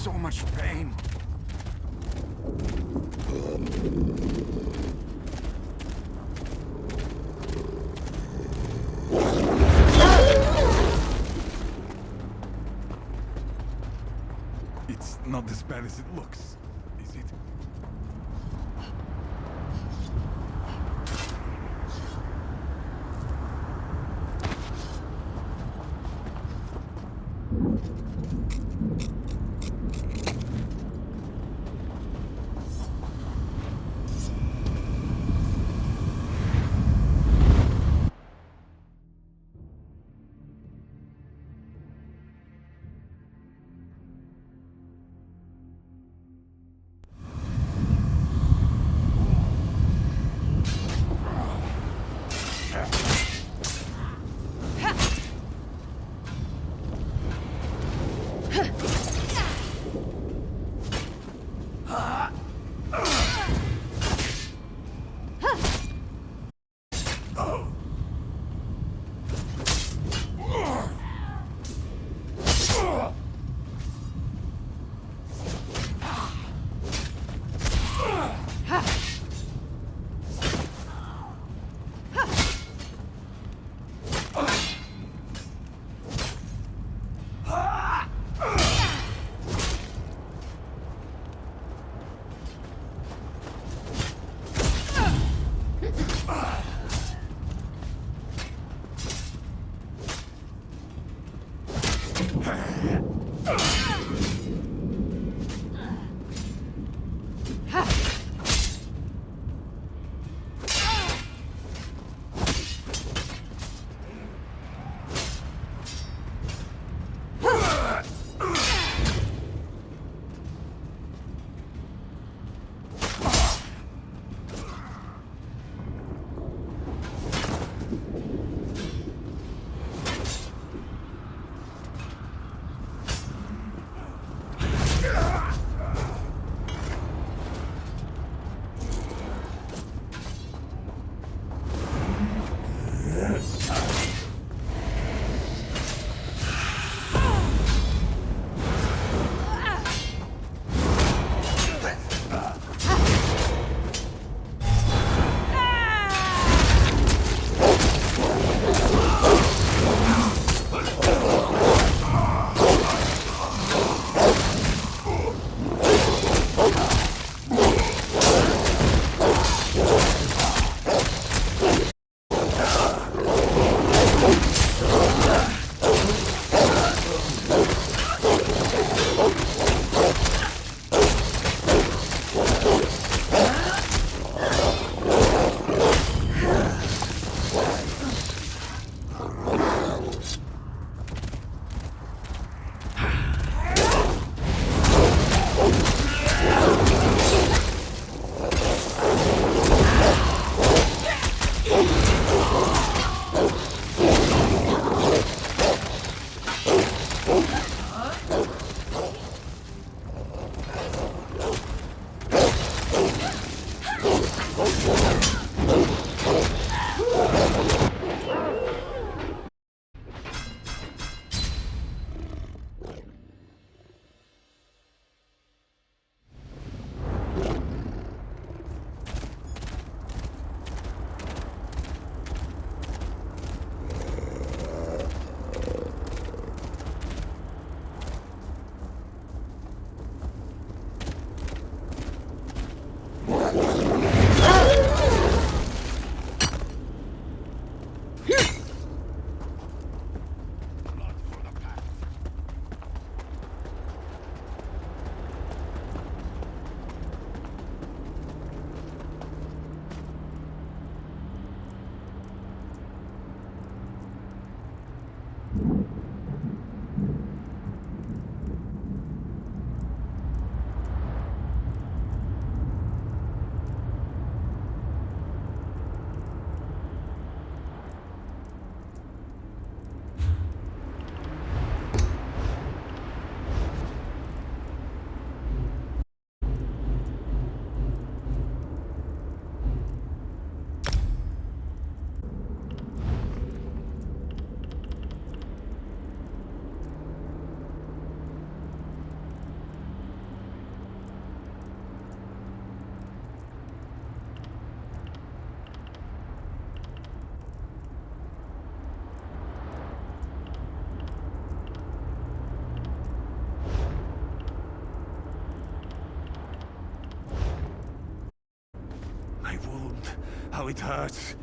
so much pain. It's not as bad as it looks, is it? How it hurts.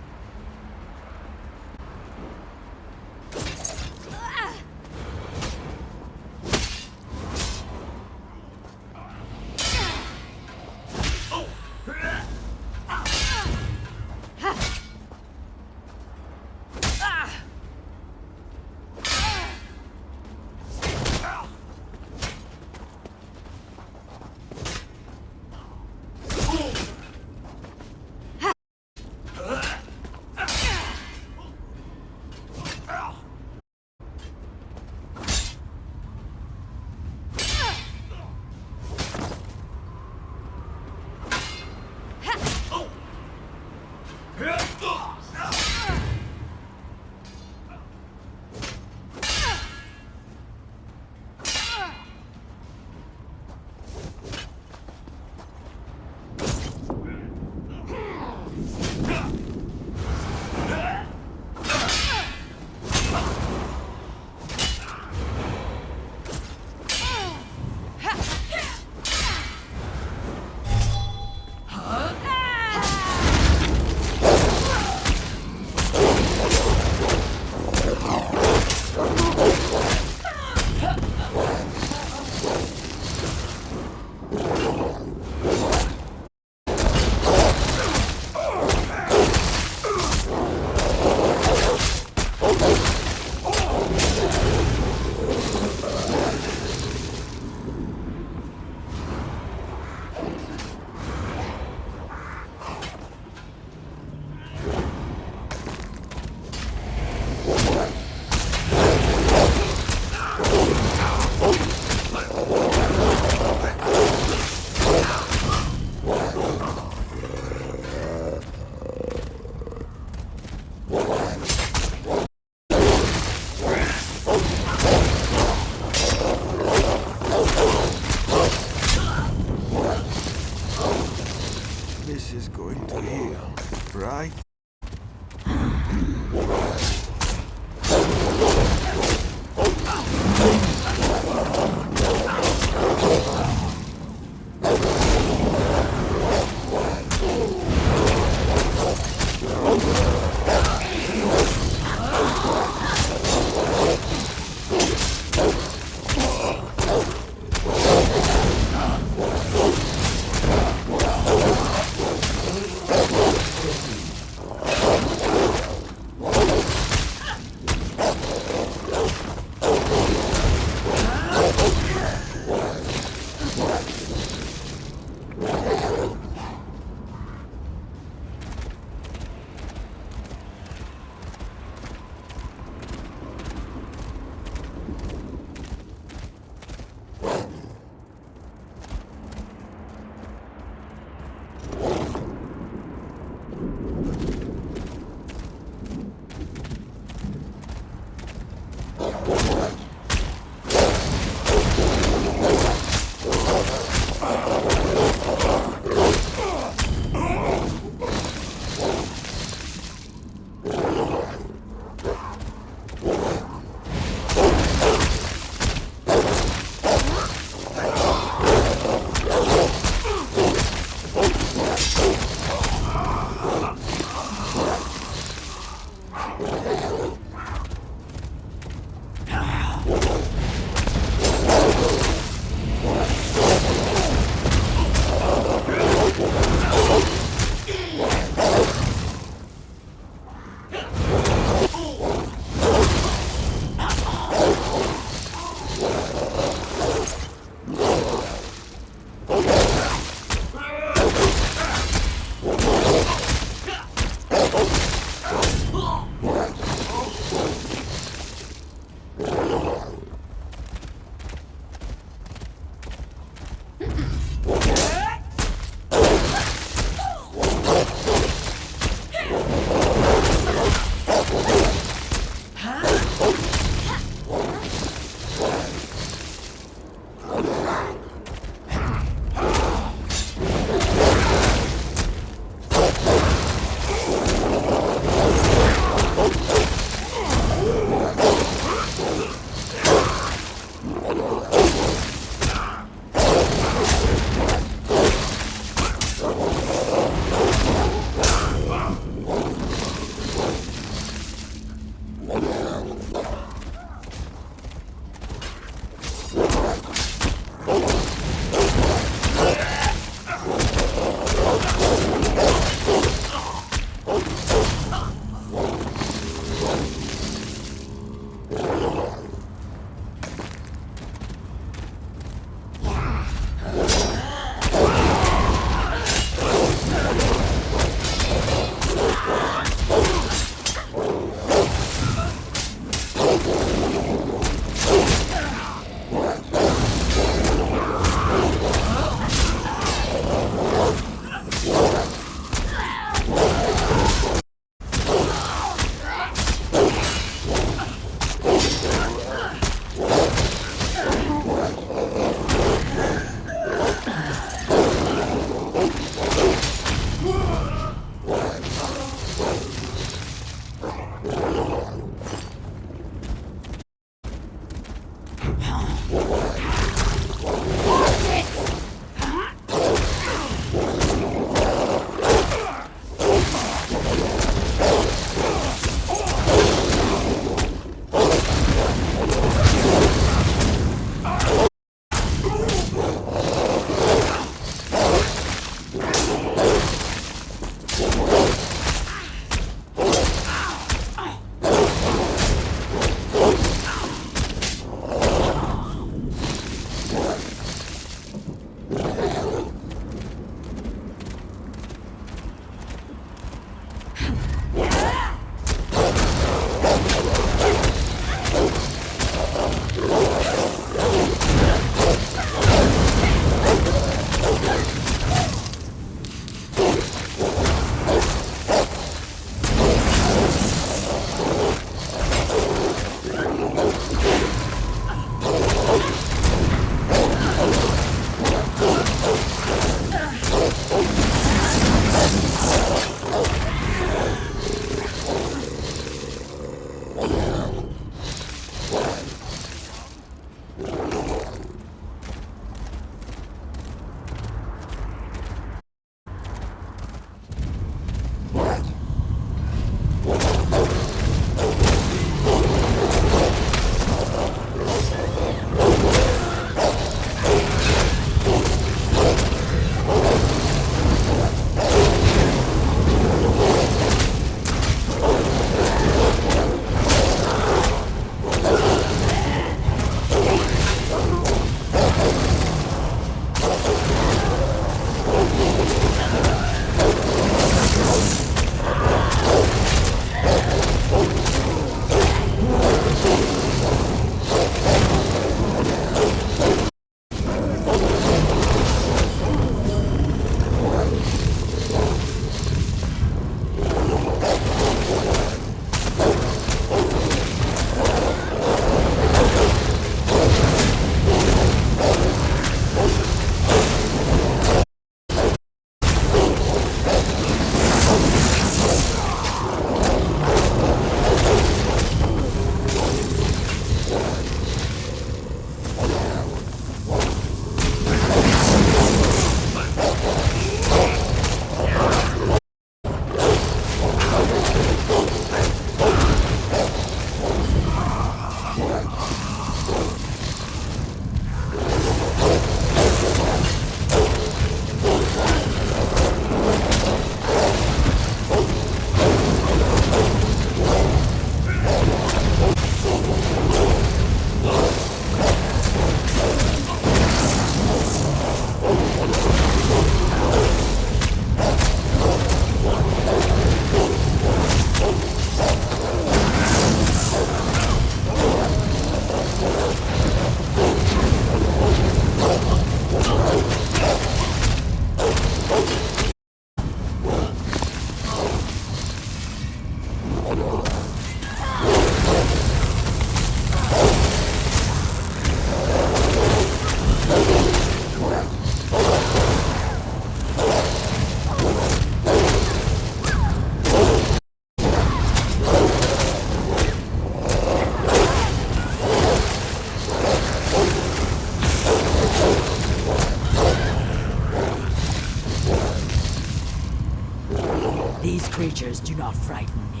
creatures do not frighten me.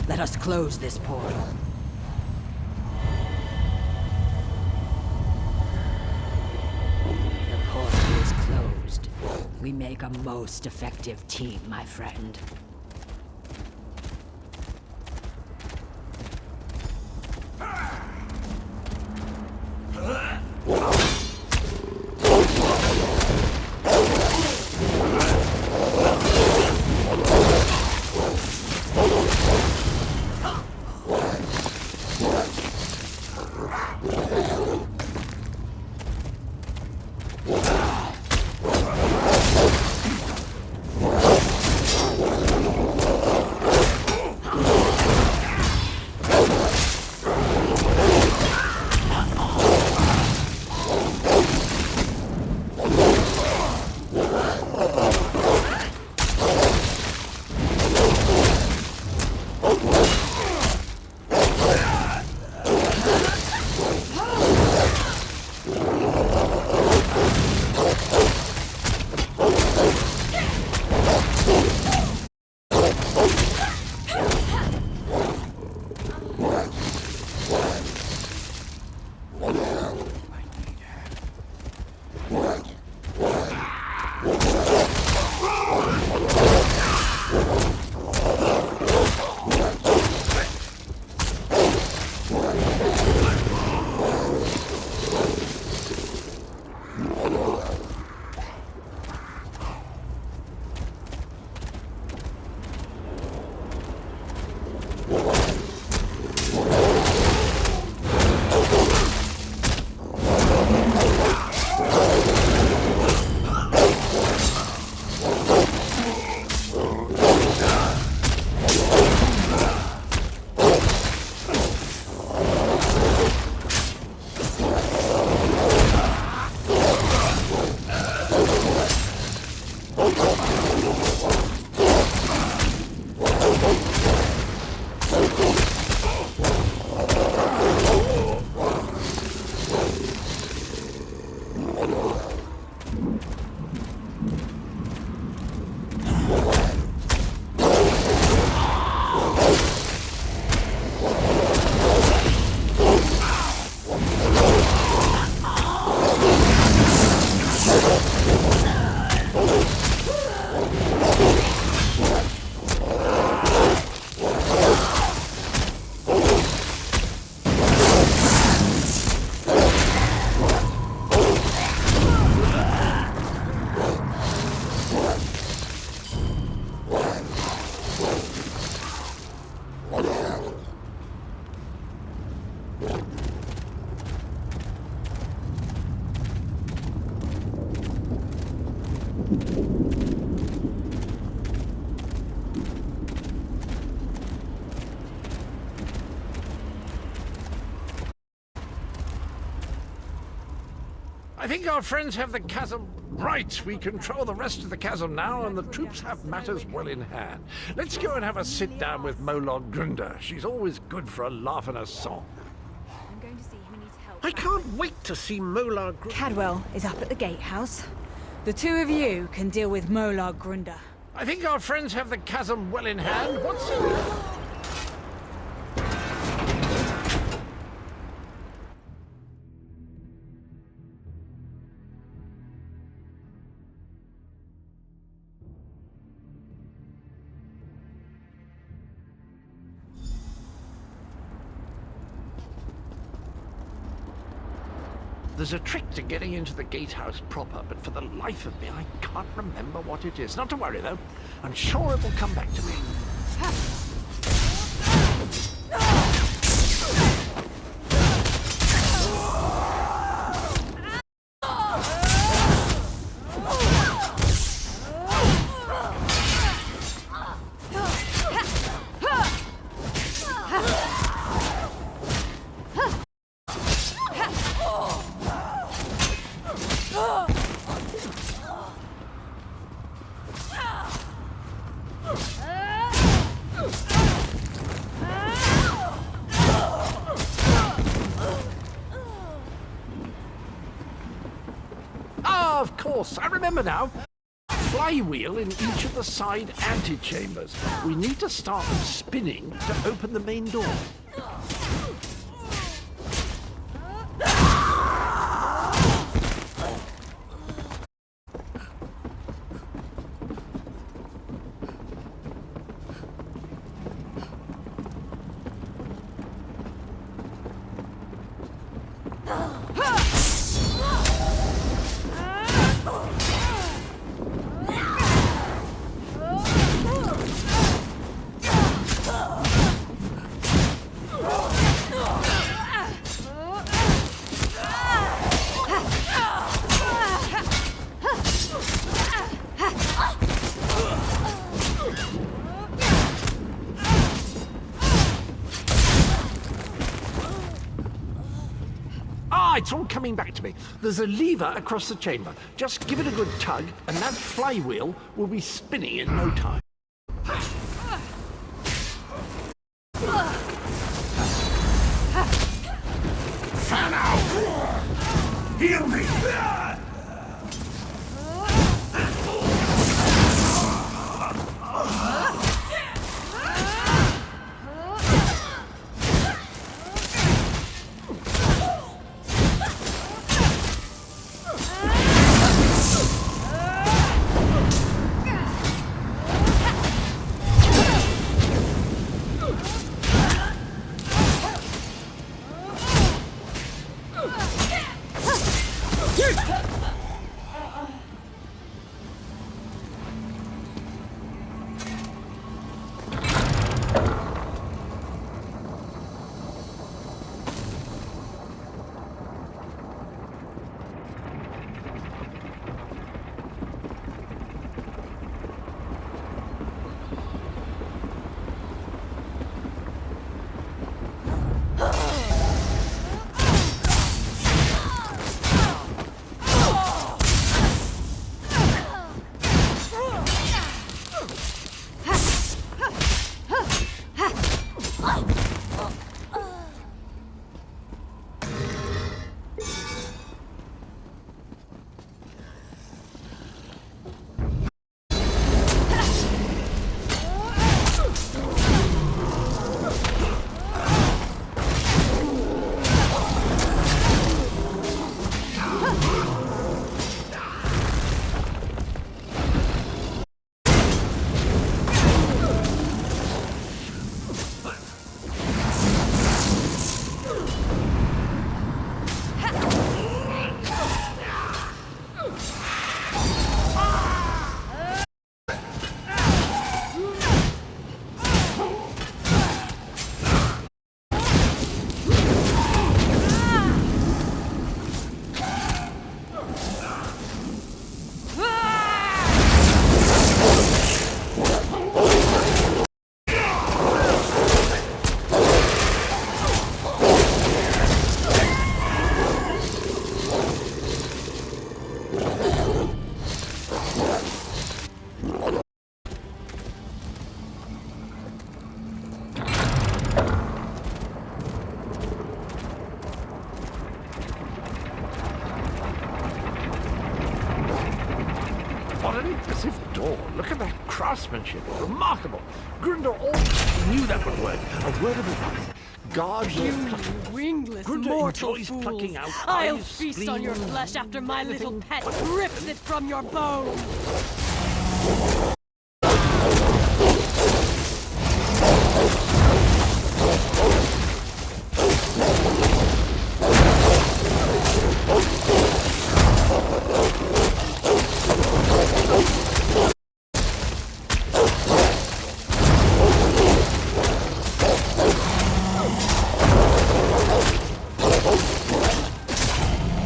Let us close this portal. The portal is closed. We make a most effective team, my friend. I think our friends have the chasm right. We control the rest of the chasm now, and the troops have matters well in hand. Let's go and have a sit-down with Molod Grunda. She's always good for a laugh and a song. I'm going to see who needs help. I can't wait to see Molod Grunda. Cadwell is up at the gatehouse. The two of you can deal with Molod Grunda. I think our friends have the chasm well in hand. What's it? There's a trick to getting into the gatehouse proper, but for the life of me, I can't remember what it is. Not to worry, though. I'm sure it will come back to me. Of course, I remember now. flywheel in each of the side antechambers. We need to start them spinning to open the main door. It's all coming back to me. There's a lever across the chamber. Just give it a good tug, and that flywheel will be spinning in no time. Fan out! Heal me! What an impressive door. Look at that craftsmanship. Remarkable. Grunder always knew that would work. A word of advice. Guard your plucking. Wingless Grunder mortal enjoys fools. plucking out I'll eyes, feast on your spleen, flesh after my little everything pet but- rips it from your bones.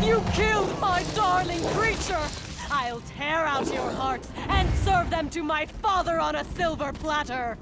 You killed my darling creature! I'll tear out your hearts and serve them to my father on a silver platter!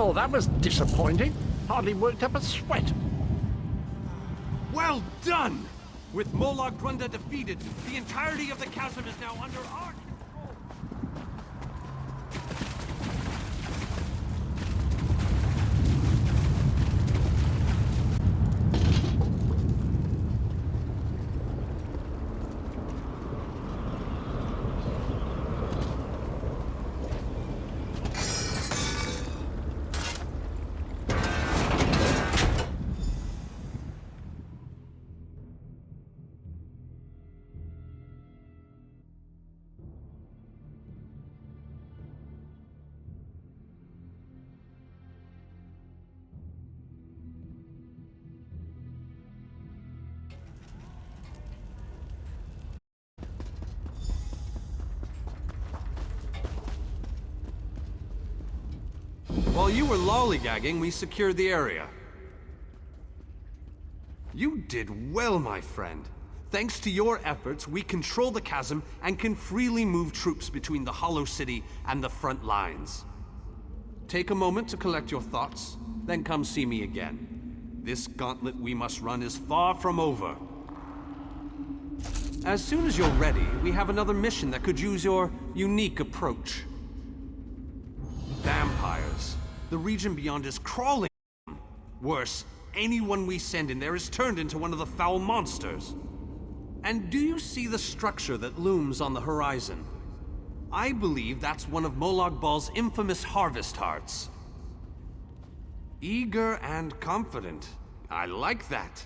Well, that was disappointing. Hardly worked up a sweat. Well done! With Molag Grunda defeated, the entirety of the chasm is now under our control. While you were lollygagging, we secured the area. You did well, my friend. Thanks to your efforts, we control the chasm and can freely move troops between the Hollow City and the front lines. Take a moment to collect your thoughts, then come see me again. This gauntlet we must run is far from over. As soon as you're ready, we have another mission that could use your unique approach. Vampires. The region beyond is crawling. Worse, anyone we send in there is turned into one of the foul monsters. And do you see the structure that looms on the horizon? I believe that's one of Molag Bal's infamous harvest hearts. Eager and confident. I like that.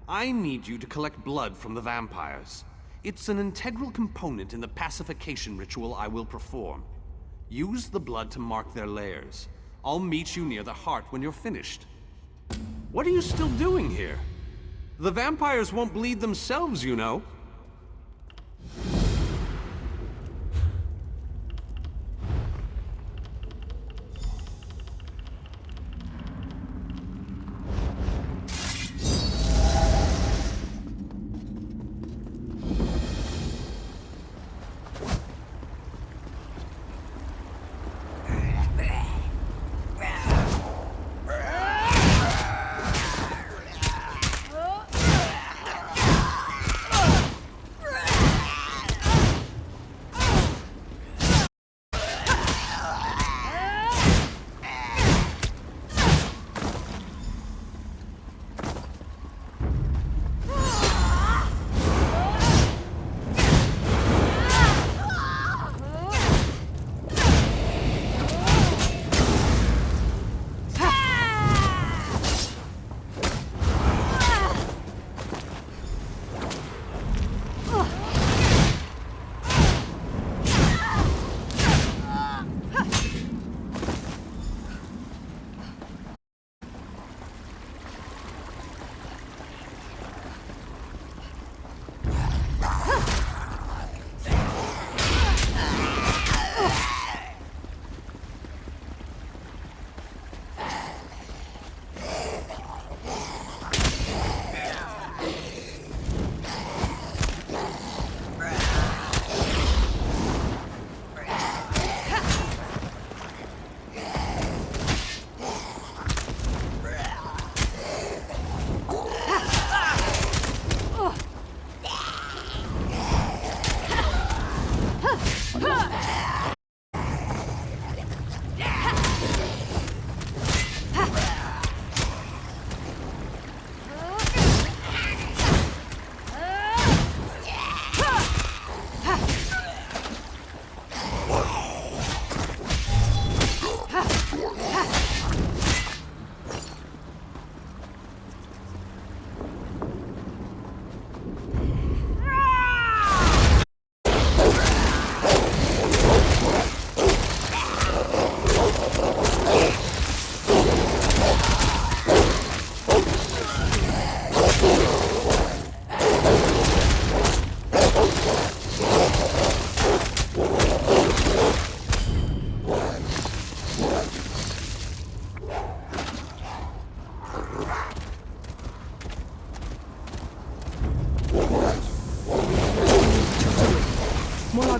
I need you to collect blood from the vampires. It's an integral component in the pacification ritual I will perform. Use the blood to mark their lairs. I'll meet you near the heart when you're finished. What are you still doing here? The vampires won't bleed themselves, you know.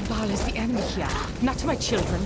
Bal is the enemy here, not my children.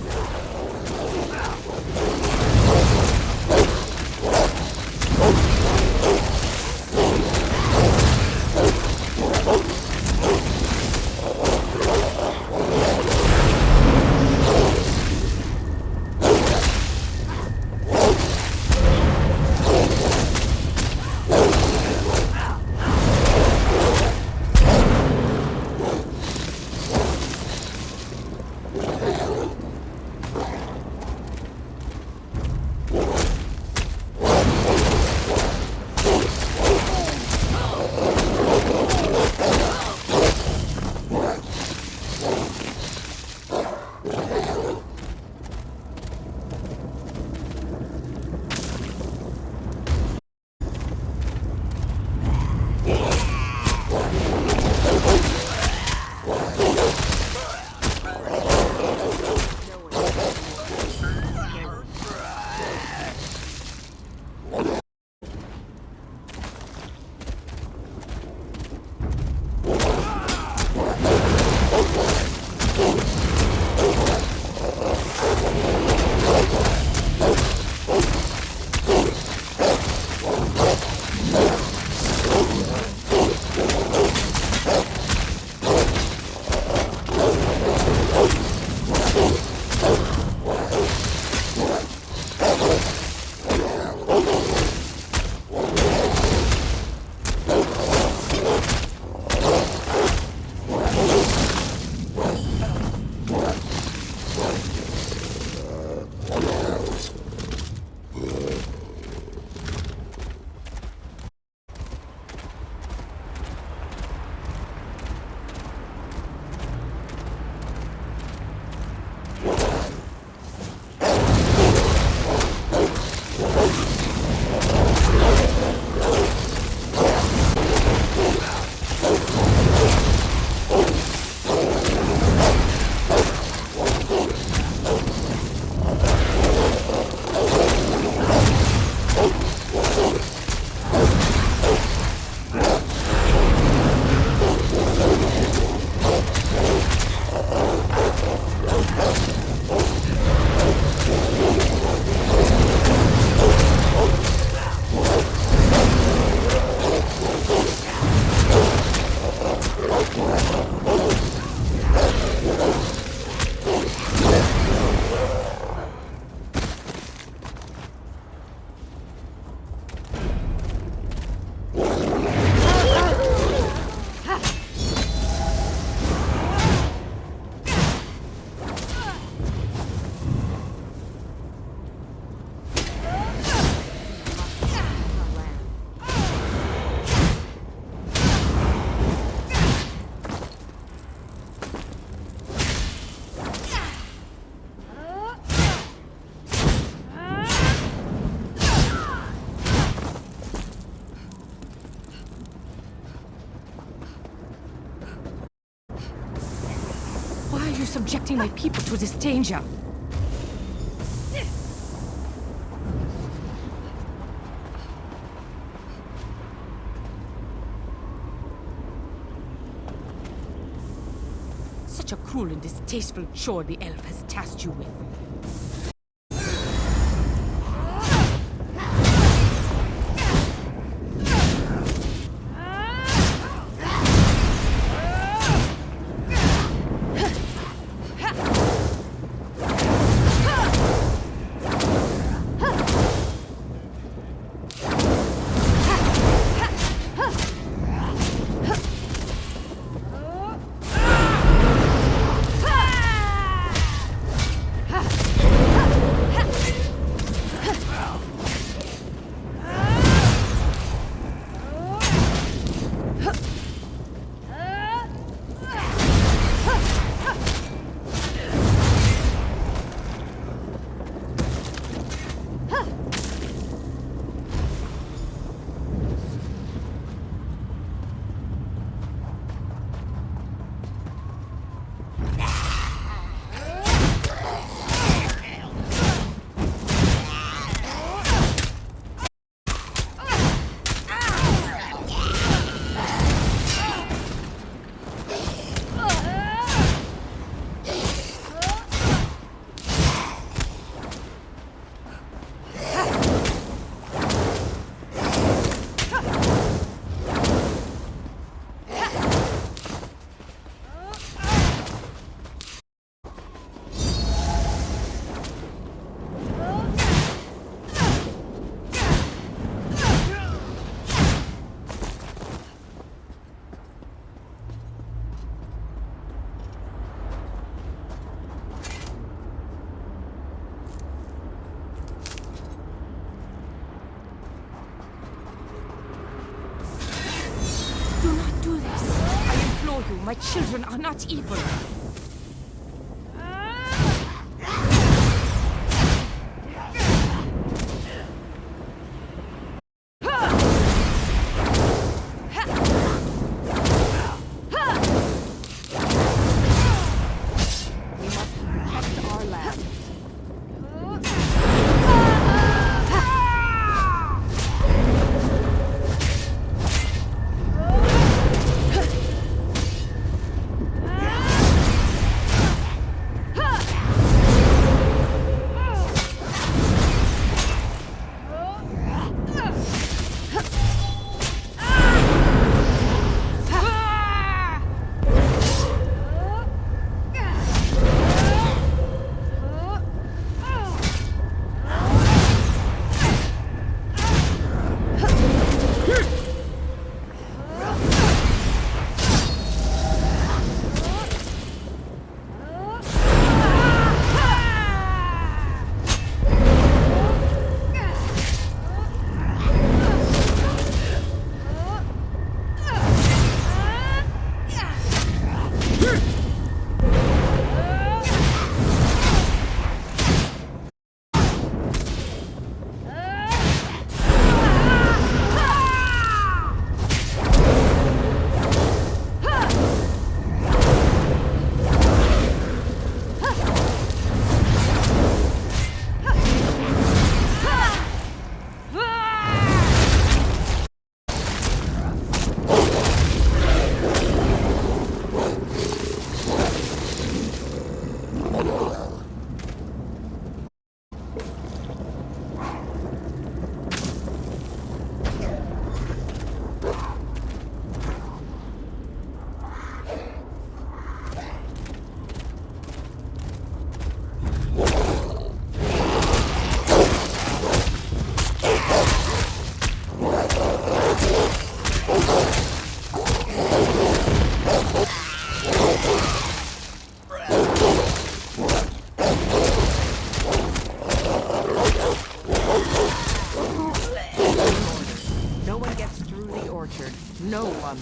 subjecting my people to this danger? Such a cruel and distasteful chore the elf has tasked you with. My children are not evil. We must protect our land. No one.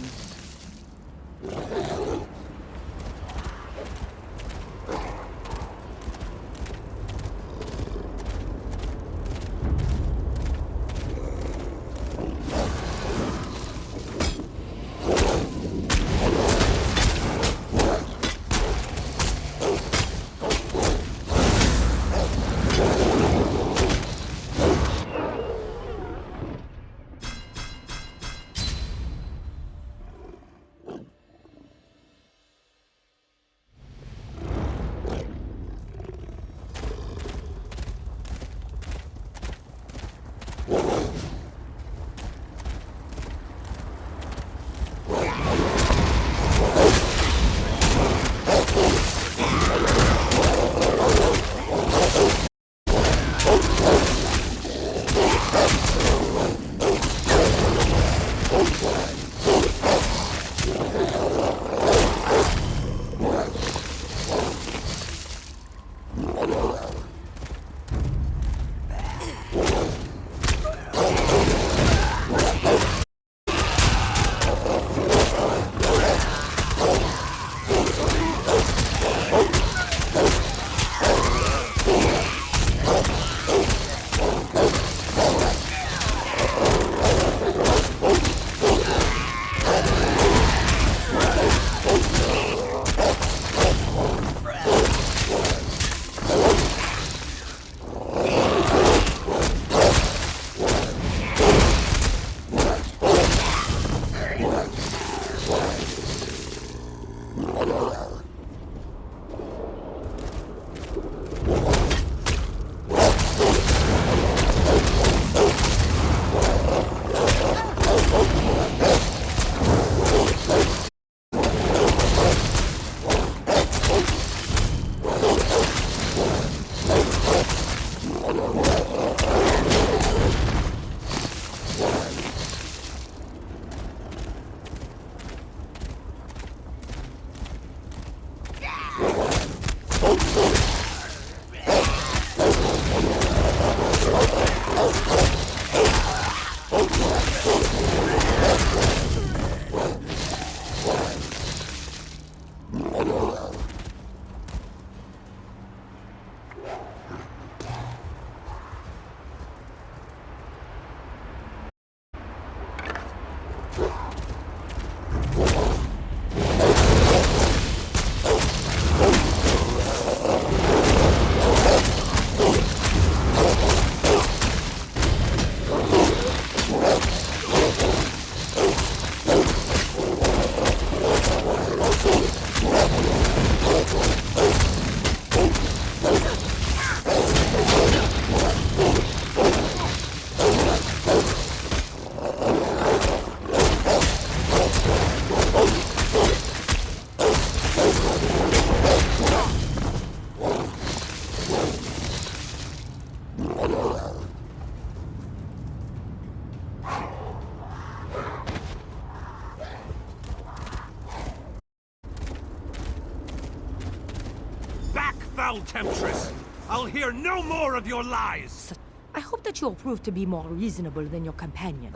foul temptress! I'll hear no more of your lies! I hope that you'll prove to be more reasonable than your companion.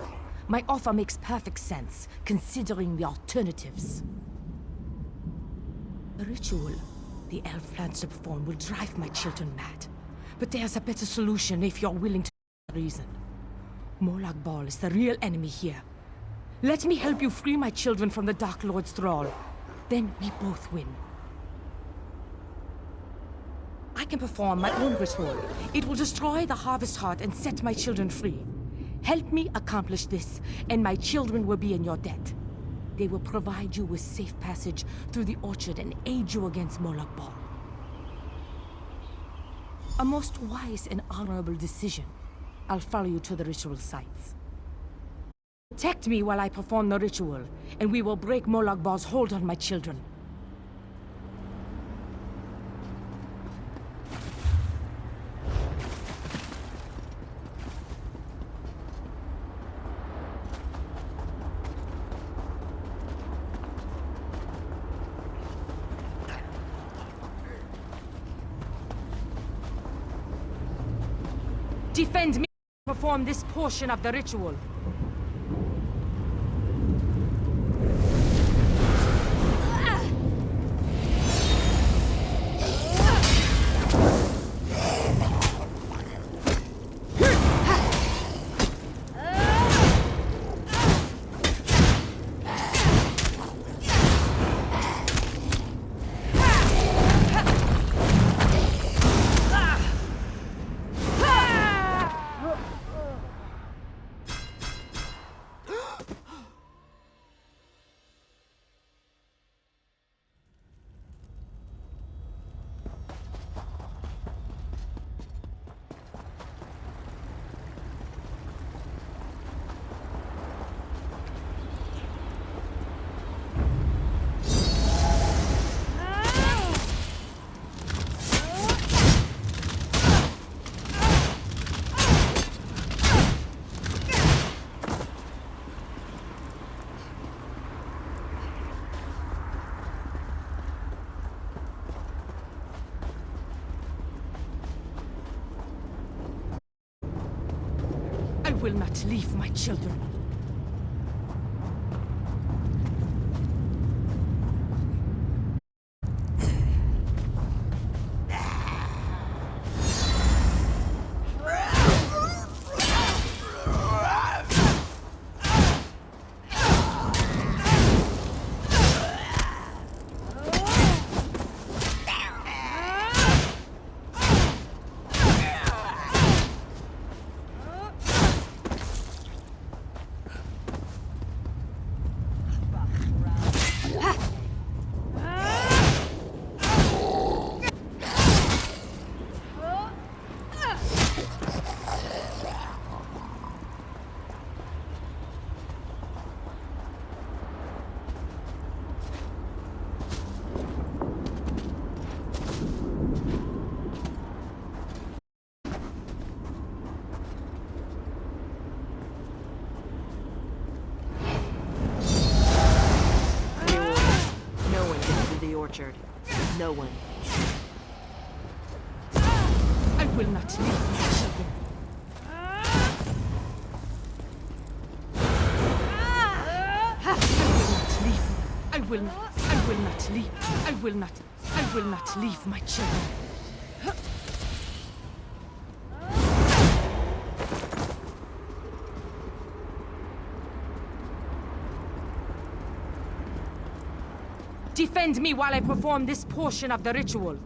My offer makes perfect sense, considering the alternatives. The ritual the elf plans to perform will drive my children mad. But there's a better solution if you're willing to reason. Molag Bal is the real enemy here. Let me help you free my children from the Dark Lord's thrall. Then we both win. I can perform my own ritual. It will destroy the Harvest Heart and set my children free. Help me accomplish this, and my children will be in your debt. They will provide you with safe passage through the orchard and aid you against Molag Bal. A most wise and honorable decision. I'll follow you to the ritual sites. Protect me while I perform the ritual, and we will break Molag Bal's hold on my children. Defend me. Perform this portion of the ritual. I will not leave my children. Orchard. No one. I will not leave my children. I will not leave. I will not leave my children. Defend me while I perform this portion of the ritual.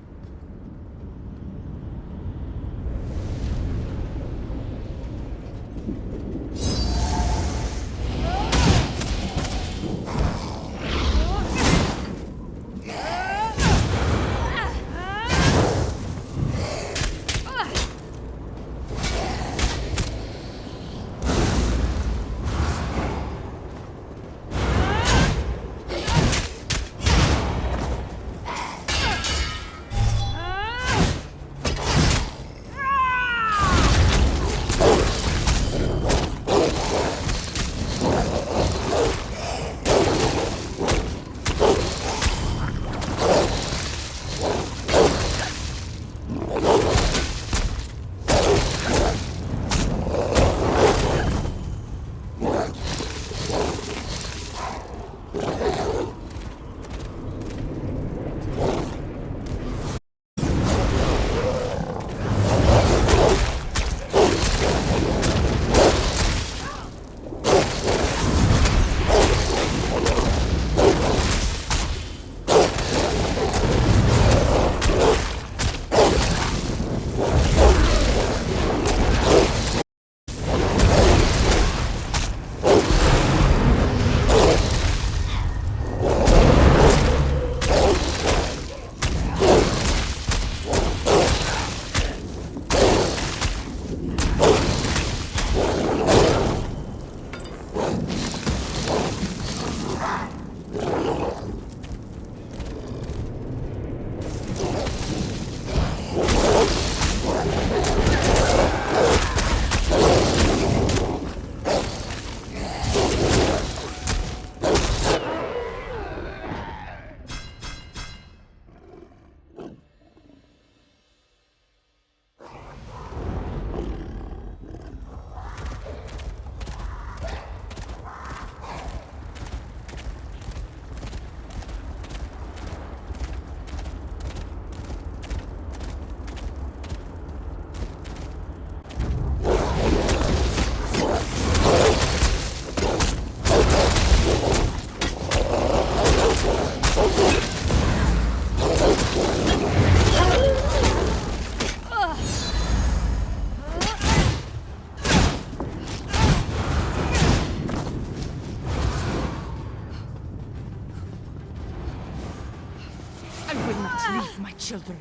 children.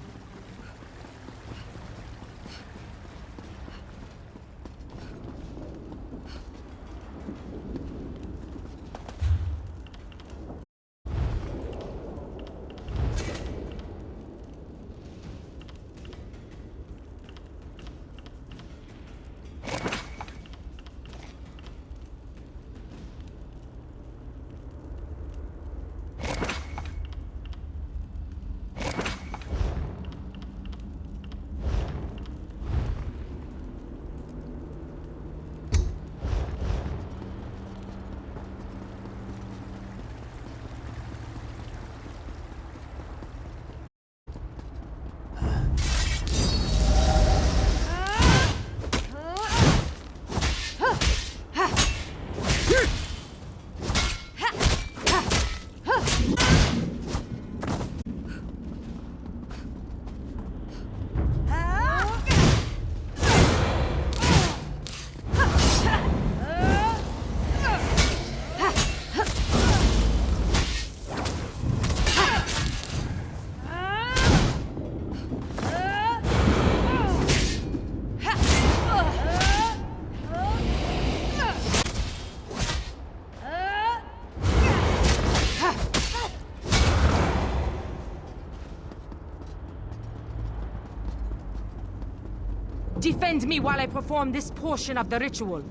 Defend me while I perform this portion of the ritual.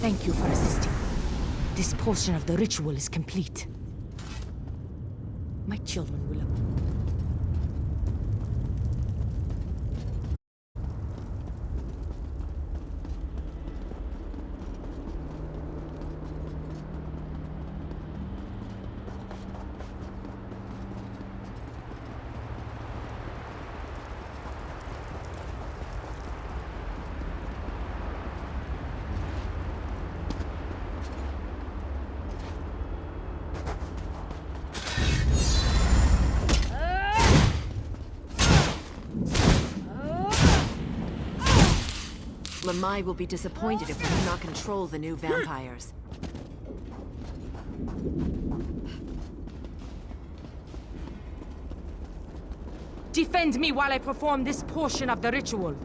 Thank you for assisting. This portion of the ritual is complete. My children will... Lamai will be disappointed if we do not control the new vampires. Defend me while I perform this portion of the ritual.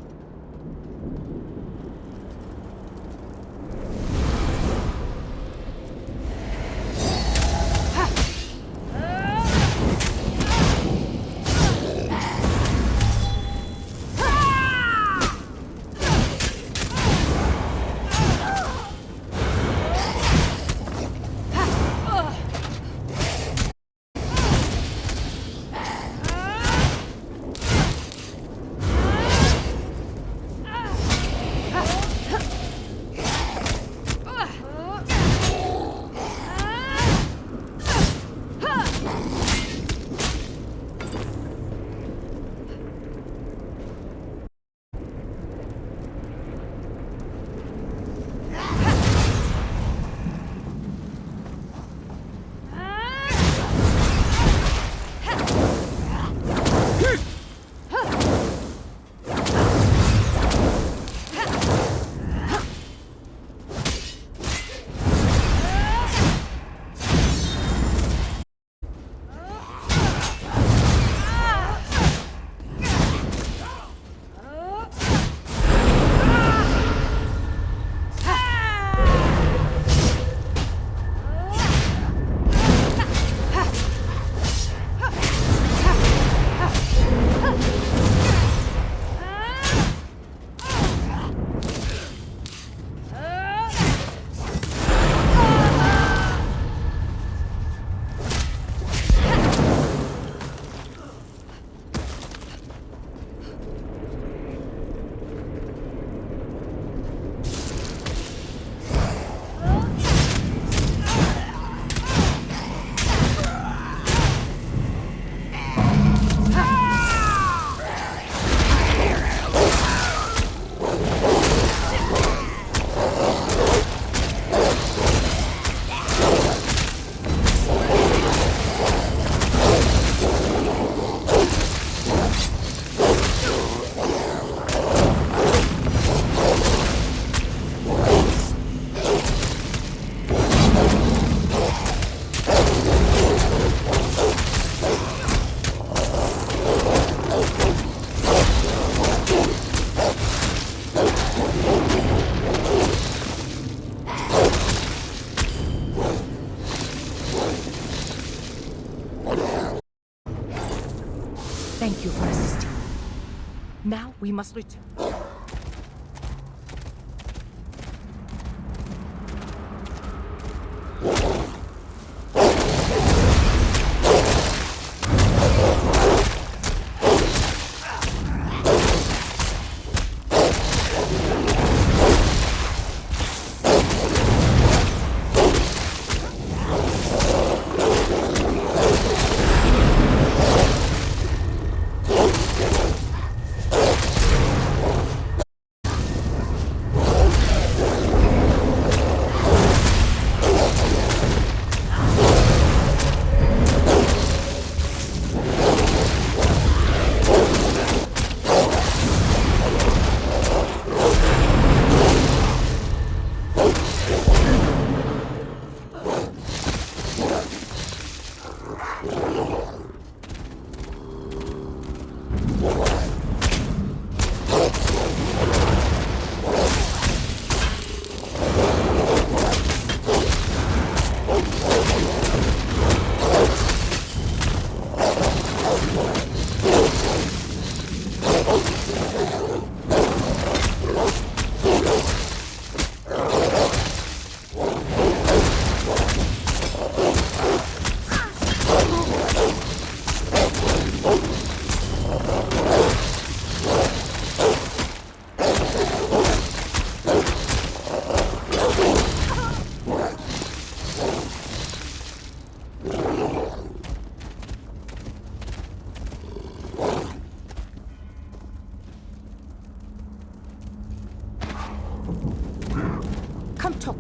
We must return.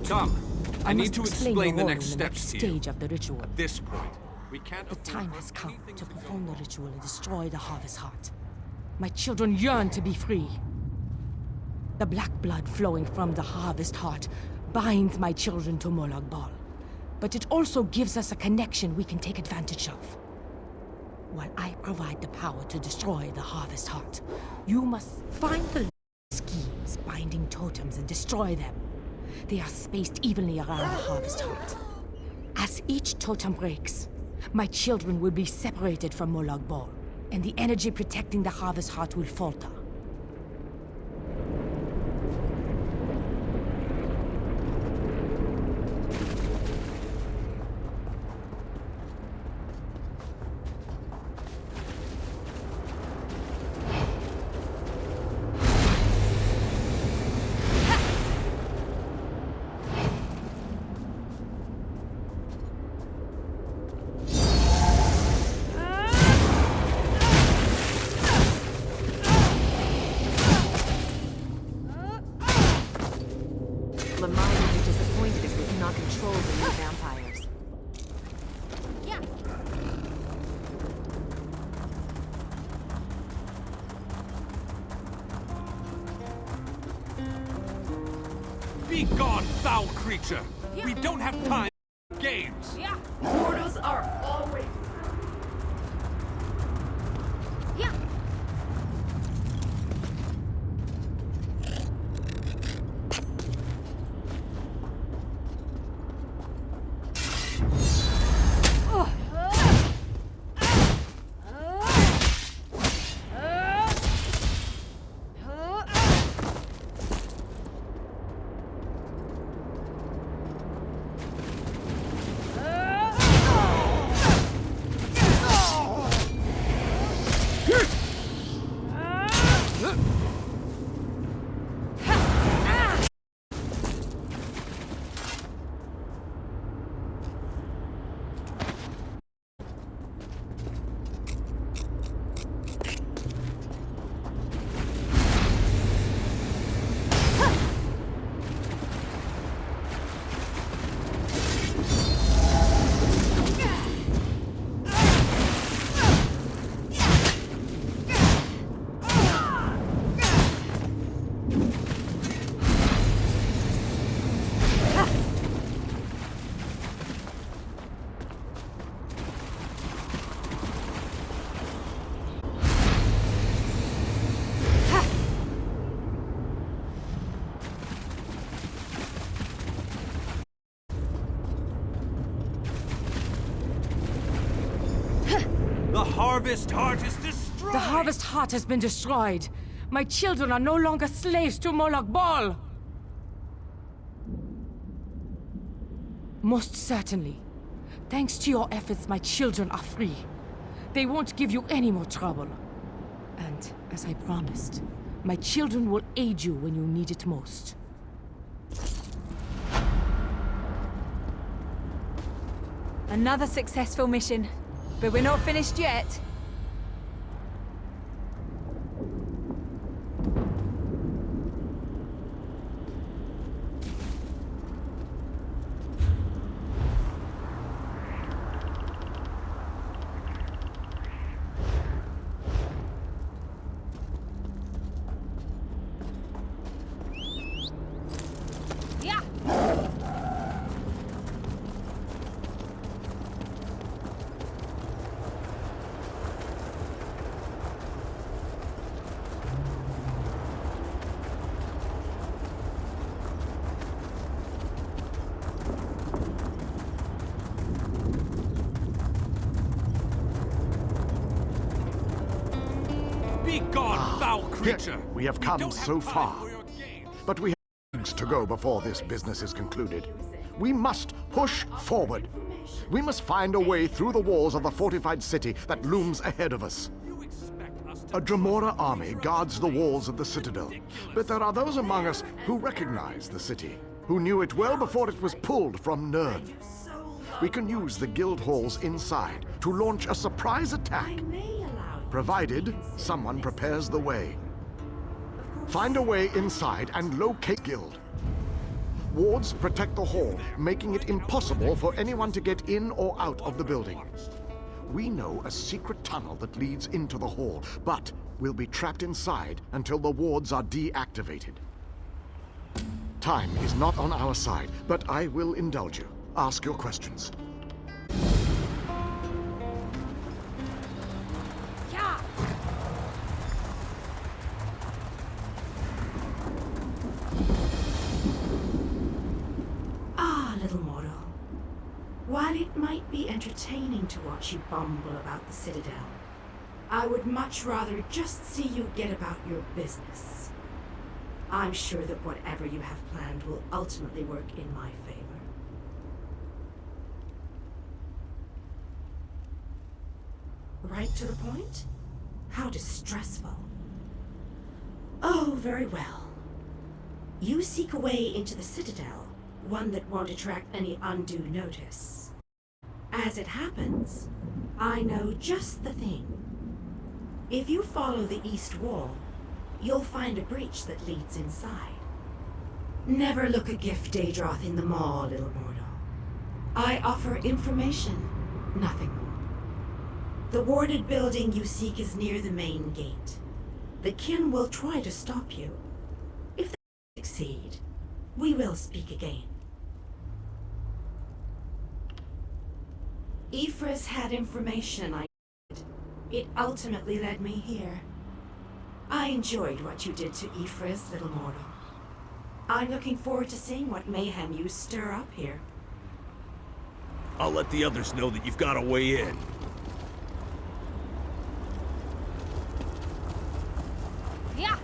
Come. I need to explain the your next role in steps to you. stage of the ritual. At this point, we can't The afford time for has come anything to go perform the wrong. ritual and destroy the Harvest Heart. My children yearn to be free. The black blood flowing from the Harvest Heart binds my children to Molag Bal. But it also gives us a connection we can take advantage of. While I provide the power to destroy the Harvest Heart, you must find the schemes binding totems and destroy them. They are spaced evenly around the Harvest Heart. As each totem breaks, my children will be separated from Molag Bal, and the energy protecting the Harvest Heart will falter. Lamine will be disappointed if we cannot control the new vampires. Be gone, foul creature! We don't have time for games! Mortals are always... The Harvest Heart is destroyed! The Harvest Heart has been destroyed. My children are no longer slaves to Molag Bal! Most certainly. Thanks to your efforts, my children are free. They won't give you any more trouble. And, as I promised, my children will aid you when you need it most. Another successful mission. But we're not finished yet. Be gone, foul creature! We have You come don't have so time far. for your games. But we have things to go before this business is concluded. We must push forward. We must find a way through the walls of the fortified city that looms ahead of us. You expect us to A Dremora army guards the walls of the citadel, but there are those among us who recognize the city, who knew it well before it was pulled from Nirn. We can use the guild halls inside to launch a surprise attack, provided someone prepares the way. Find a way inside and locate guild. Wards protect the hall, making it impossible for anyone to get in or out of the building. We know a secret tunnel that leads into the hall, but we'll be trapped inside until the wards are deactivated. Time is not on our side, but I will indulge you. Ask your questions. Little mortal. While it might be entertaining to watch you bumble about the Citadel, I would much rather just see you get about your business. I'm sure that whatever you have planned will ultimately work in my favor. Right to the point? How distressful. Oh, very well. You seek a way into the Citadel, one that won't attract any undue notice. As it happens, I know just the thing. If you follow the east wall, you'll find a breach that leads inside. Never look a gift Daedroth in the maw, little mortal. I offer information, nothing more. The warded building you seek is near the main gate. The kin will try to stop you. If they succeed, we will speak again. Ifris had information I needed. It ultimately led me here. I enjoyed what you did to Ifris, little mortal. I'm looking forward to seeing what mayhem you stir up here. I'll let the others know that you've got a way in. Yeah.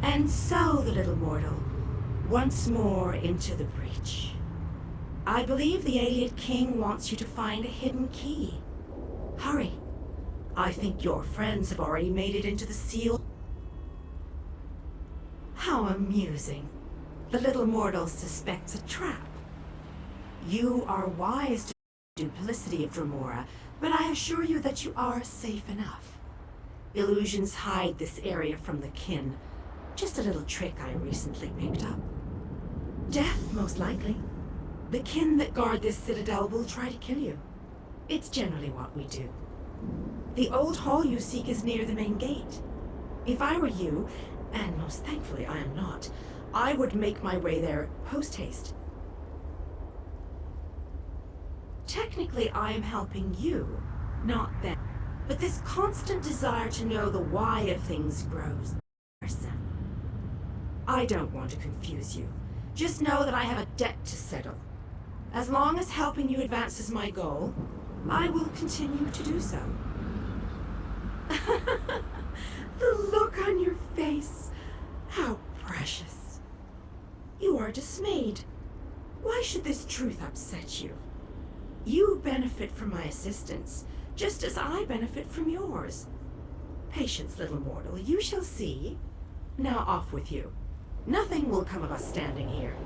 And so, the little mortal, once more into the breach. I believe the Ayleid King wants you to find a hidden key. Hurry. I think your friends have already made it into the seal. How amusing. The little mortal suspects a trap. You are wise to the duplicity of Dremora, but I assure you that you are safe enough. Illusions hide this area from the kin. Just a little trick I recently picked up. Death, most likely. The kin that guard this citadel will try to kill you. It's generally what we do. The old hall you seek is near the main gate. If I were you, and most thankfully I am not, I would make my way there post-haste. Technically, I am helping you, not them. But this constant desire to know the why of things grows. I don't want to confuse you. Just know that I have a debt to settle. As long as helping you advances my goal, I will continue to do so. The look on your face. How precious. You are dismayed. Why should this truth upset you? You benefit from my assistance, just as I benefit from yours. Patience, little mortal, you shall see. Now off with you. Nothing will come of us standing here.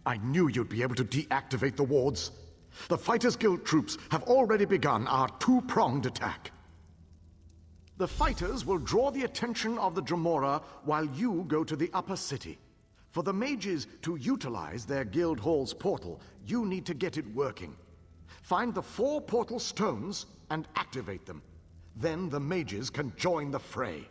I knew you'd be able to deactivate the wards. The Fighters Guild troops have already begun our two-pronged attack. The fighters will draw the attention of the Dremora while you go to the upper city. For the mages to utilize their guild hall's portal, you need to get it working. Find the 4 portal stones and activate them. Then the mages can join the fray.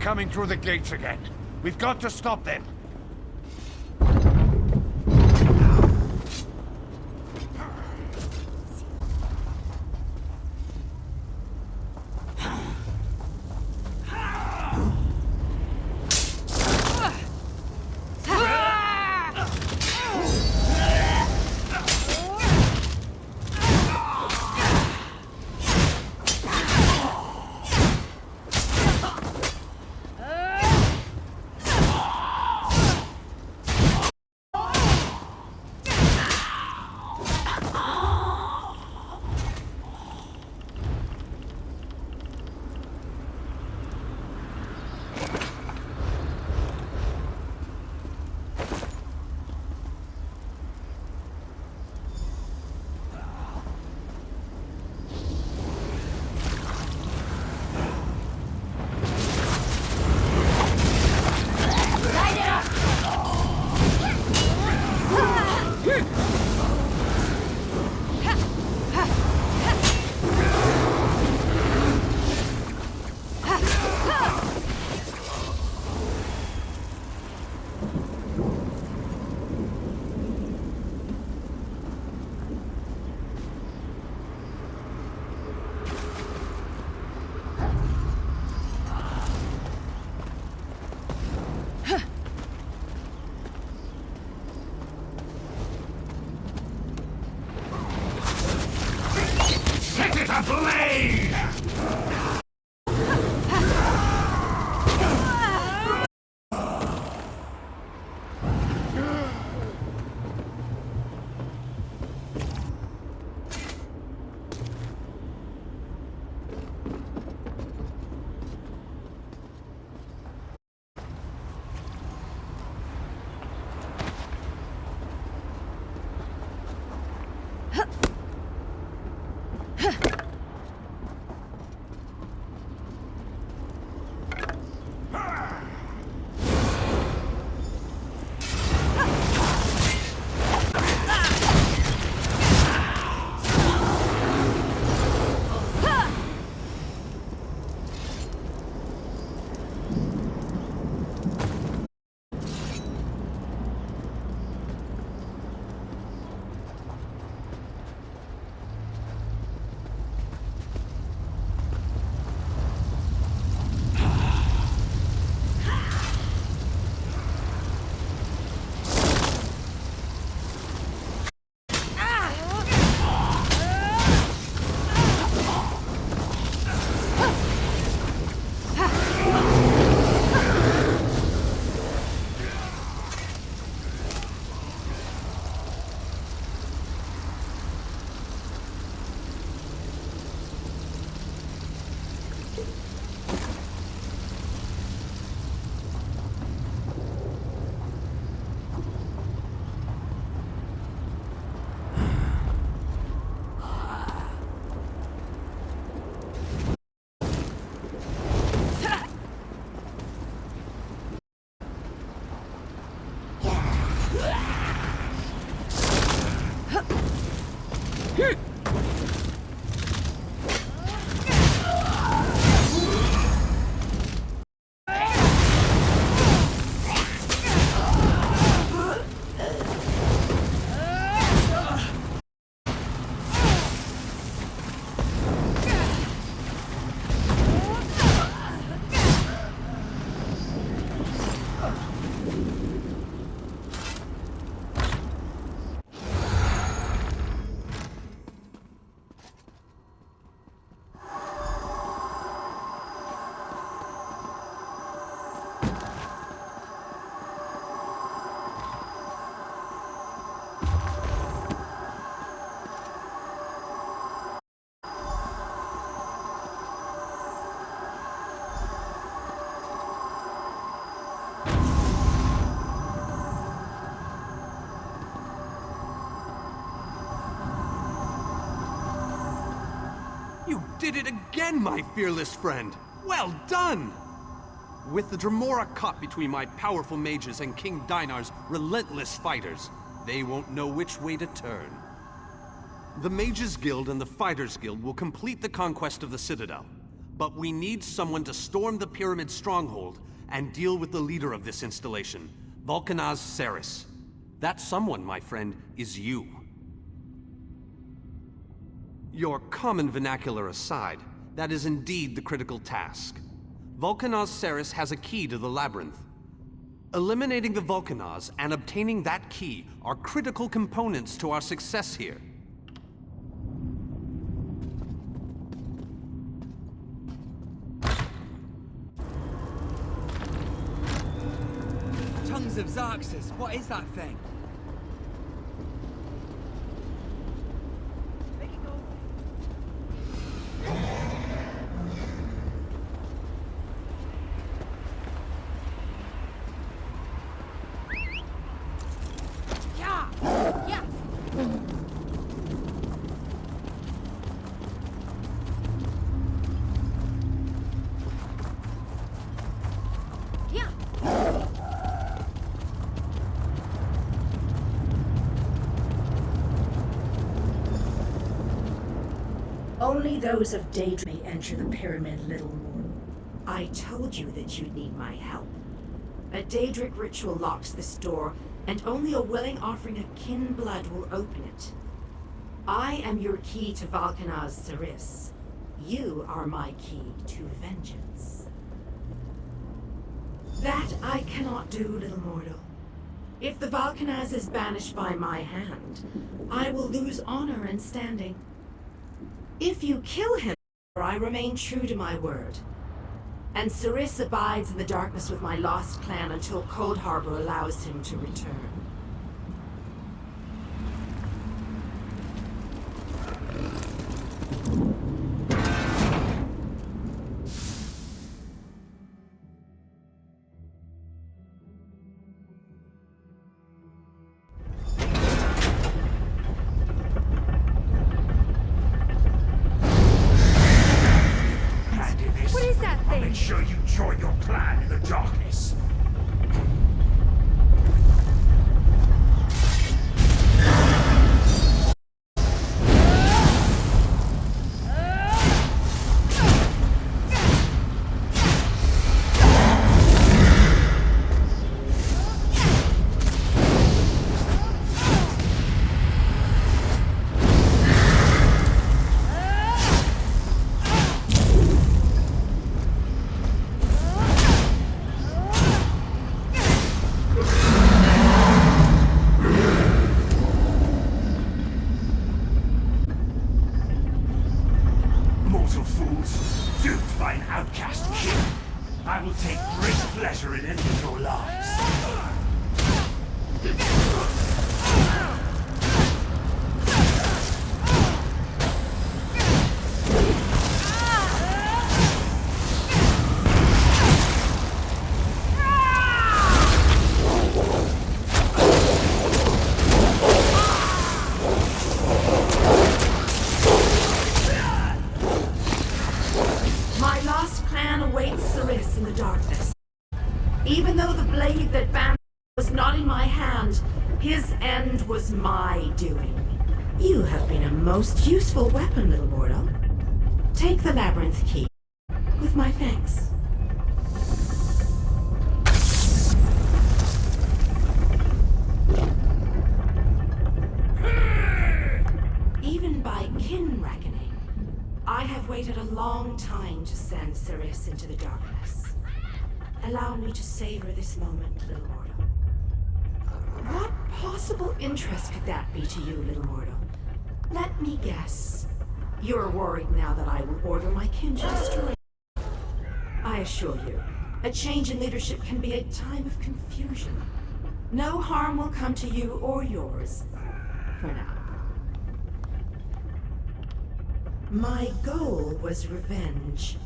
coming through the gates again. We've got to stop them. You did it again, my fearless friend! Well done! With the Dremora caught between my powerful mages and King Dinar's relentless fighters, they won't know which way to turn. The Mages Guild and the Fighters Guild will complete the conquest of the Citadel. But we need someone to storm the pyramid stronghold and deal with the leader of this installation, Vulcanaz Ceres. That someone, my friend, is you. Your common vernacular aside, that is indeed the critical task. Vulcanaz Ceres has a key to the labyrinth. Eliminating the Vulcanaz and obtaining that key are critical components to our success here. Tongues of Xarxus, what is that thing? Only those of Daedra may enter the pyramid, little mortal. I told you that you'd need my help. A Daedric ritual locks this door, and only a willing offering of kin blood will open it. I am your key to Vulcanaz Ceres. You are my key to vengeance. That I cannot do, little mortal. If the Vulcanaz is banished by my hand, I will lose honor and standing. If you kill him, I remain true to my word. And Ceres abides in the darkness with my lost clan until Cold Harbor allows him to return. Make sure you join your clan in the darkness. I will take great pleasure in ending your lives. In the darkness. Even though the blade that banned was not in my hand, his end was my doing. You have been a most useful weapon, little mortal. Take the labyrinth key, with my thanks. Even by kin reckoning, I have waited a long time to send Ceres into the darkness. Allow me to savor this moment, little mortal. What possible interest could that be to you, little mortal? Let me guess. You're worried now that I will order my kin to destroy you. I assure you, a change in leadership can be a time of confusion. No harm will come to you or yours, for now. My goal was revenge.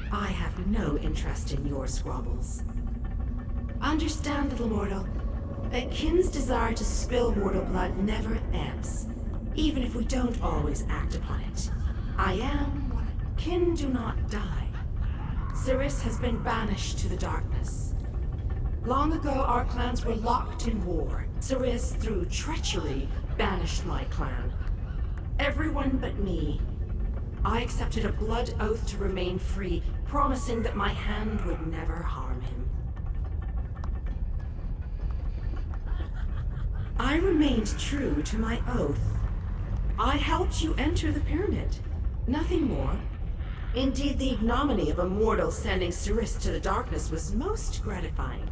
I have no interest in your squabbles. Understand, little mortal, a kin's desire to spill mortal blood never ebbs, even if we don't always act upon it. I am. Kin do not die. Ceres has been banished to the darkness. Long ago, our clans were locked in war. Ceres, through treachery, banished my clan. Everyone but me. I accepted a blood oath to remain free, promising that my hand would never harm him. I remained true to my oath. I helped you enter the pyramid. Nothing more. Indeed, the ignominy of a mortal sending Cirrus to the darkness was most gratifying.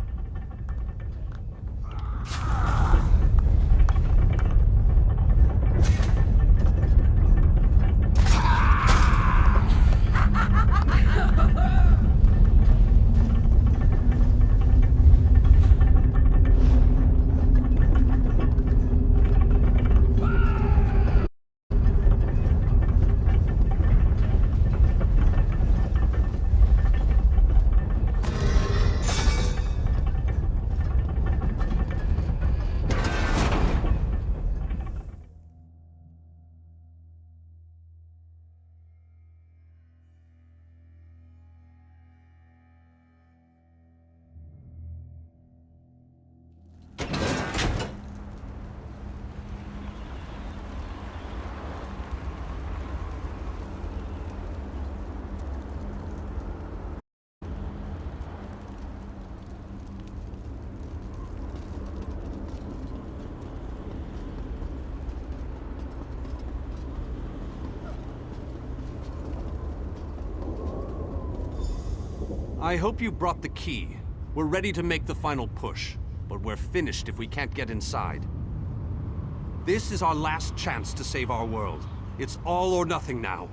I hope you brought the key. We're ready to make the final push, but we're finished if we can't get inside. This is our last chance to save our world. It's all or nothing now.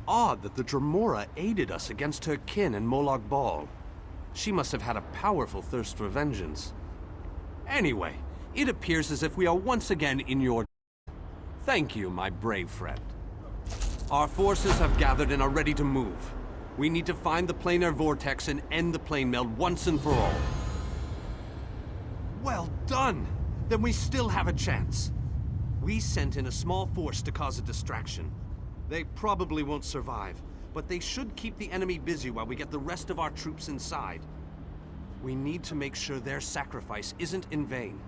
Odd that the Dremora aided us against her kin in Molag Bal. She must have had a powerful thirst for vengeance. Anyway, it appears as if we are once again in your... Thank you, my brave friend. Our forces have gathered and are ready to move. We need to find the planar vortex and end the plane meld once and for all. Well done! Then we still have a chance. We sent in a small force to cause a distraction. They probably won't survive, but they should keep the enemy busy while we get the rest of our troops inside. We need to make sure their sacrifice isn't in vain.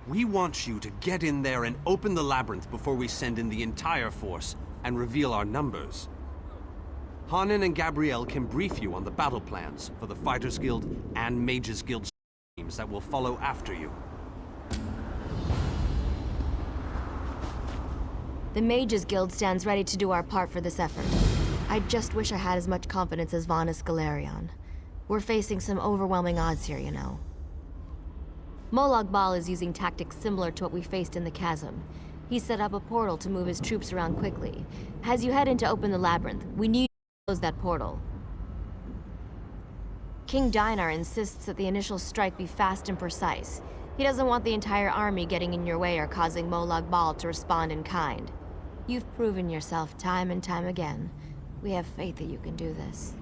We want you to get in there and open the labyrinth before we send in the entire force and reveal our numbers. Hanan and Gabrielle can brief you on the battle plans for the Fighters Guild and Mages Guild teams that will follow after you. The Mages Guild stands ready to do our part for this effort. I just wish I had as much confidence as Vanus Galerion. We're facing some overwhelming odds here, you know. Molag Bal is using tactics similar to what we faced in the chasm. He set up a portal to move his troops around quickly. As you head in to open the labyrinth, we need to close that portal. King Dinar insists that the initial strike be fast and precise. He doesn't want the entire army getting in your way or causing Molag Bal to respond in kind. You've proven yourself time and time again. We have faith that you can do this.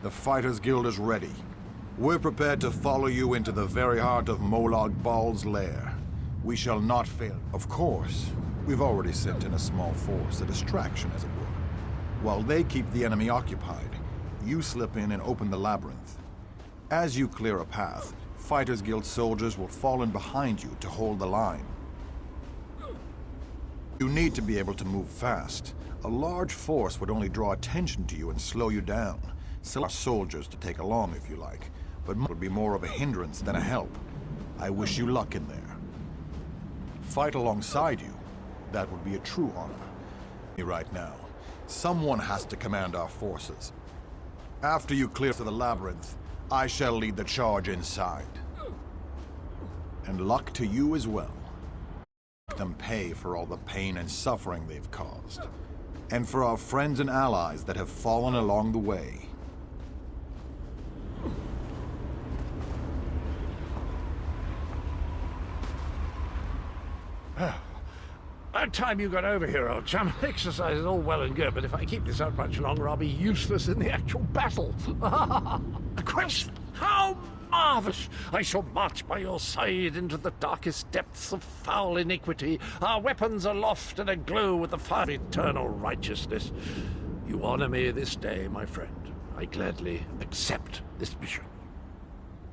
The Fighters Guild is ready. We're prepared to follow you into the very heart of Molag Bal's lair. We shall not fail. Of course. We've already sent in a small force, a distraction as it were. While they keep the enemy occupied, you slip in and open the labyrinth. As you clear a path, Fighters Guild soldiers will fall in behind you to hold the line. You need to be able to move fast. A large force would only draw attention to you and slow you down. So our soldiers to take along if you like, but would be more of a hindrance than a help. I wish you luck in there. fight alongside you, that would be a true honor. Right now, someone has to command our forces. After you clear to the labyrinth, I shall lead the charge inside. And luck to you as well. Make them pay for all the pain and suffering they've caused. And for our friends and allies that have fallen along the way. About time you got over here, old chum. Exercise is all well and good, but if I keep this up much longer, I'll be useless in the actual battle. A quest! How marvelous! I shall march by your side into the darkest depths of foul iniquity, our weapons aloft and aglow with the fire of eternal righteousness. You honor me this day, my friend. I gladly accept this mission.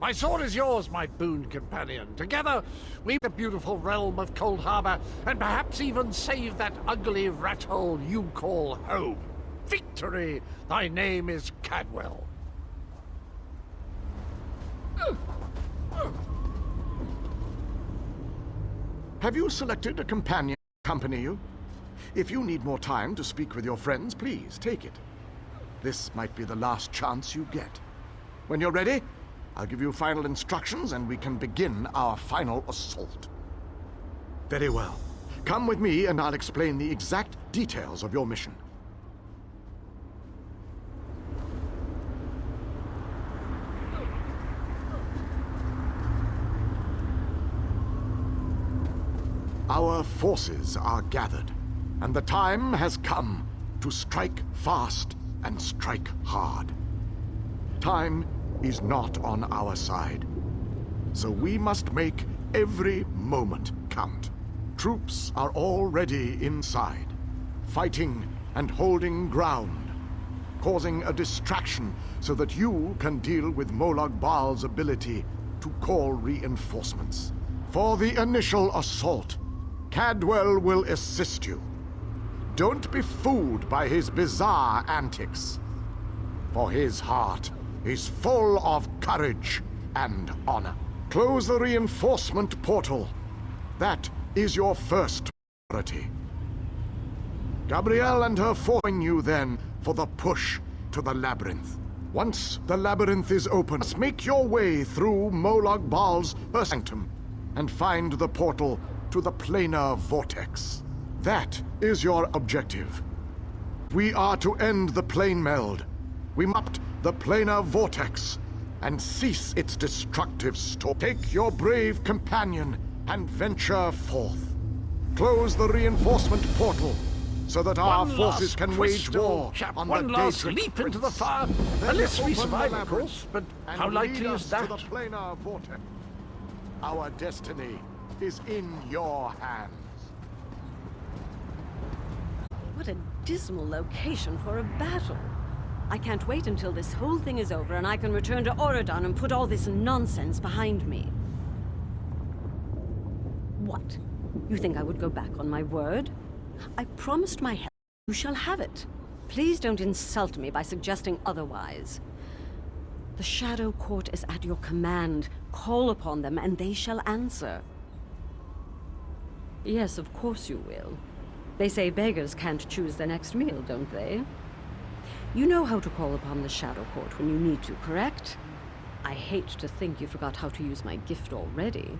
My sword is yours, my boon companion. Together, we the beautiful realm of Cold Harbor, and perhaps even save that ugly rat hole you call home. Victory! Thy name is Cadwell. Have you selected a companion to accompany you? If you need more time to speak with your friends, please take it. This might be the last chance you get. When you're ready, I'll give you final instructions and we can begin our final assault. Very well. Come with me and I'll explain the exact details of your mission. Our forces are gathered, and the time has come to strike fast and strike hard. Time is not on our side, so we must make every moment count. Troops are already inside, fighting and holding ground, causing a distraction so that you can deal with Molag Bal's ability to call reinforcements. For the initial assault, Cadwell will assist you. Don't be fooled by his bizarre antics, for his heart is full of courage and honor. Close the reinforcement portal. That is your first priority. Gabrielle and her following you then for the push to the labyrinth. Once the labyrinth is open, make your way through Molag Bal's sanctum and find the portal to the planar vortex. That is your objective. We are to end the plane meld. We must the planar vortex and cease its destructive storm. Take your brave companion and venture forth. Close the reinforcement portal so that our forces can wage war on one the last Daedric leap into the Prince. fire. Then Unless we open survive, the of course, but and how likely lead is us that? to the planar vortex. Our destiny is in your hands. What a dismal location for a battle. I can't wait until this whole thing is over and I can return to Oregon and put all this nonsense behind me. What? You think I would go back on my word? I promised my help. You shall have it. Please don't insult me by suggesting otherwise. The Shadow Court is at your command. Call upon them and they shall answer. Yes, of course you will. They say beggars can't choose their next meal, don't they? You know how to call upon the Shadow Court when you need to, correct? I hate to think you forgot how to use my gift already.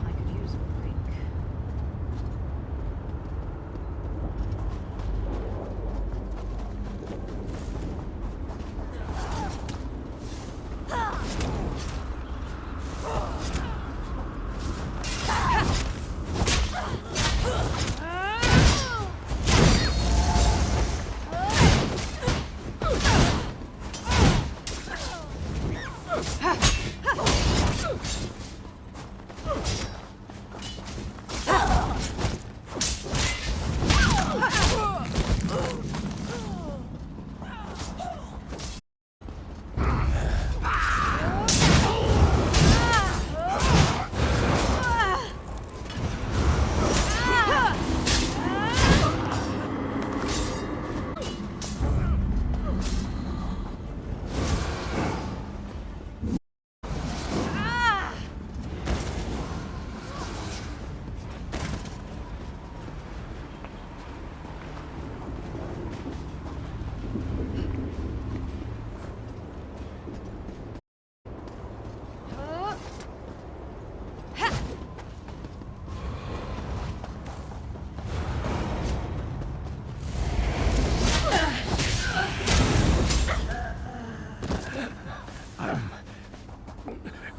I could use a break.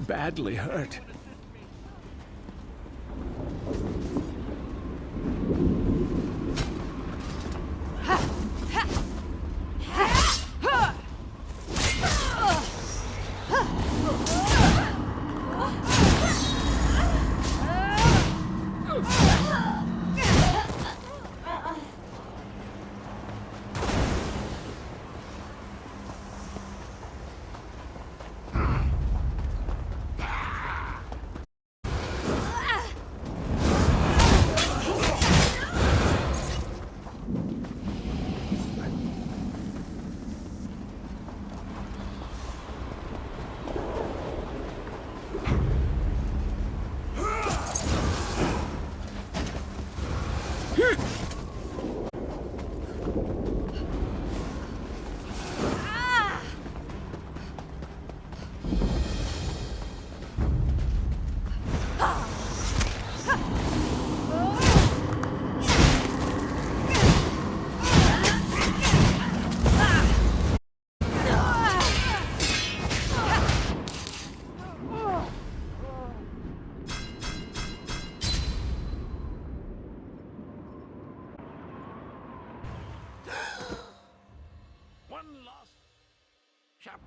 badly hurt.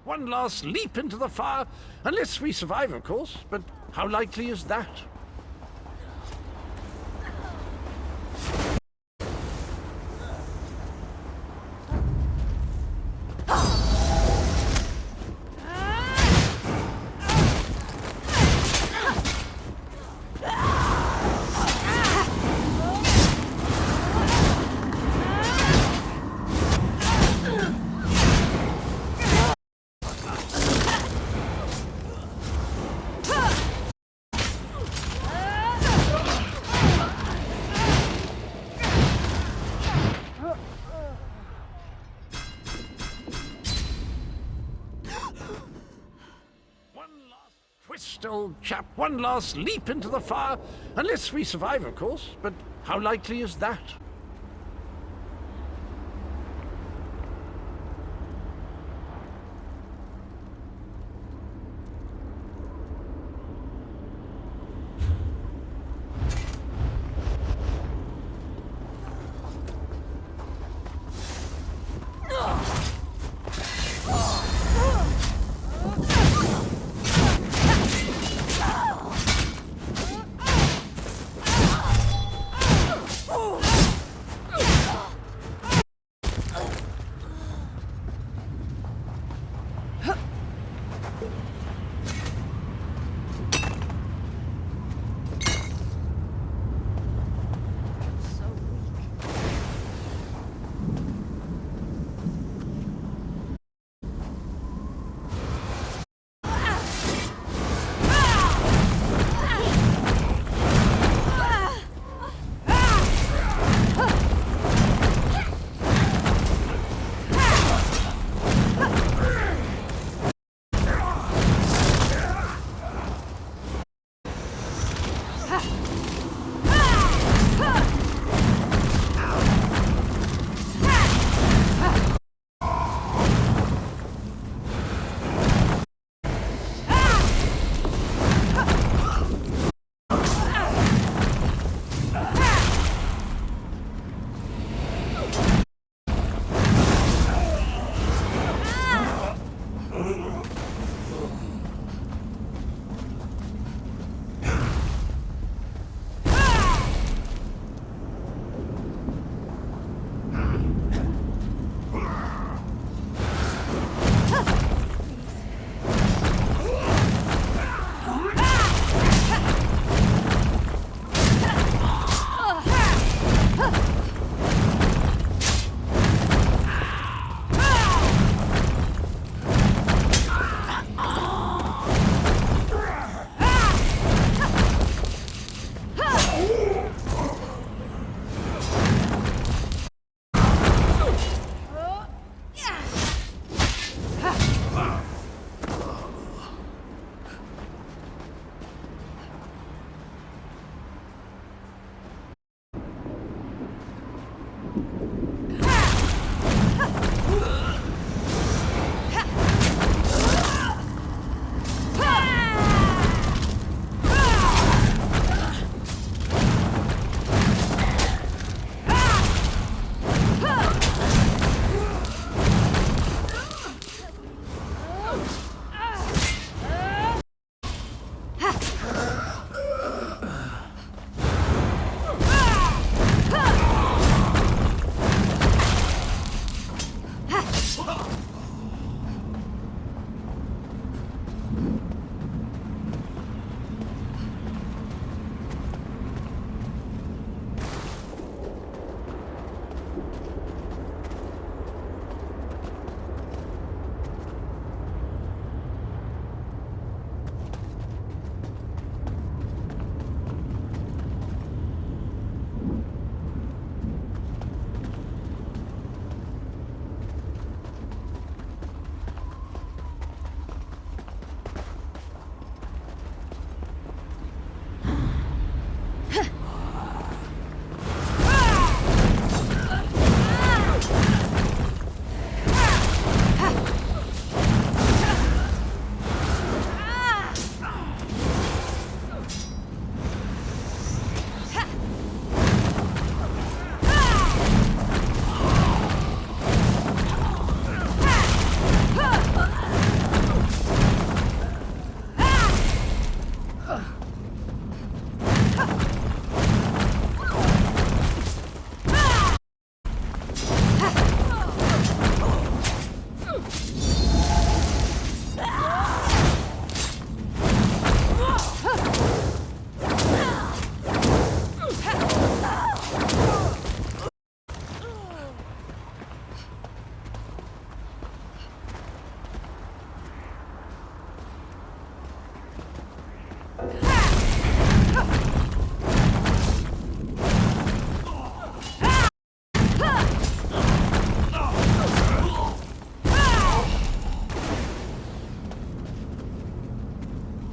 One last leap into the fire, unless we survive, of course, but how likely is that? Twist, old chap. One last leap into the fire, unless we survive, of course, but how likely is that?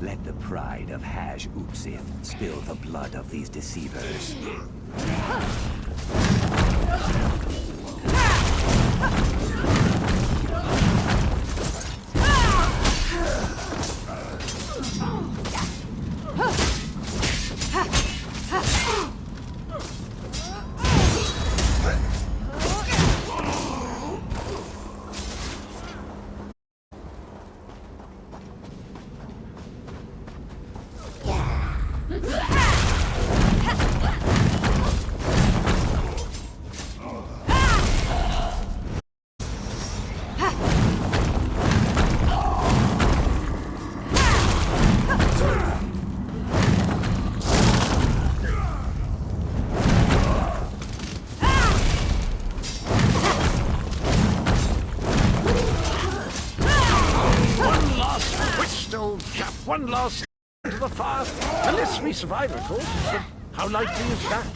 Let the pride of Haj Utsith spill the blood of these deceivers. One last to the fire. Unless we survive, of course. But how likely is that?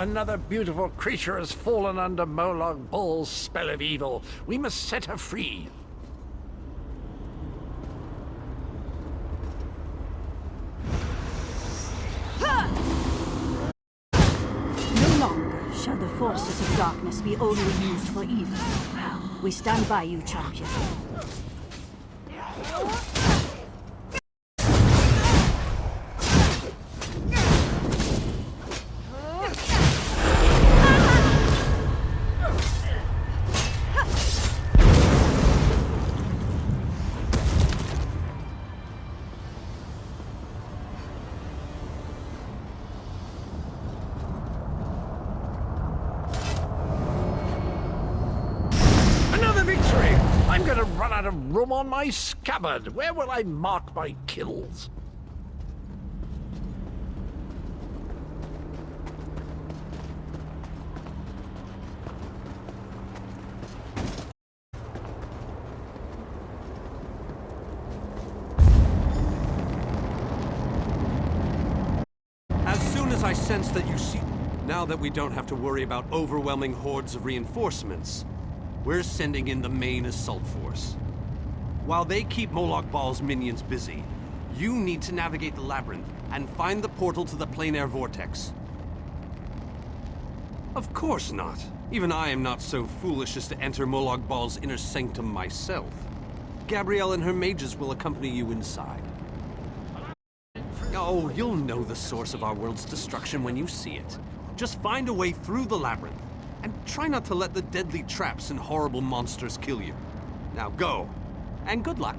Another beautiful creature has fallen under Molag Bal's spell of evil. We must set her free. No longer shall the forces of darkness be only used for evil. We stand by you, champion. I'm gonna run out of room on my scabbard. Where will I mark my kills? As soon as I sense that you see... Now that we don't have to worry about overwhelming hordes of reinforcements, we're sending in the main assault force. While they keep Molag Bal's minions busy, you need to navigate the labyrinth and find the portal to the plein air vortex. Of course not. Even I am not so foolish as to enter Molag Bal's inner sanctum myself. Gabrielle and her mages will accompany you inside. Oh, you'll know the source of our world's destruction when you see it. Just find a way through the labyrinth. And try not to let the deadly traps and horrible monsters kill you. Now go, and good luck.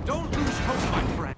Don't lose hope, my friend.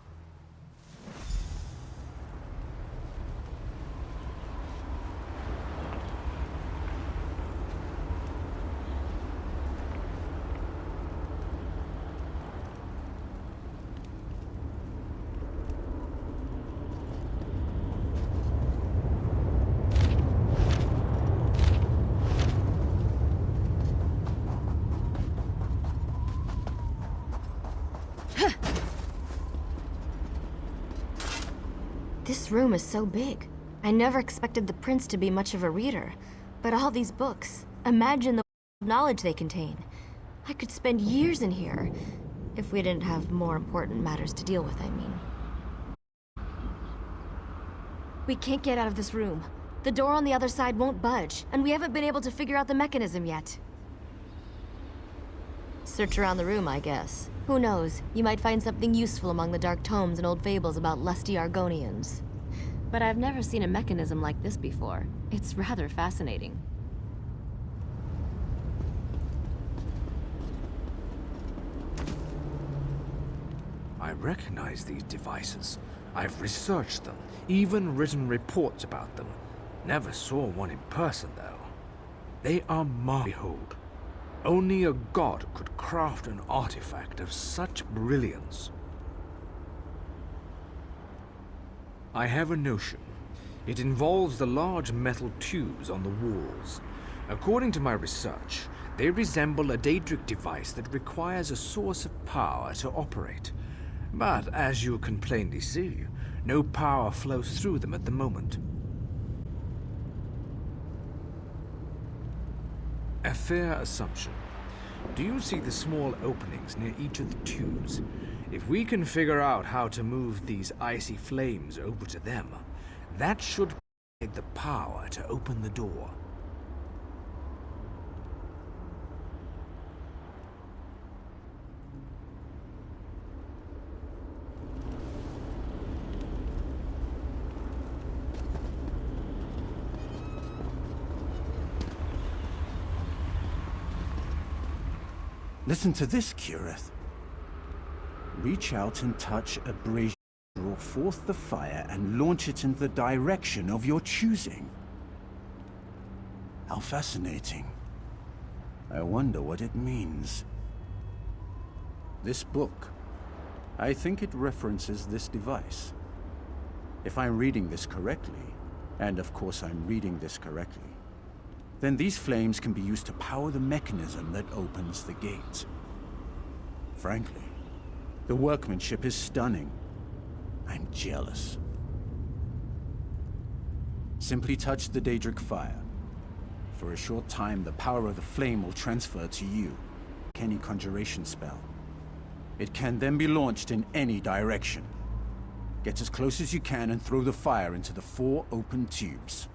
This room is so big. I never expected the prince to be much of a reader. But all these books, imagine the knowledge they contain. I could spend years in here, if we didn't have more important matters to deal with, I mean. We can't get out of this room. The door on the other side won't budge, and we haven't been able to figure out the mechanism yet. Search around the room, I guess. Who knows? You might find something useful among the dark tomes and old fables about lusty Argonians. But I've never seen a mechanism like this before. It's rather fascinating. I recognize these devices. I've researched them, even written reports about them. Never saw one in person, though. They are behold. Only a god could craft an artifact of such brilliance. I have a notion. It involves the large metal tubes on the walls. According to my research, they resemble a Daedric device that requires a source of power to operate. But as you can plainly see, no power flows through them at the moment. A fair assumption. Do you see the small openings near each of the tubes? If we can figure out how to move these icy flames over to them, that should provide the power to open the door. Listen to this, Kirith. Reach out and touch a brazier, draw forth the fire, and launch it in the direction of your choosing. How fascinating. I wonder what it means. This book, I think it references this device. If I'm reading this correctly, and of course I'm reading this correctly, then these flames can be used to power the mechanism that opens the gate. Frankly, the workmanship is stunning. I'm jealous. Simply touch the Daedric fire. For a short time, the power of the flame will transfer to you, like any conjuration spell. It can then be launched in any direction. Get as close as you can and throw the fire into the 4 open tubes.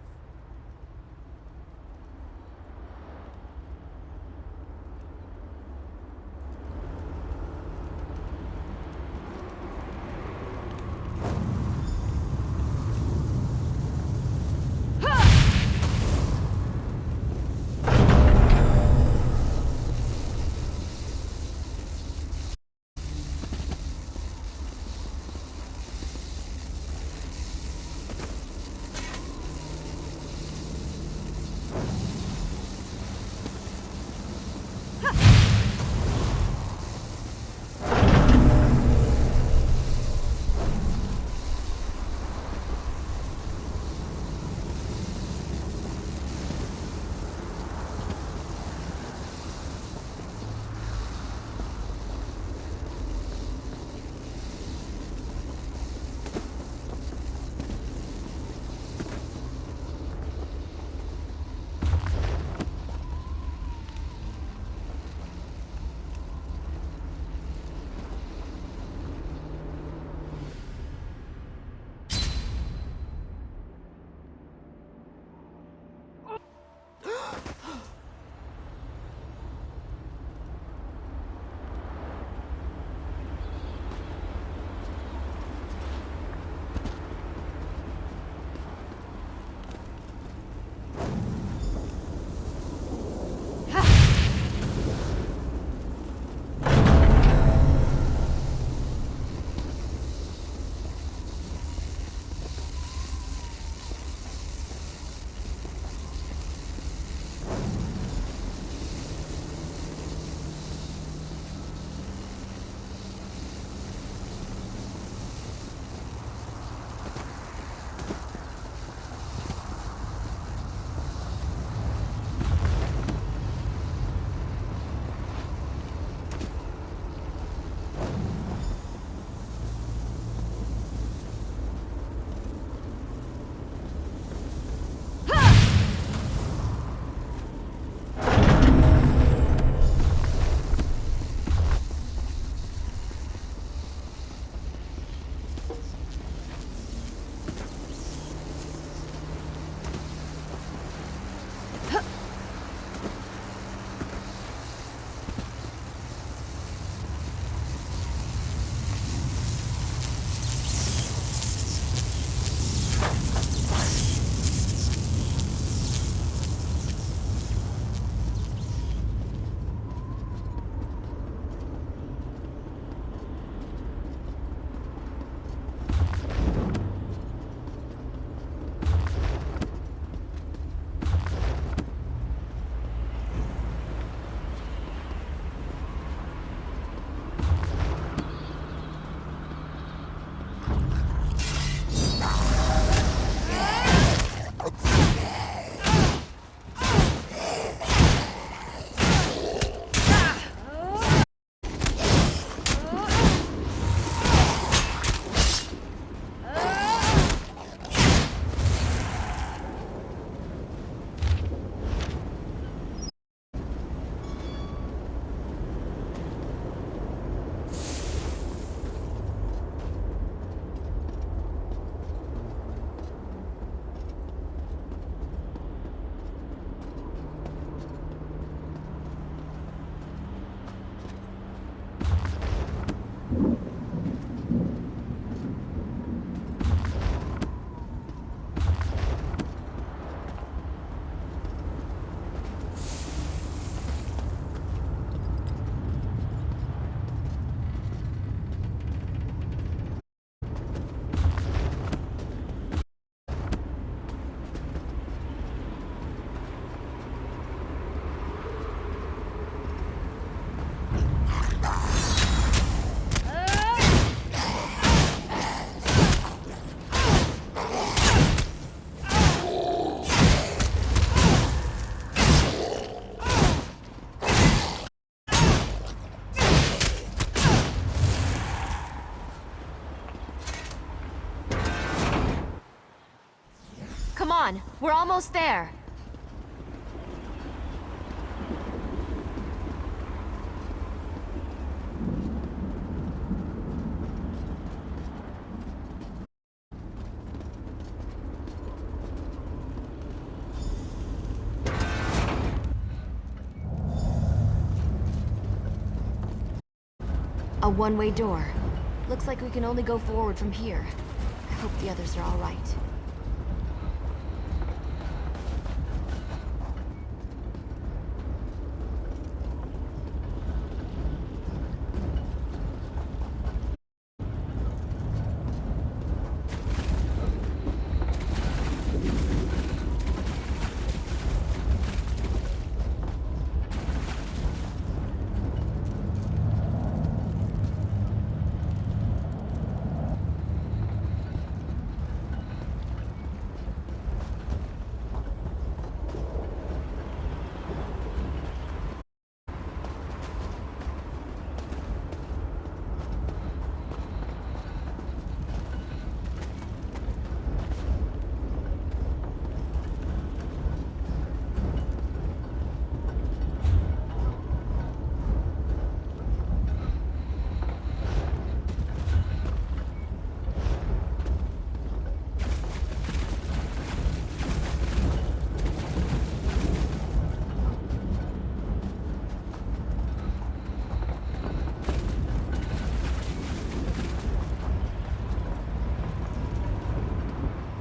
on, we're almost there. A one-way door. Looks like we can only go forward from here. I hope the others are all right.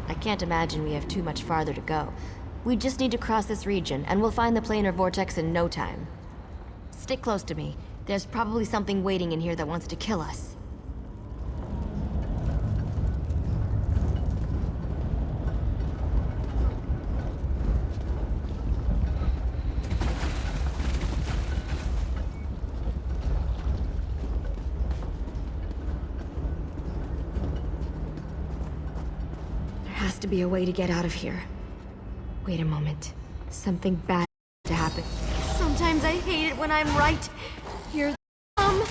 I can't imagine we have too much farther to go. We just need to cross this region, and we'll find the planar vortex in no time. Stick close to me. There's probably something waiting in here that wants to kill us. Has to be a way to get out of here. Wait a moment. Something bad to happen. Sometimes I hate it when I'm right. Here they come.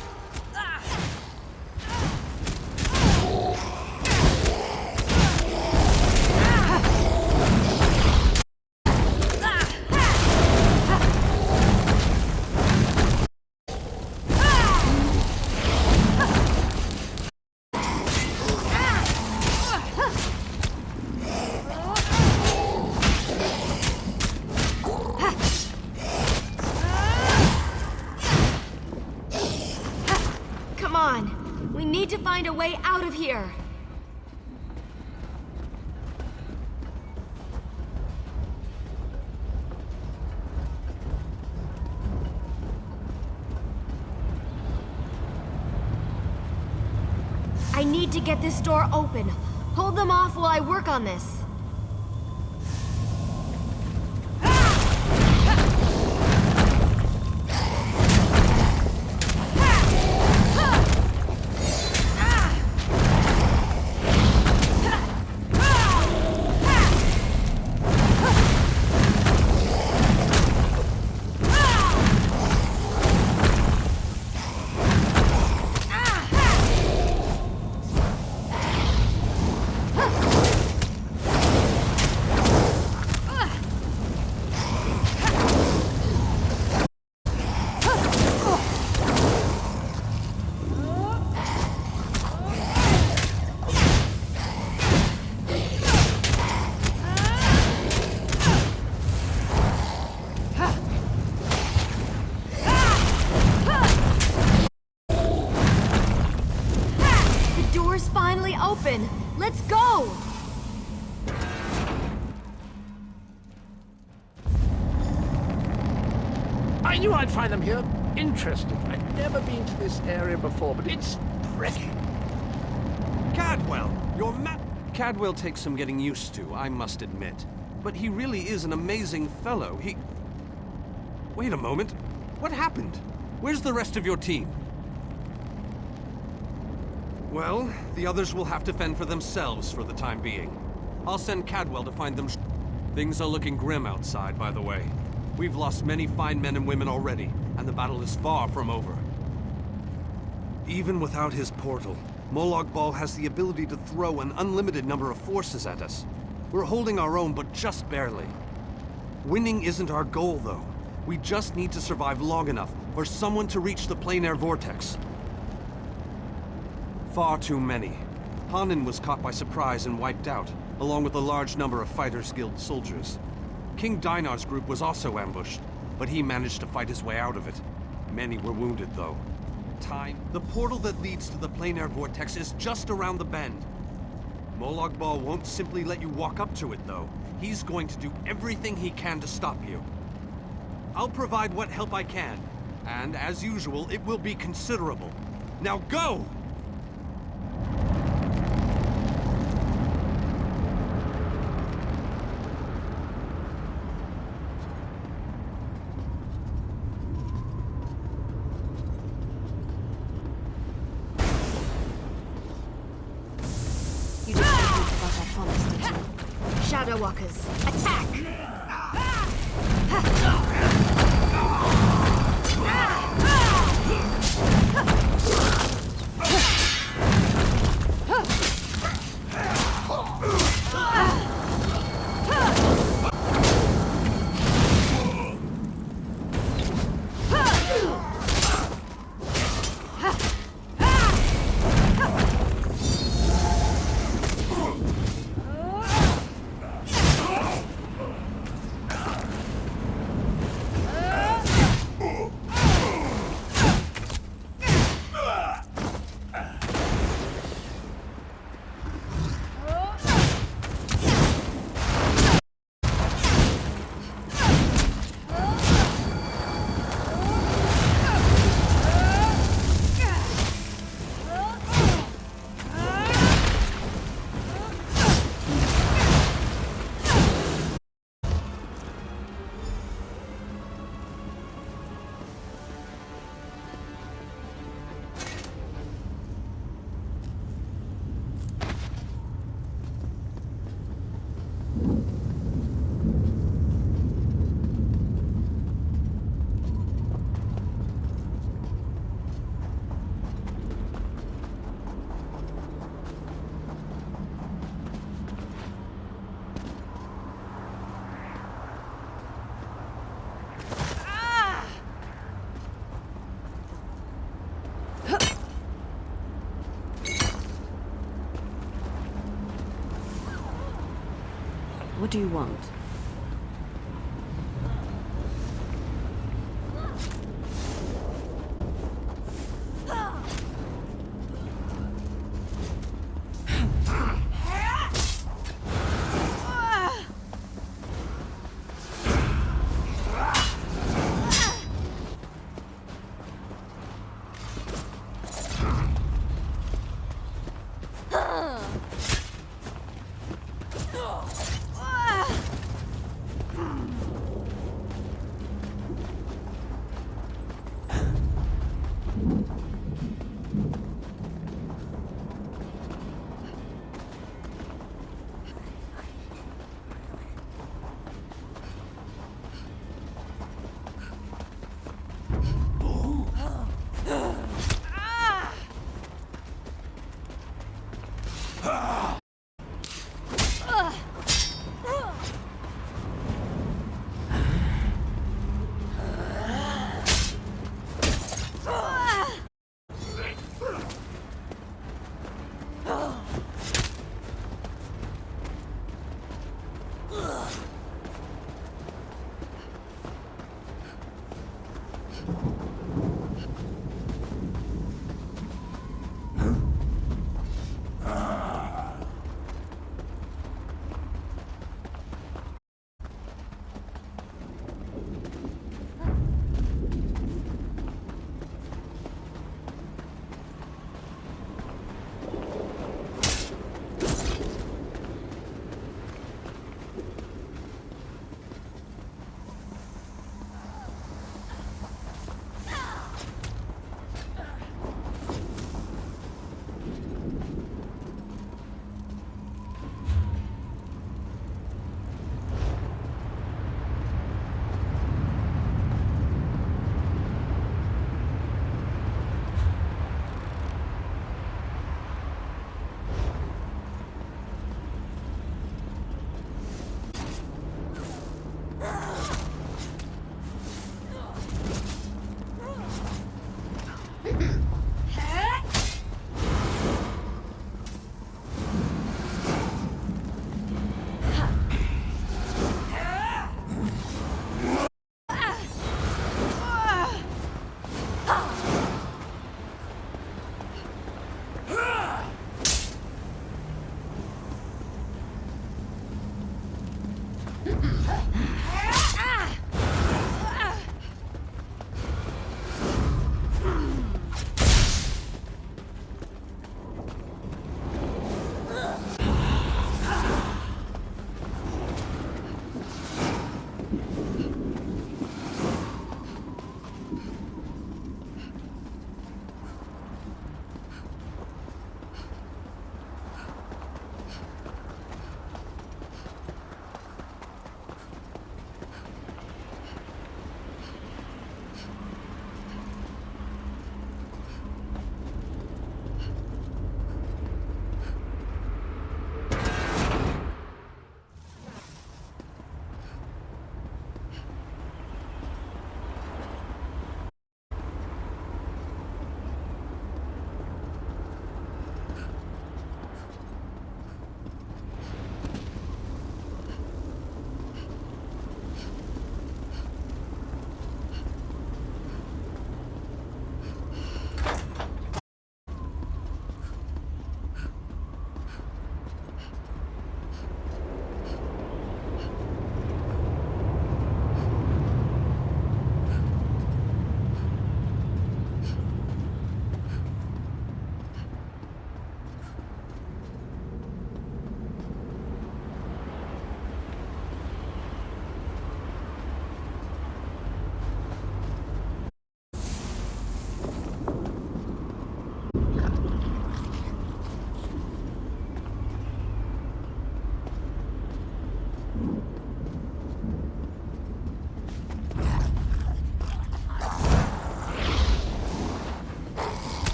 We need to find a way out of here. I need to get this door open. Hold them off while I work on this. Open. Let's go! I knew I'd find them here. Interesting. I've never been to this area before, but it's breathtaking. Cadwell, your map. Cadwell takes some getting used to, I must admit. But he really is an amazing fellow. Wait a moment. What happened? Where's the rest of your team? Well, the others will have to fend for themselves for the time being. I'll send Cadwell to find them. Things are looking grim outside, by the way. We've lost many fine men and women already, and the battle is far from over. Even without his portal, Molag Bal has the ability to throw an unlimited number of forces at us. We're holding our own, but just barely. Winning isn't our goal, though. We just need to survive long enough for someone to reach the plain air vortex. Far too many. Hanan was caught by surprise and wiped out, along with a large number of Fighters Guild soldiers. King Dinar's group was also ambushed, but he managed to fight his way out of it. Many were wounded, though. The portal that leads to the plain air vortex is just around the bend. Molag Bal won't simply let you walk up to it, though. He's going to do everything he can to stop you. I'll provide what help I can, and as usual, it will be considerable. Now go! You didn't think about that promise, did you? Shadow Walkers, attack! What do you want?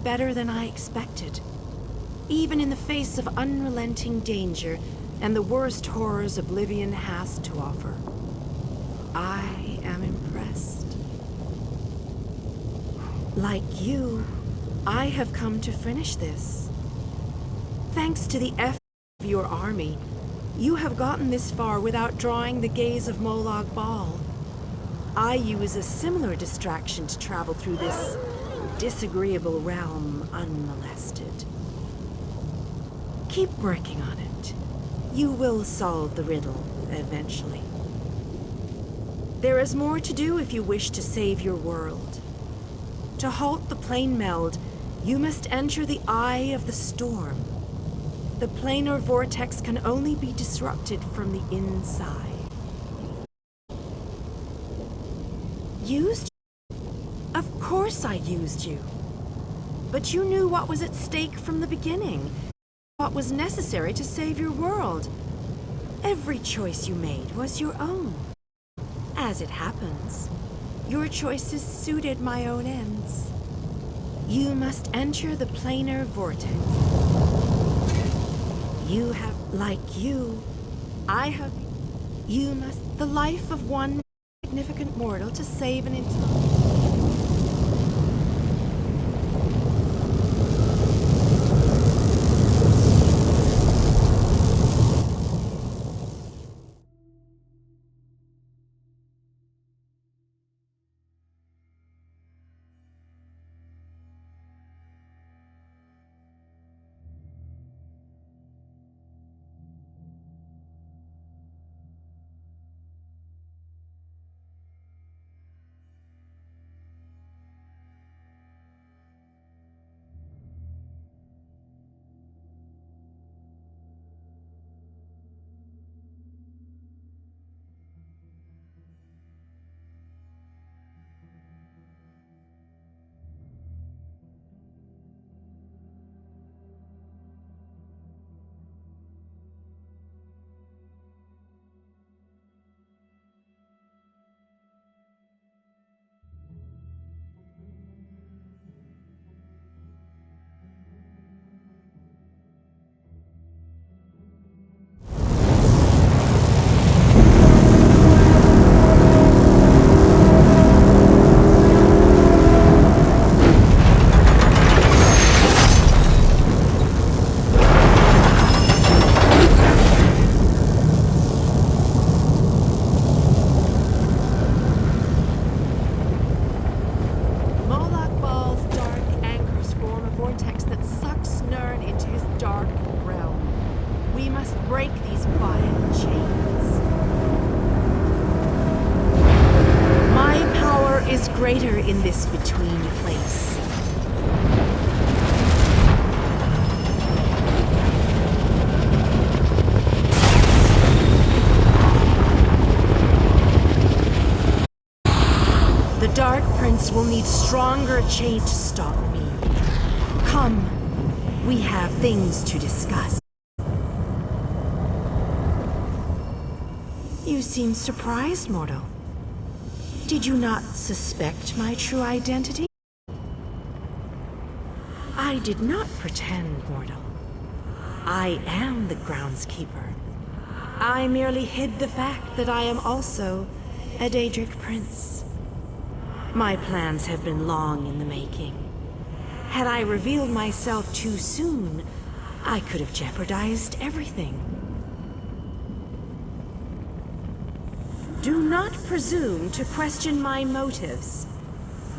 better than I expected. Even in the face of unrelenting danger and the worst horrors Oblivion has to offer. I am impressed. Like you, I have come to finish this. Thanks to the effort of your army, you have gotten this far without drawing the gaze of Molag Bal. I use a similar distraction to travel through this disagreeable realm unmolested. Keep working on it. You will solve the riddle eventually. There is more to do if you wish to save your world. To halt the plane meld, you must enter the eye of the storm. The planar vortex can only be disrupted from the inside. Used? Of course I used you. But you knew what was at stake from the beginning. What was necessary to save your world. Every choice you made was your own. As it happens, your choices suited my own ends. You must enter the planar vortex. You have, like you, I have, you must, the life of one significant mortal to save an entire. Greater in this between place. The Dark Prince will need stronger chain to stop me. Come, we have things to discuss. You seem surprised, mortal. Did you not suspect my true identity? I did not pretend, mortal. I am the groundskeeper. I merely hid the fact that I am also a Daedric prince. My plans have been long in the making. Had I revealed myself too soon, I could have jeopardized everything. Do not presume to question my motives.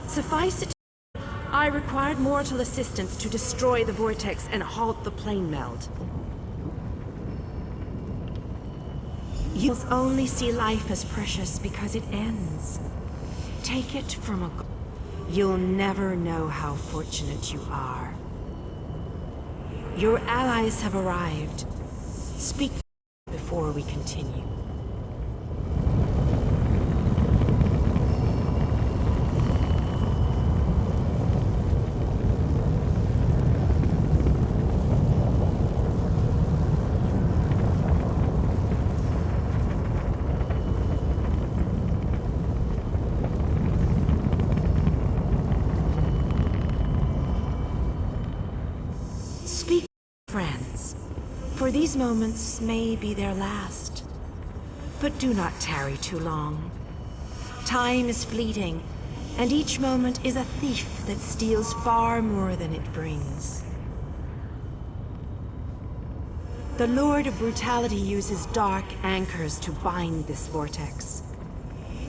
Suffice it, I required mortal assistance to destroy the vortex and halt the plane meld. You'll only see life as precious because it ends. Take it from a... You'll never know how fortunate you are. Your allies have arrived. Speak before we continue. friends, for these moments may be their last. But do not tarry too long. Time is fleeting, and each moment is a thief that steals far more than it brings. The Lord of Brutality uses dark anchors to bind this vortex.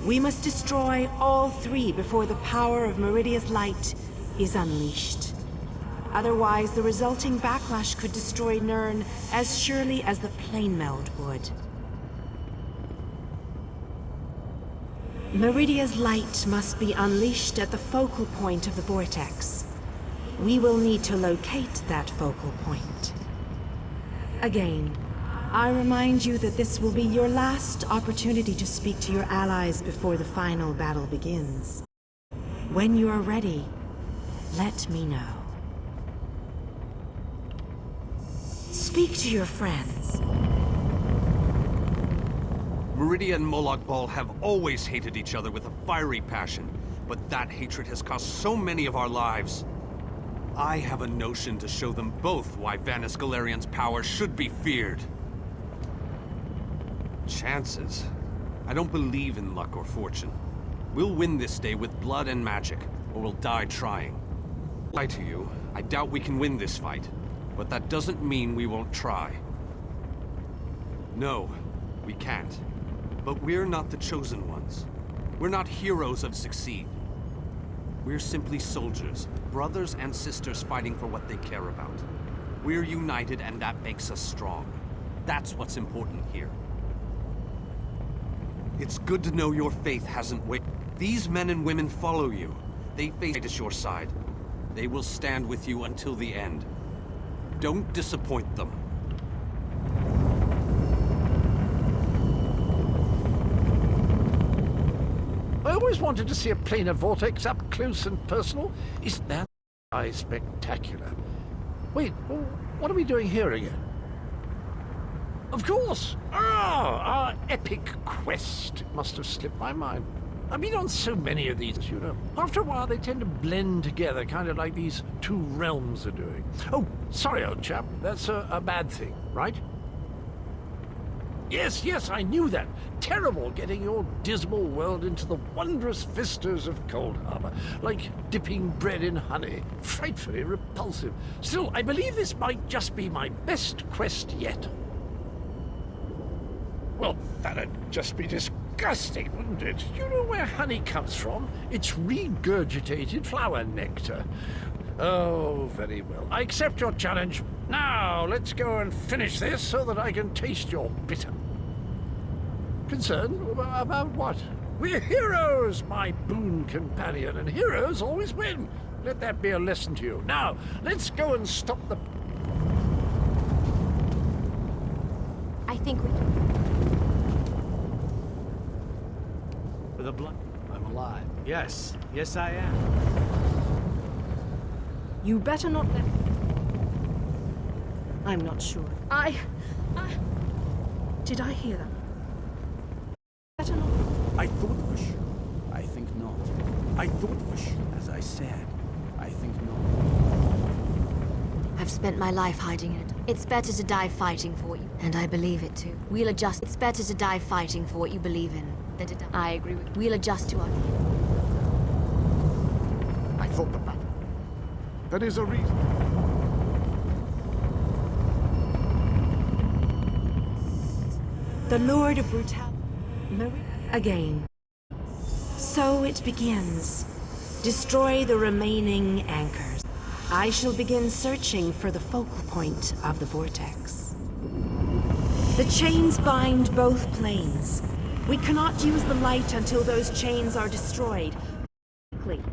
We must destroy all three before the power of Meridia's light is unleashed. Otherwise, the resulting backlash could destroy Nirn as surely as the plane meld would. Meridia's light must be unleashed at the focal point of the vortex. We will need to locate that focal point. Again, I remind you that this will be your last opportunity to speak to your allies before the final battle begins. When you are ready, let me know. Speak to your friends. Meridia and Molag Bal have always hated each other with a fiery passion, but that hatred has cost so many of our lives. I have a notion to show them both why Vanis Galerian's power should be feared. Chances? I don't believe in luck or fortune. We'll win this day with blood and magic, or we'll die trying. Lie to you, I doubt we can win this fight, but that doesn't mean we won't try. No, we can't. But we're not the chosen ones. We're not heroes of succeed. We're simply soldiers, brothers and sisters fighting for what they care about. We're united and that makes us strong. That's what's important here. It's good to know your faith hasn't wavered. These men and women follow you. They face at your side. They will stand with you until the end. Don't disappoint them. I always wanted to see a planar vortex up close and personal. Isn't that spectacular? Wait, what are we doing here again? Of course! Our epic quest. It must have slipped my mind. I've been on so many of these, you know. After a while, they tend to blend together, kind of like these two realms are doing. Oh, sorry, old chap. That's a bad thing, right? Yes, I knew that. Terrible getting your dismal world into the wondrous vistas of Cold Harbor. Like dipping bread in honey. Frightfully repulsive. Still, I believe this might just be my best quest yet. Well, that'd just be disgusting, wouldn't it? You know where honey comes from? It's regurgitated flower nectar. Oh, very well. I accept your challenge. Now, let's go and finish this so that I can taste your bitter. Concerned about what? We're heroes, my boon companion, and heroes always win. Let that be a lesson to you. Now, let's go and stop the... I think we... For the blood. I'm alive. Yes, I am. You better not let... I'm not sure. Did I hear them? Better not... I thought for sure. I think not. I thought for sure. As I said, I think not. I've spent my life hiding it. It's better to die fighting for what you... And I believe it too. We'll adjust. It's better to die fighting for what you believe in than to die... I agree with you. We'll adjust to our... I thought the battle. There is a reason. The Lord of Brutality. Again. So it begins. Destroy the remaining anchors. I shall begin searching for the focal point of the vortex. The chains bind both planes. We cannot use the light until those chains are destroyed. Quickly.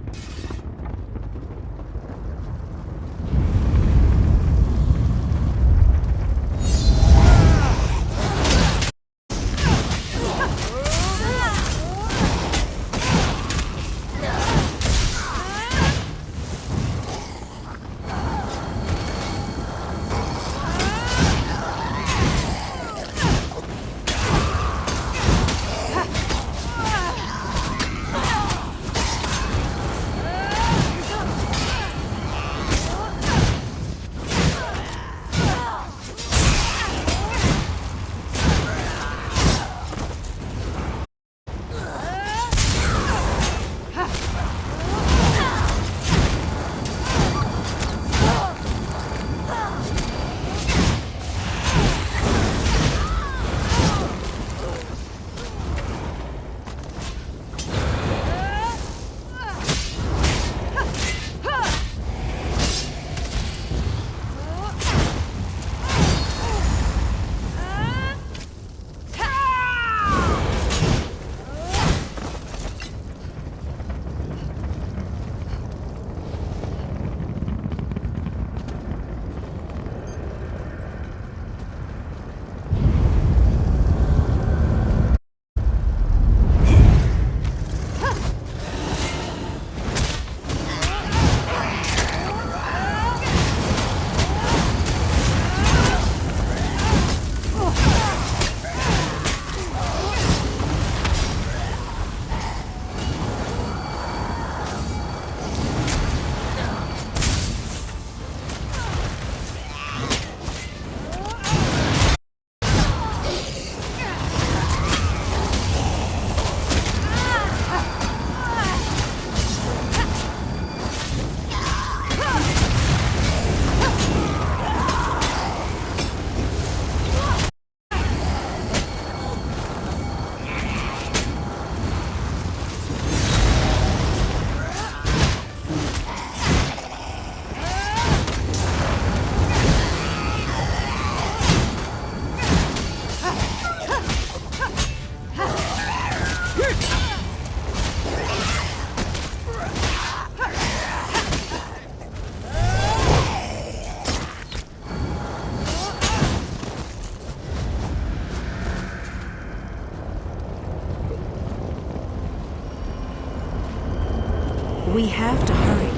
We have to hurry.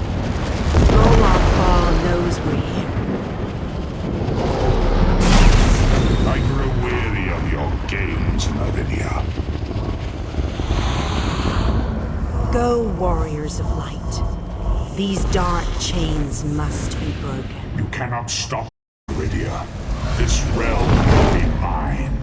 Moloch Ball knows we're here. I grow weary of your games, Lavinia. Go, warriors of light. These dark chains must be broken. You cannot stop Lydia. This realm will be mine.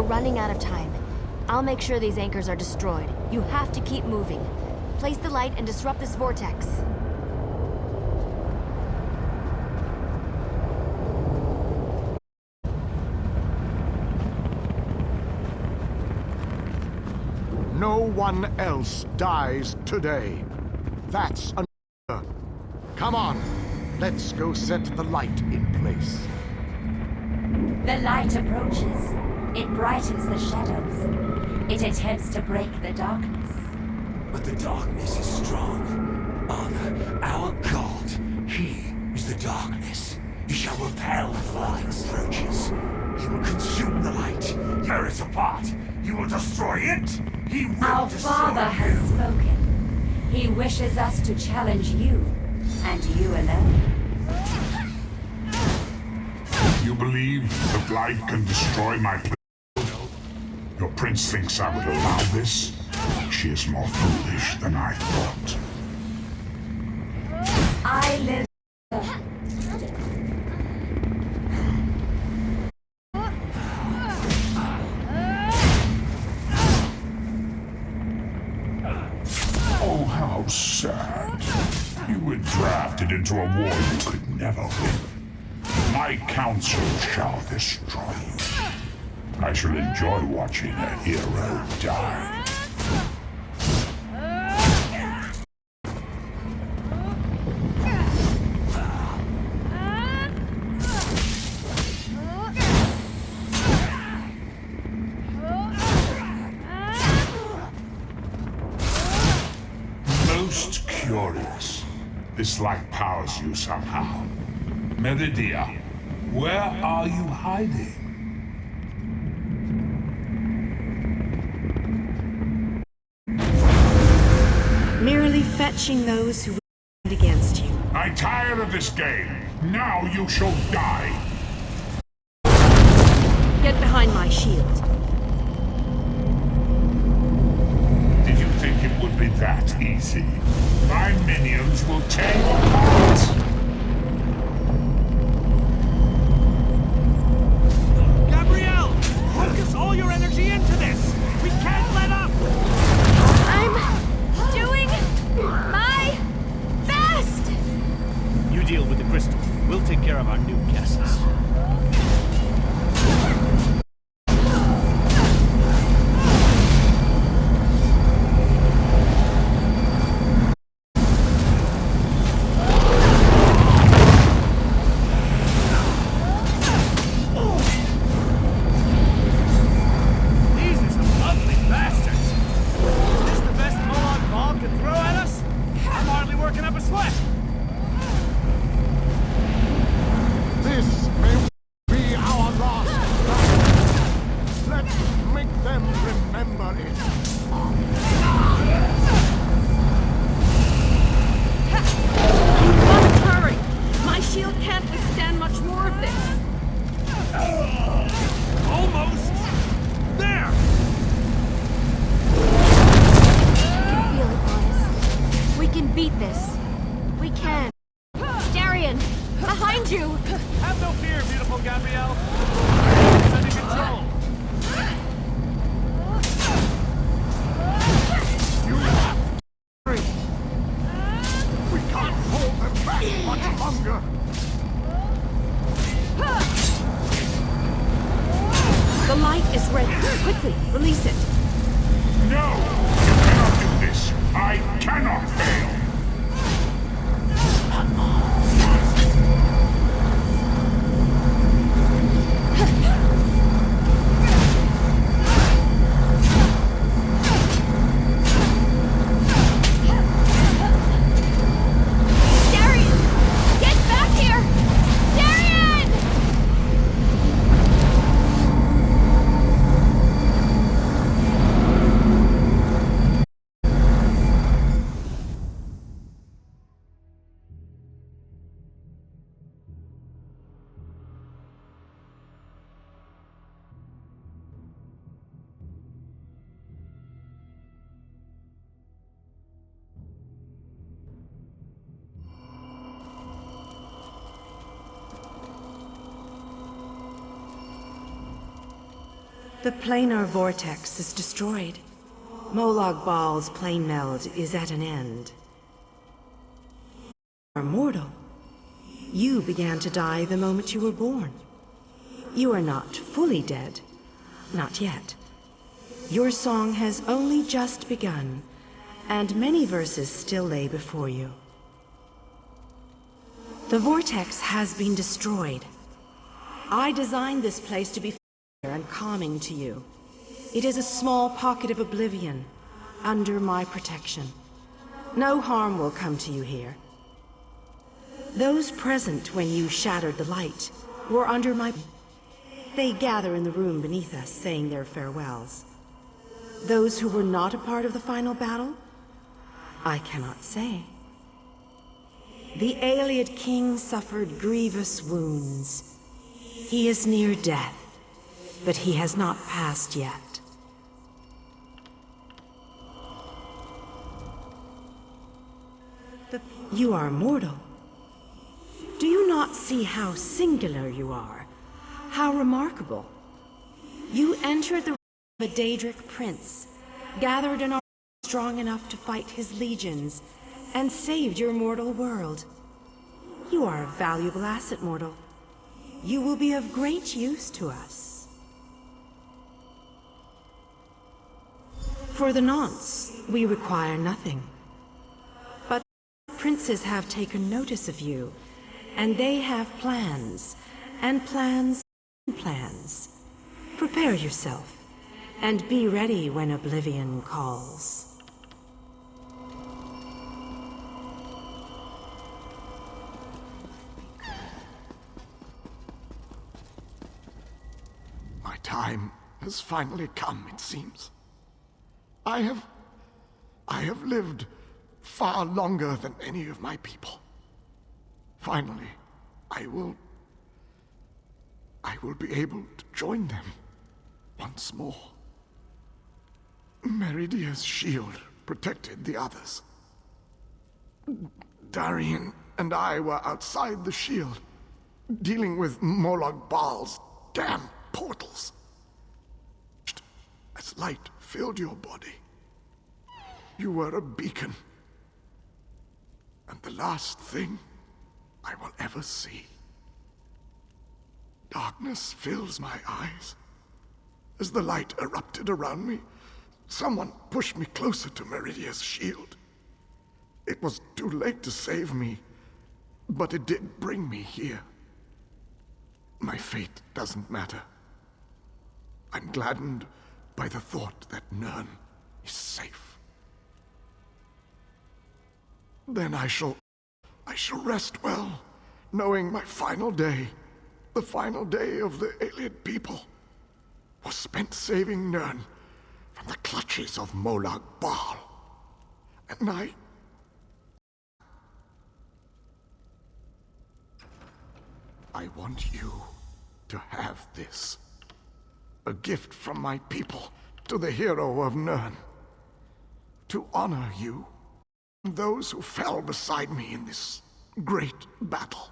running out of time. I'll make sure these anchors are destroyed. You have to keep moving. Place the light and disrupt this vortex. No one else dies today. That's an order. Come on, let's go set the light in place. The light approaches. It brightens the shadows. It attempts to break the darkness. But the darkness is strong. Honor our god. He is the darkness. He shall repel the light's approaches. He will consume the light. Tear it apart. He will destroy it. He will Our destroy Father has you. spoken. He wishes us to challenge you, and you alone. You believe the light can destroy my place? Your prince thinks I would allow this? She is more foolish than I thought. I live. Oh, how sad. You were drafted into a war you could never win. My counsel shall destroy you. I shall enjoy watching a hero die. Most curious. This light powers you somehow. Meridia, where are you hiding? Merely fetching those who stand against you. I'm tired of this game. Now you shall die. Get behind my shield. Did you think it would be that easy? My minions will tear you apart. Gabrielle! Focus all your energy into this! We can't let up! I'm doing my best! You deal with the crystal. We'll take care of our new guests. Have no fear, beautiful Gabrielle. It's under control. You have to. We can't hold them back much longer. The light is ready. Quickly, release it. No! You cannot do this. I cannot fail. The planar vortex is destroyed. Molag Bal's plane meld is at an end. You are mortal. You began to die the moment you were born. You are not fully dead. Not yet. Your song has only just begun, and many verses still lay before you. The vortex has been destroyed. I designed this place to be fair and calming to you. It is a small pocket of oblivion, under my protection. No harm will come to you here. Those present when you shattered the light were under my... They gather in the room beneath us, saying their farewells. Those who were not a part of the final battle? I cannot say. The Ayleid king suffered grievous wounds. He is near death, but he has not passed yet. You are mortal. Do you not see how singular you are? How remarkable. You entered the realm of a Daedric prince, gathered an army strong enough to fight his legions, and saved your mortal world. You are a valuable asset, mortal. You will be of great use to us. For the nonce, we require nothing. But princes have taken notice of you, and they have plans, and plans, and plans. Prepare yourself, and be ready when oblivion calls. My time has finally come, it seems. I have lived far longer than any of my people. Finally, I will be able to join them once more. Meridia's shield protected the others. Darian and I were outside the shield, dealing with Molag Bal's damn portals. As light filled your body, you were a beacon. And the last thing I will ever see. Darkness fills my eyes. As the light erupted around me, someone pushed me closer to Meridia's shield. It was too late to save me, but it did bring me here. My fate doesn't matter. I'm gladdened by the thought that Nirn is safe. Then I shall rest well, knowing my final day, the final day of the Ayleid people, was spent saving Nirn from the clutches of Molag Bal. And I want you to have this. A gift from my people to the hero of Nirn. To honor you and those who fell beside me in this great battle.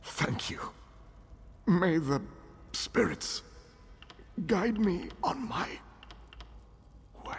Thank you. May the spirits guide me on my way.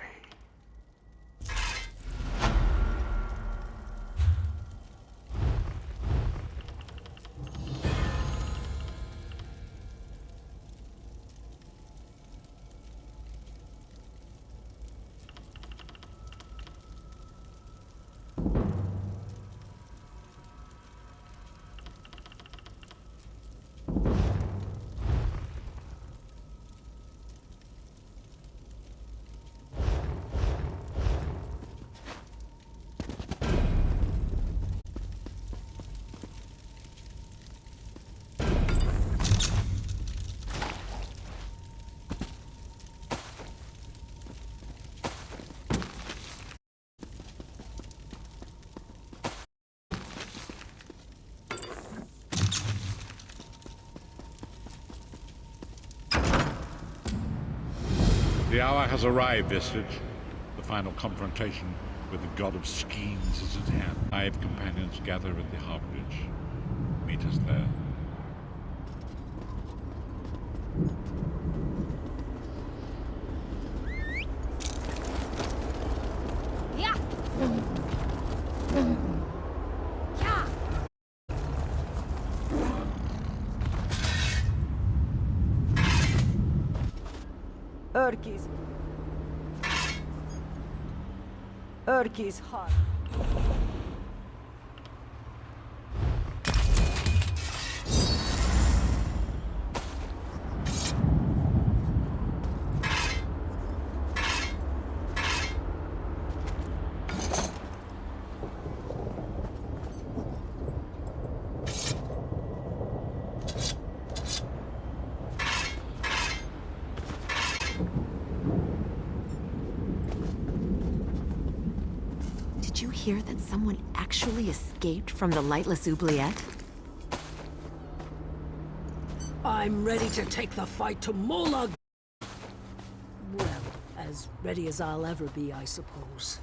The hour has arrived, Visage. The final confrontation with the god of schemes is at hand. 5 companions gather at the harborage. Meet us there. Yeah. Yeah. Urki's heart. Did you hear that someone actually escaped from the Lightless Oubliette? I'm ready to take the fight to Molag. Well, as ready as I'll ever be, I suppose.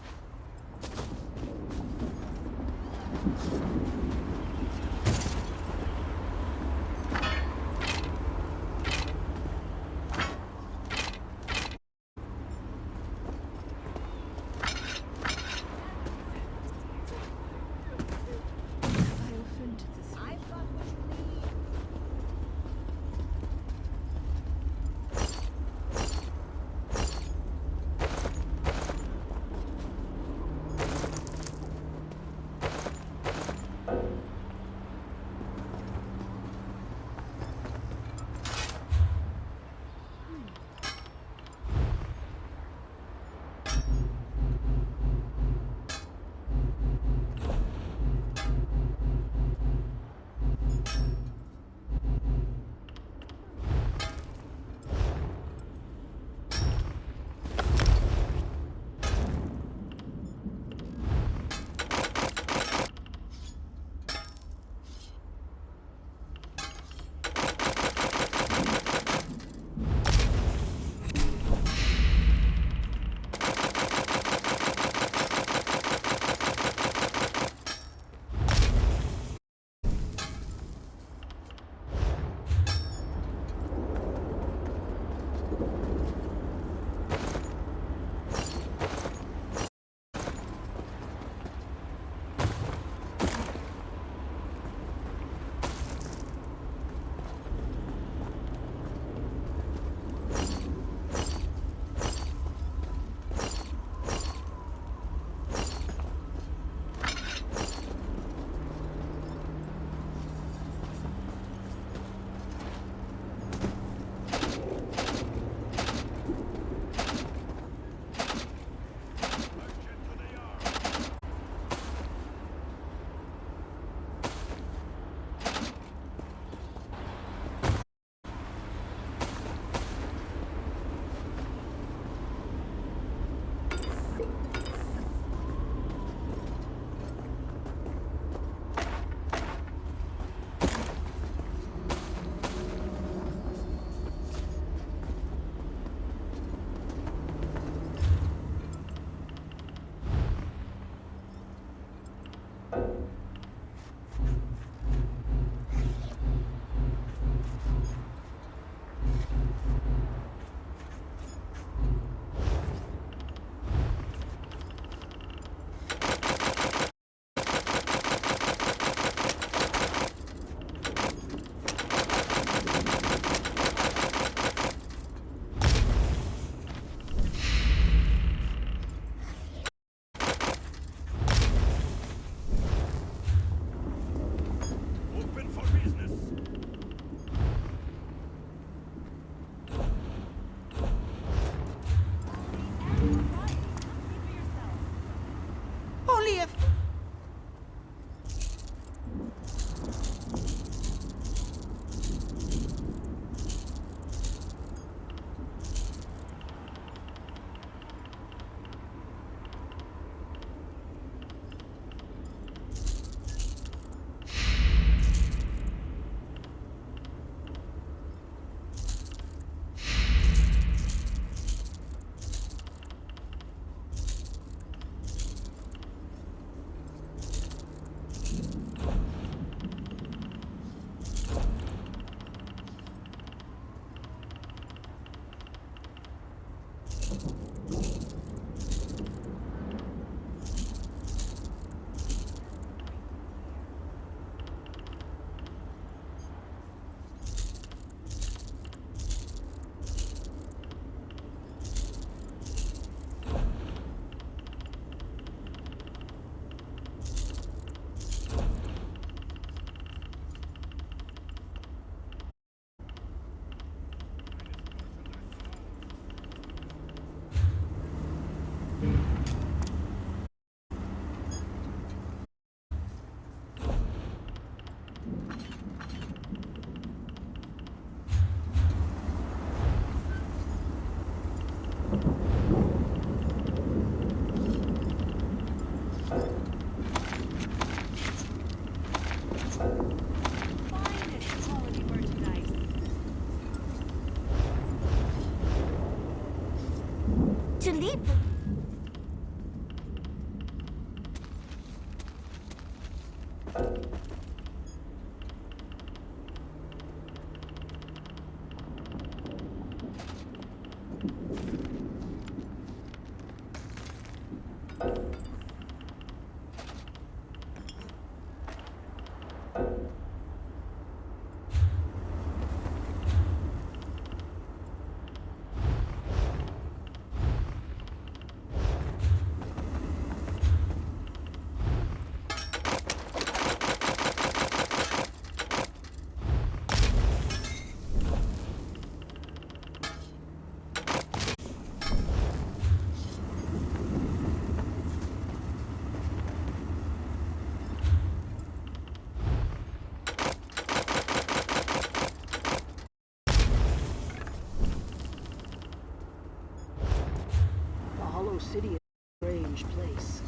City is a strange place.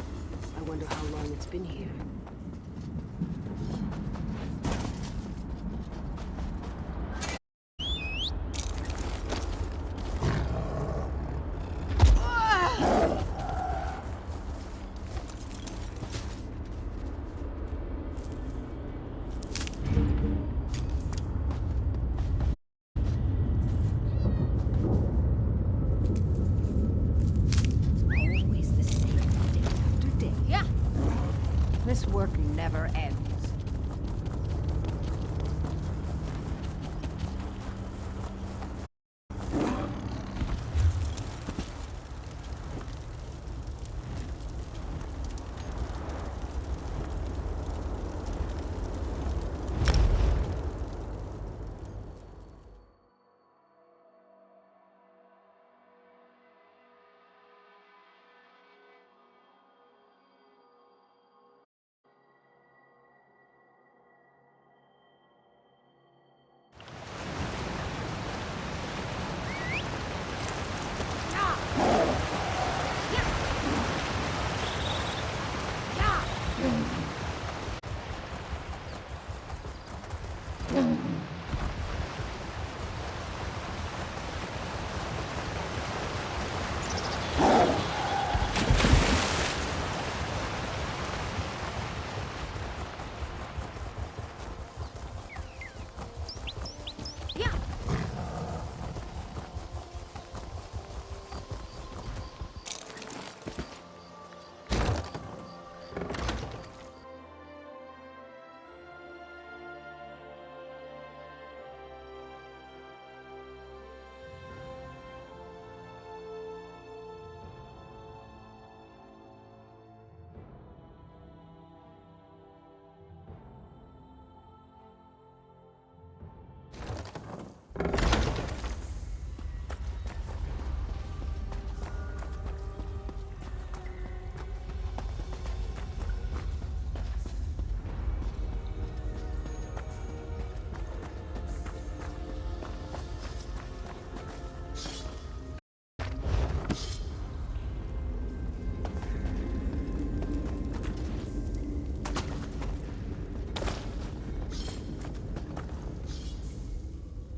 I wonder how long it's been here. This work never ends.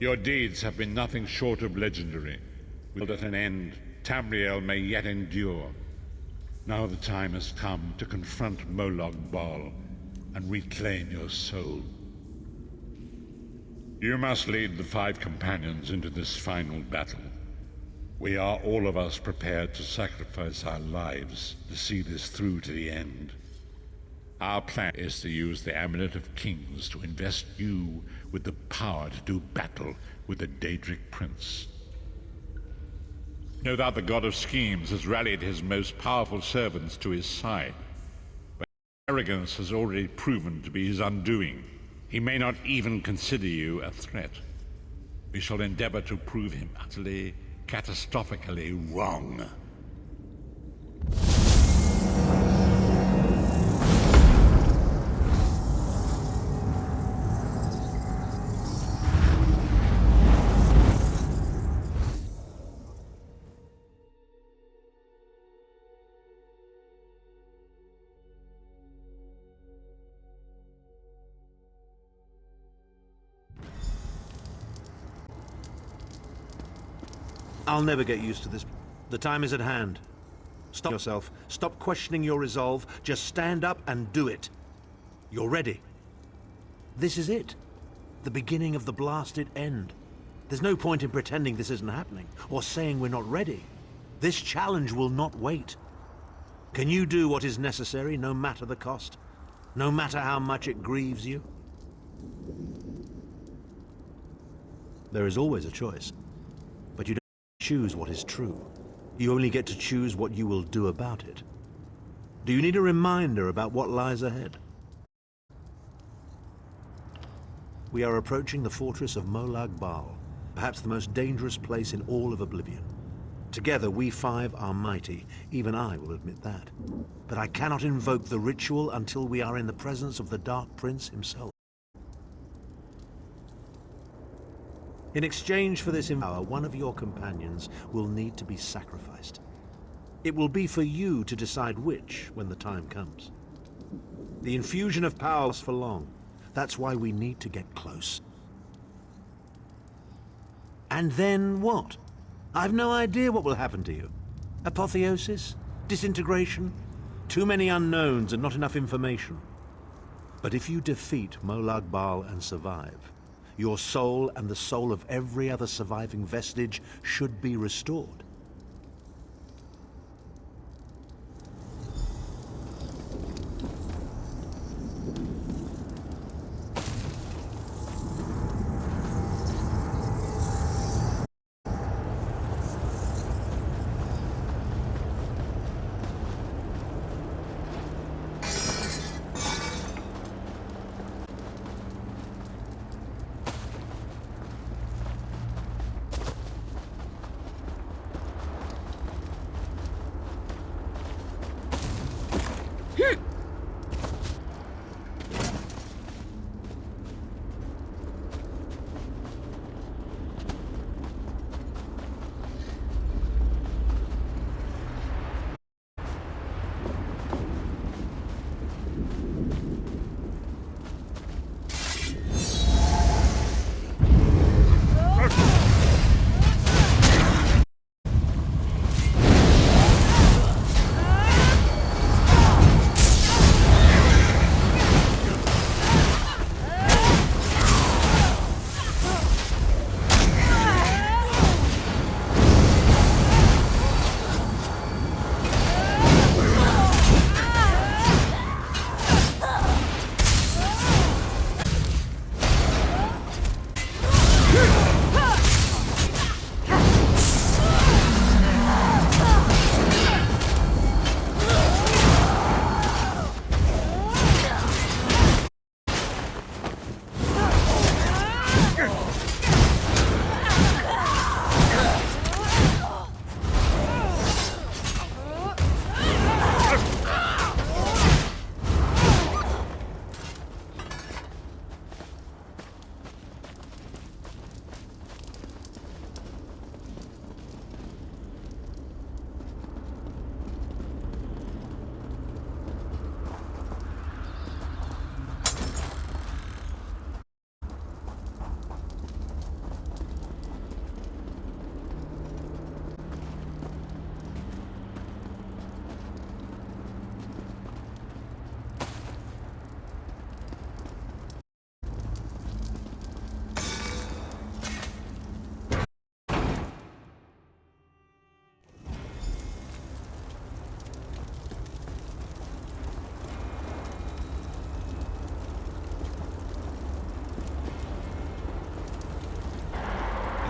Your deeds have been nothing short of legendary. Will at an end, Tamriel may yet endure. Now the time has come to confront Molag Bal and reclaim your soul. You must lead the 5 companions into this final battle. We are all of us prepared to sacrifice our lives to see this through to the end. Our plan is to use the Amulet of Kings to invest you with the power to do battle with the Daedric Prince. No doubt the God of Schemes has rallied his most powerful servants to his side, but arrogance has already proven to be his undoing. He may not even consider you a threat. We shall endeavor to prove him utterly, catastrophically wrong. I'll never get used to this. The time is at hand. Stop yourself. Stop questioning your resolve. Just stand up and do it. You're ready. This is it. The beginning of the blasted end. There's no point in pretending this isn't happening, or saying we're not ready. This challenge will not wait. Can you do what is necessary, no matter the cost? No matter how much it grieves you? There is always a choice, but you don't choose what is true. You only get to choose what you will do about it. Do you need a reminder about what lies ahead? We are approaching the fortress of Molag Bal, perhaps the most dangerous place in all of Oblivion. Together, we five are mighty. Even I will admit that. But I cannot invoke the ritual until we are in the presence of the Dark Prince himself. In exchange for this power, one of your companions will need to be sacrificed. It will be for you to decide which when the time comes. The infusion of power lasts for long. That's why we need to get close. And then what? I've no idea what will happen to you. Apotheosis? Disintegration? Too many unknowns and not enough information. But if you defeat Molag Bal and survive, your soul and the soul of every other surviving vestige should be restored.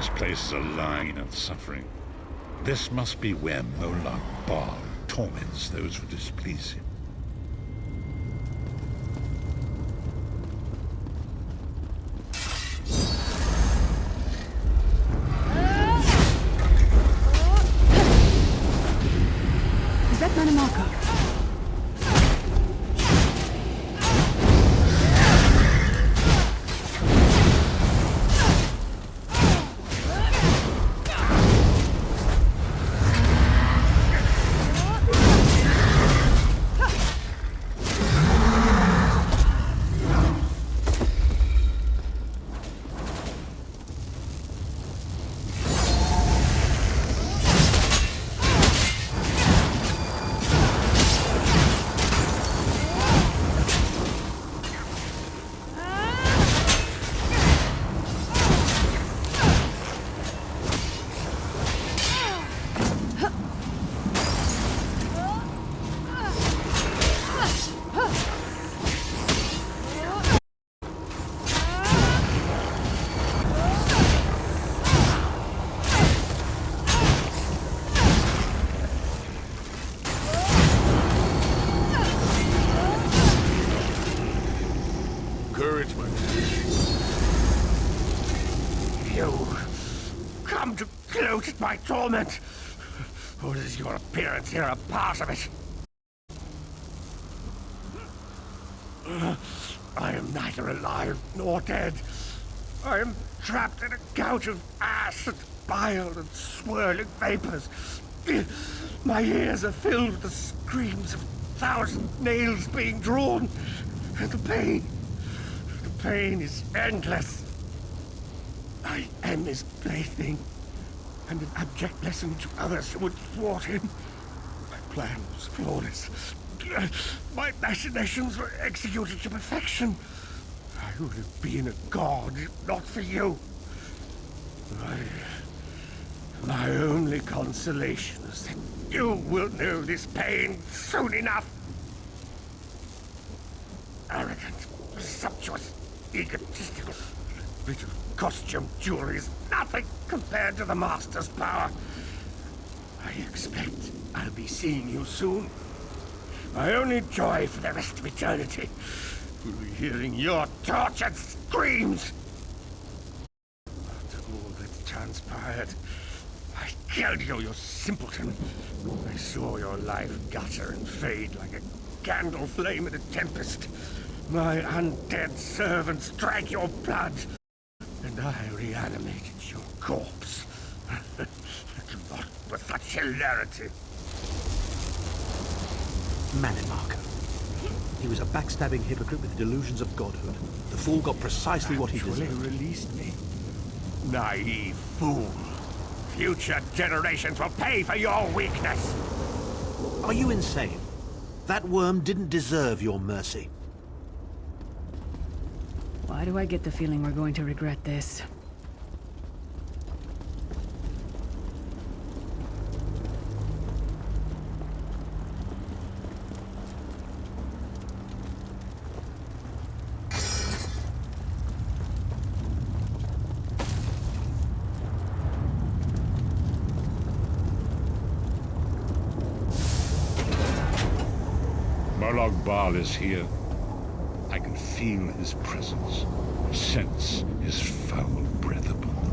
This place is a line of suffering. This must be where Molag Bal torments those who displease him. Is that Manamaka? Courage, my man. You come to gloat at my torment, or is your appearance here a part of it? I am neither alive nor dead. I am trapped in a gouge of ash and bile and swirling vapors. My ears are filled with the screams of 1,000 nails being drawn, and the pain is endless. I am his plaything, and an abject lesson to others who would thwart him. My plan was flawless. My machinations were executed to perfection. I would have been a god if not for you. My only consolation is that you will know this pain soon enough. Arrogant, presumptuous, egotistical. A bit of costume jewelry is nothing compared to the Master's power. I expect I'll be seeing you soon. My only joy for the rest of eternity will be hearing your tortured screams. After all that's transpired, I killed you, you simpleton. I saw your life gutter and fade like a candle flame in a tempest. My undead servants drank your blood, and I reanimated your corpse. Not with such hilarity. Manimarco. He was a backstabbing hypocrite with delusions of godhood. The fool got precisely what he deserved. Released me. Naive fool. Future generations will pay for your weakness. Are you insane? That worm didn't deserve your mercy. Why do I get the feeling we're going to regret this? Molag Bal is here. I can feel his presence, sense his foul breath upon the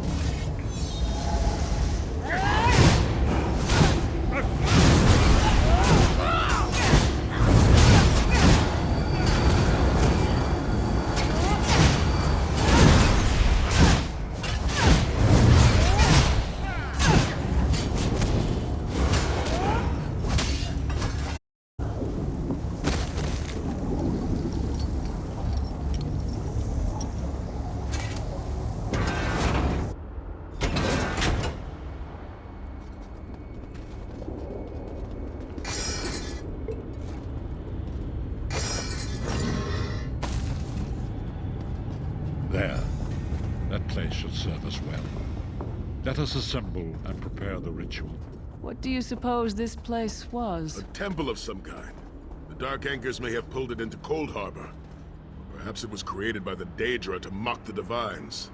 There. That place should serve us well. Let us assemble and prepare the ritual. What do you suppose this place was? A temple of some kind. The Dark Anchors may have pulled it into Cold Harbor. Perhaps it was created by the Daedra to mock the Divines.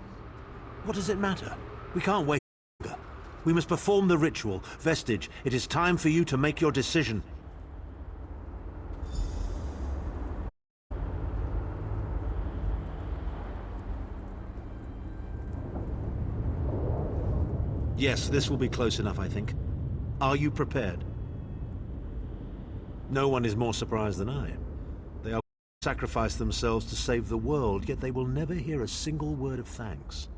What does it matter? We can't wait longer. We must perform the ritual. Vestige, it is time for you to make your decision. Yes, this will be close enough, I think. Are you prepared? No one is more surprised than I am. They are sacrifice themselves to save the world, yet they will never hear a single word of thanks.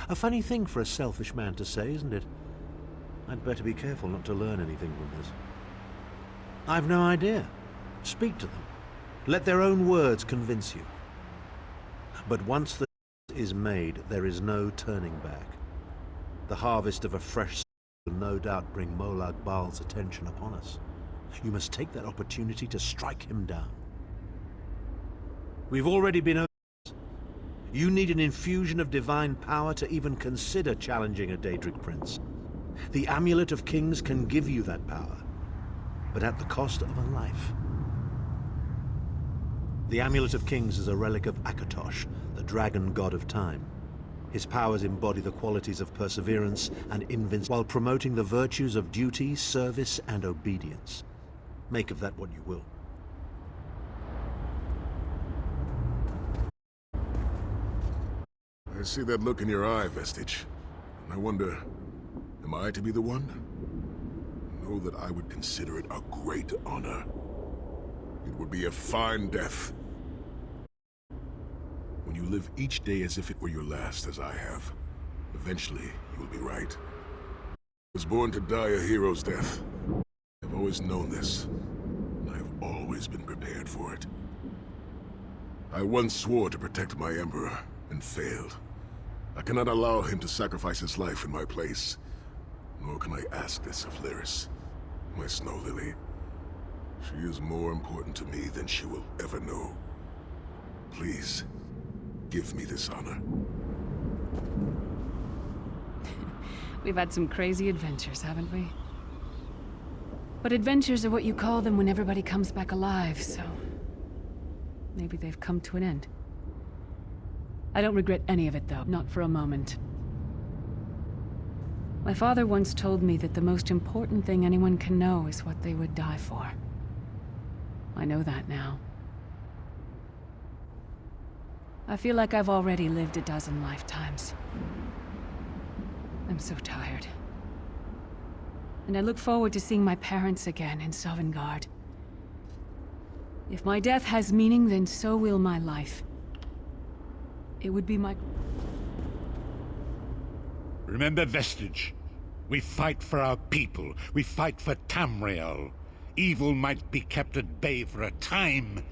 A funny thing for a selfish man to say, isn't it? I'd better be careful not to learn anything from this. I've no idea. Speak to them. Let their own words convince you. But once the is made, there is no turning back. The harvest of a fresh will no doubt bring Molag Bal's attention upon us. You must take that opportunity to strike him down. We've already been over this. You need an infusion of divine power to even consider challenging a Daedric prince. The Amulet of Kings can give you that power, but at the cost of a life. The Amulet of Kings is a relic of Akatosh, the dragon god of time. His powers embody the qualities of perseverance and invincibility while promoting the virtues of duty, service, and obedience. Make of that what you will. I see that look in your eye, Vestige. And I wonder, am I to be the one? Know that I would consider it a great honor. It would be a fine death. When you live each day as if it were your last, as I have, eventually you will be right. I was born to die a hero's death. I've always known this, and I've always been prepared for it. I once swore to protect my Emperor, and failed. I cannot allow him to sacrifice his life in my place. Nor can I ask this of Lyris, my snow lily. She is more important to me than she will ever know. Please, give me this honor. We've had some crazy adventures, haven't we? But adventures are what you call them when everybody comes back alive, so... maybe they've come to an end. I don't regret any of it, though. Not for a moment. My father once told me that the most important thing anyone can know is what they would die for. I know that now. I feel like I've already lived a dozen lifetimes. I'm so tired. And I look forward to seeing my parents again in Sovngarde. If my death has meaning, then so will my life. It would be my... Remember, Vestige. We fight for our people. We fight for Tamriel. Evil might be kept at bay for a time,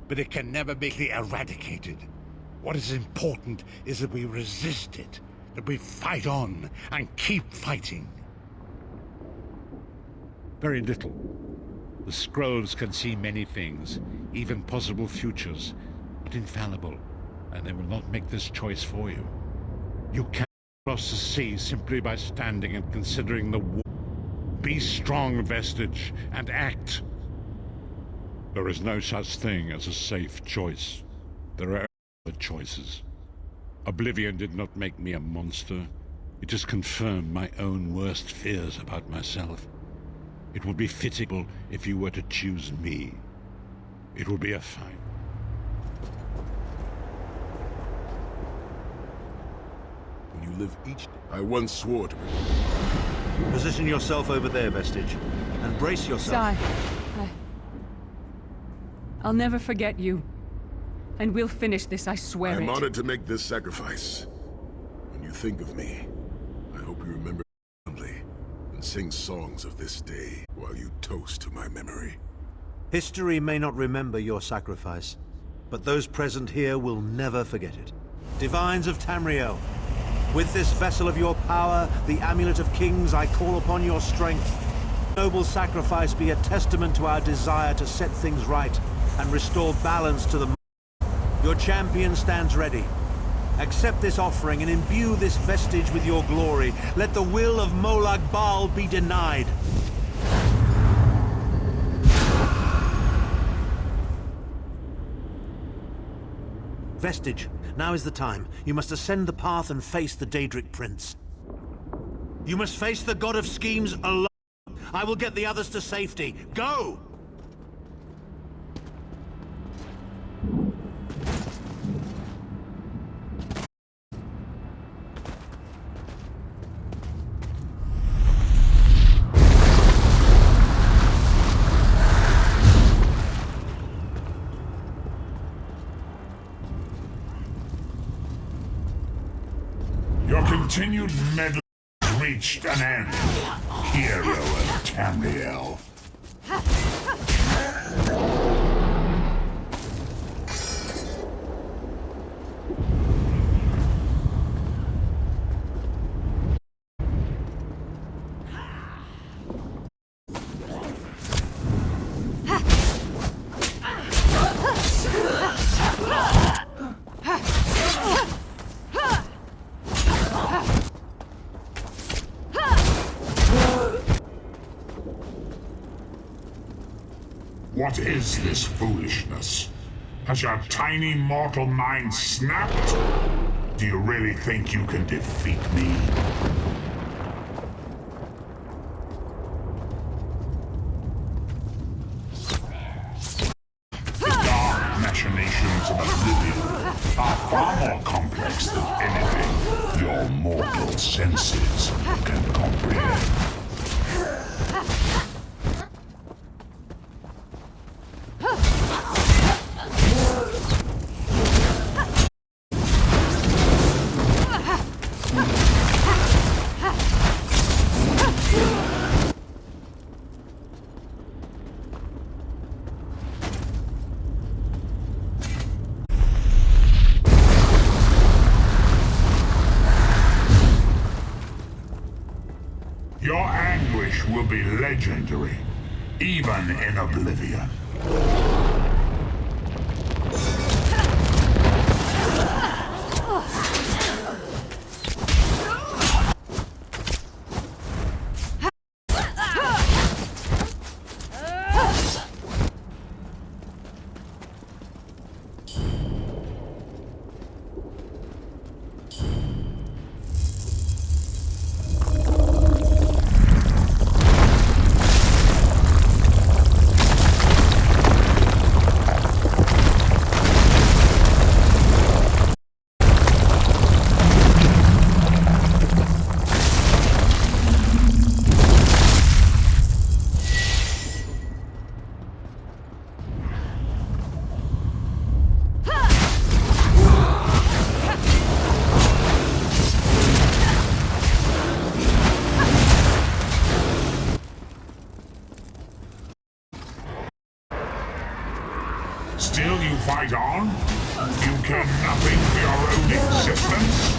but it can never be eradicated. What is important is that we resist it, that we fight on and keep fighting. Very little. The scrolls can see many things, even possible futures, but infallible, and they will not make this choice for you. You can't cross the sea simply by standing and considering the war. Be strong, Vestige, and act. There is no such thing as a safe choice. There are other choices. Oblivion did not make me a monster. It just confirmed my own worst fears about myself. It would be fitting if you were to choose me. It would be a fine. When you live each day, I once swore to... Position yourself over there, Vestige, and brace yourself. I'll never forget you. And we'll finish this, I swear it. I'm honored to make this sacrifice. When you think of me, I hope you remember fondly and sing songs of this day while you toast to my memory. History may not remember your sacrifice, but those present here will never forget it. Divines of Tamriel, with this vessel of your power, the Amulet of Kings, I call upon your strength. Noble sacrifice be a testament to our desire to set things right and restore balance to the... Your champion stands ready. Accept this offering and imbue this vestige with your glory. Let the will of Molag Bal be denied. Vestige, now is the time. You must ascend the path and face the Daedric Prince. You must face the God of Schemes alone. I will get the others to safety. Go! Your continued meddling has reached an end, hero of Tamriel. What is this foolishness? Has your tiny mortal mind snapped? Do you really think you can defeat me? The dark machinations of Oblivion are far more complex than anything mortal senses can comprehend. Your anguish will be legendary, even in oblivion. Still you fight on? You care nothing for your own existence?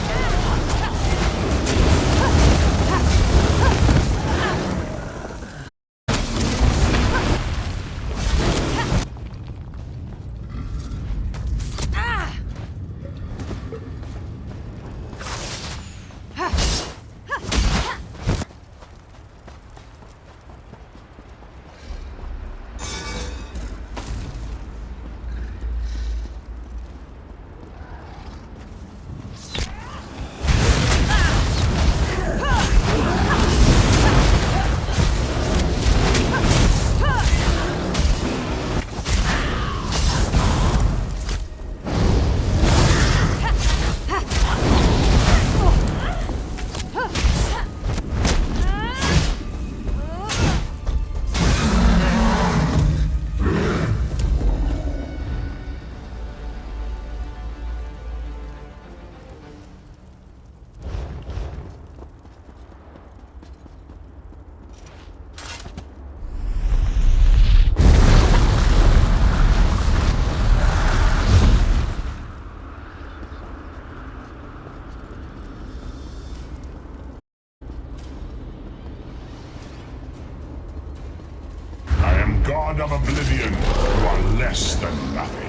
God of Oblivion, you are less than nothing.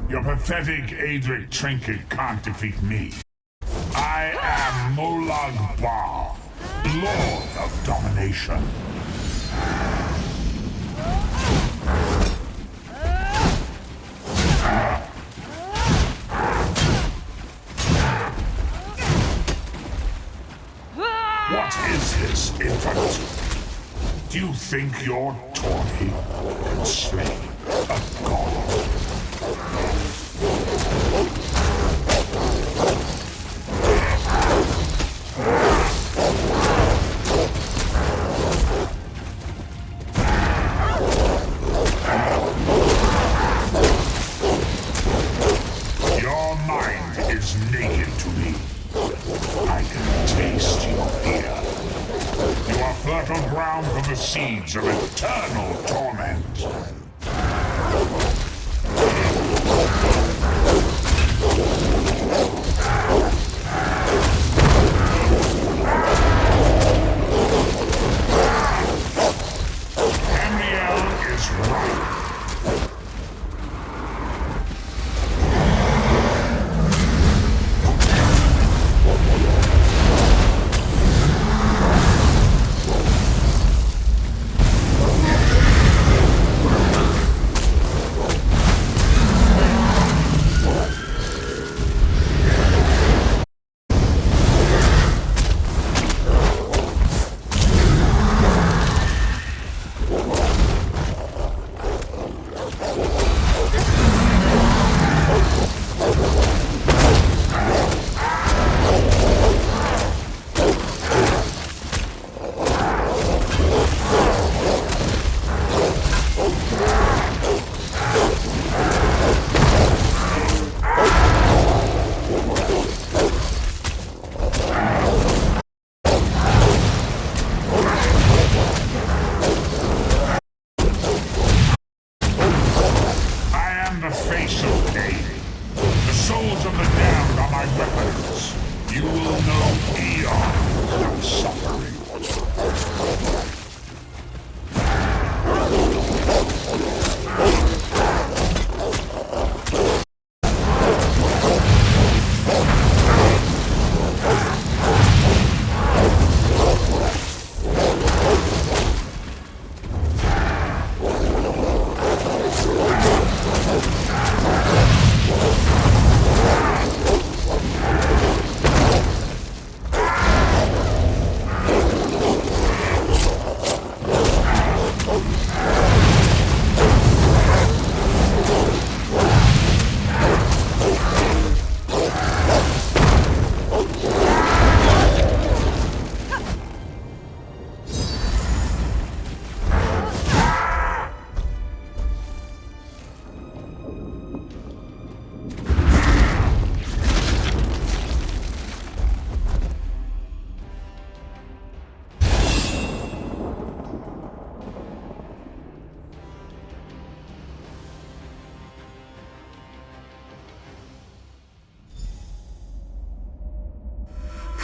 Your pathetic Adric trinket can't defeat me. I am Molag Bal, Lord of Domination. What is this, infant? Do you think your Tawny can slay a god? Your mind is naked to me. I can taste your fear. You are fertile ground for the seeds of eternal torment. Amiel is right.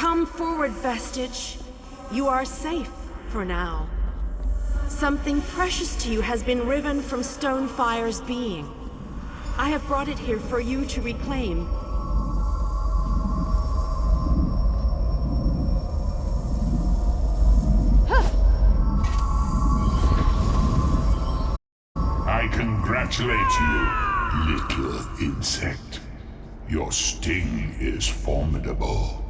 Come forward, Vestige. You are safe for now. Something precious to you has been riven from Stonefire's being. I have brought it here for you to reclaim. I congratulate you, little insect. Your sting is formidable.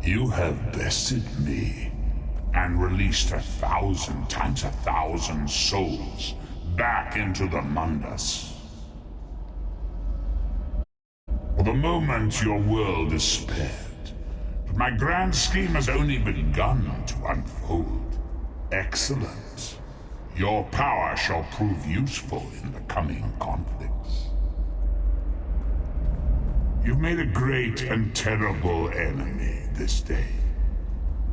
You have bested me and released 1,000 times 1,000 souls back into the Mundus. For the moment, your world is spared, but my grand scheme has only begun to unfold. Excellent. Your power shall prove useful in the coming conflicts. You've made a great and terrible enemy this day.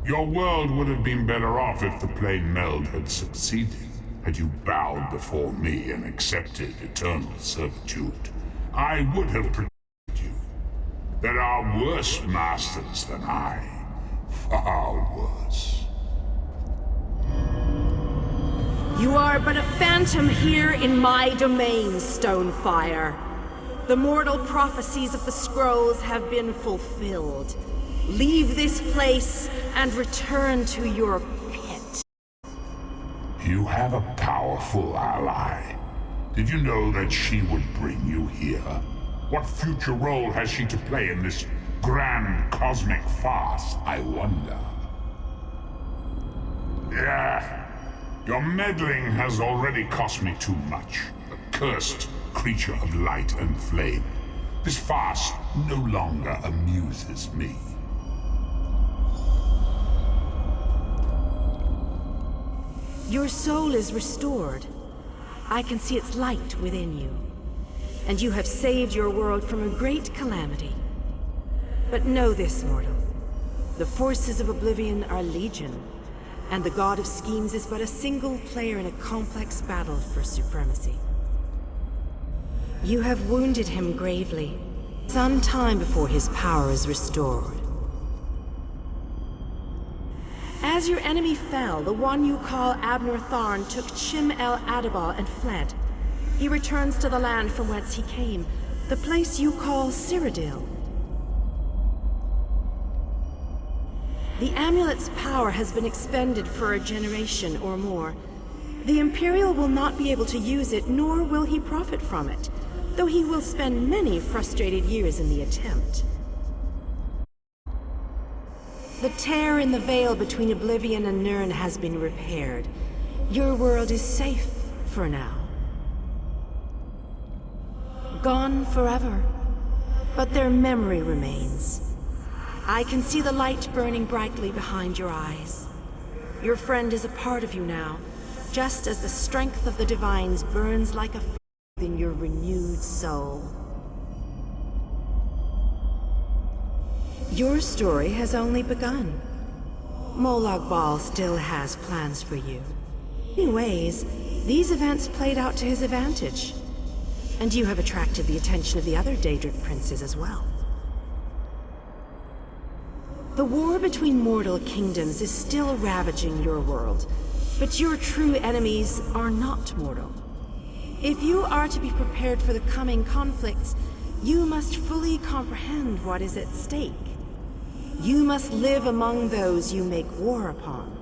Your world would have been better off if the plane meld had succeeded, had you bowed before me and accepted eternal servitude. I would have protected you. There are worse masters than I. Far worse. You are but a phantom here in my domain, Stonefire. The mortal prophecies of the scrolls have been fulfilled. Leave this place and return to your pit. You have a powerful ally. Did you know that she would bring you here? What future role has she to play in this grand cosmic farce, I wonder? Yeah, your meddling has already cost me too much. A cursed creature of light and flame. This farce no longer amuses me. Your soul is restored. I can see its light within you. And you have saved your world from a great calamity. But know this, mortal. The forces of Oblivion are legion, and the God of Schemes is but a single player in a complex battle for supremacy. You have wounded him gravely, some time before his power is restored. As your enemy fell, the one you call Abner Tharn took Chim El Adabal and fled. He returns to the land from whence he came, the place you call Cyrodiil. The amulet's power has been expended for a generation or more. The Imperial will not be able to use it, nor will he profit from it, though he will spend many frustrated years in the attempt. The tear in the veil between Oblivion and Nirn has been repaired. Your world is safe for for now. Gone forever. But their memory remains. I can see the light burning brightly behind your eyes. Your friend is a part of you now, just as the strength of the Divines burns like a fire in your renewed soul. Your story has only begun. Molag Bal still has plans for you. In many ways, these events played out to his advantage. And you have attracted the attention of the other Daedric princes as well. The war between mortal kingdoms is still ravaging your world, but your true enemies are not mortal. If you are to be prepared for the coming conflicts, you must fully comprehend what is at stake. You must live among those you make war upon.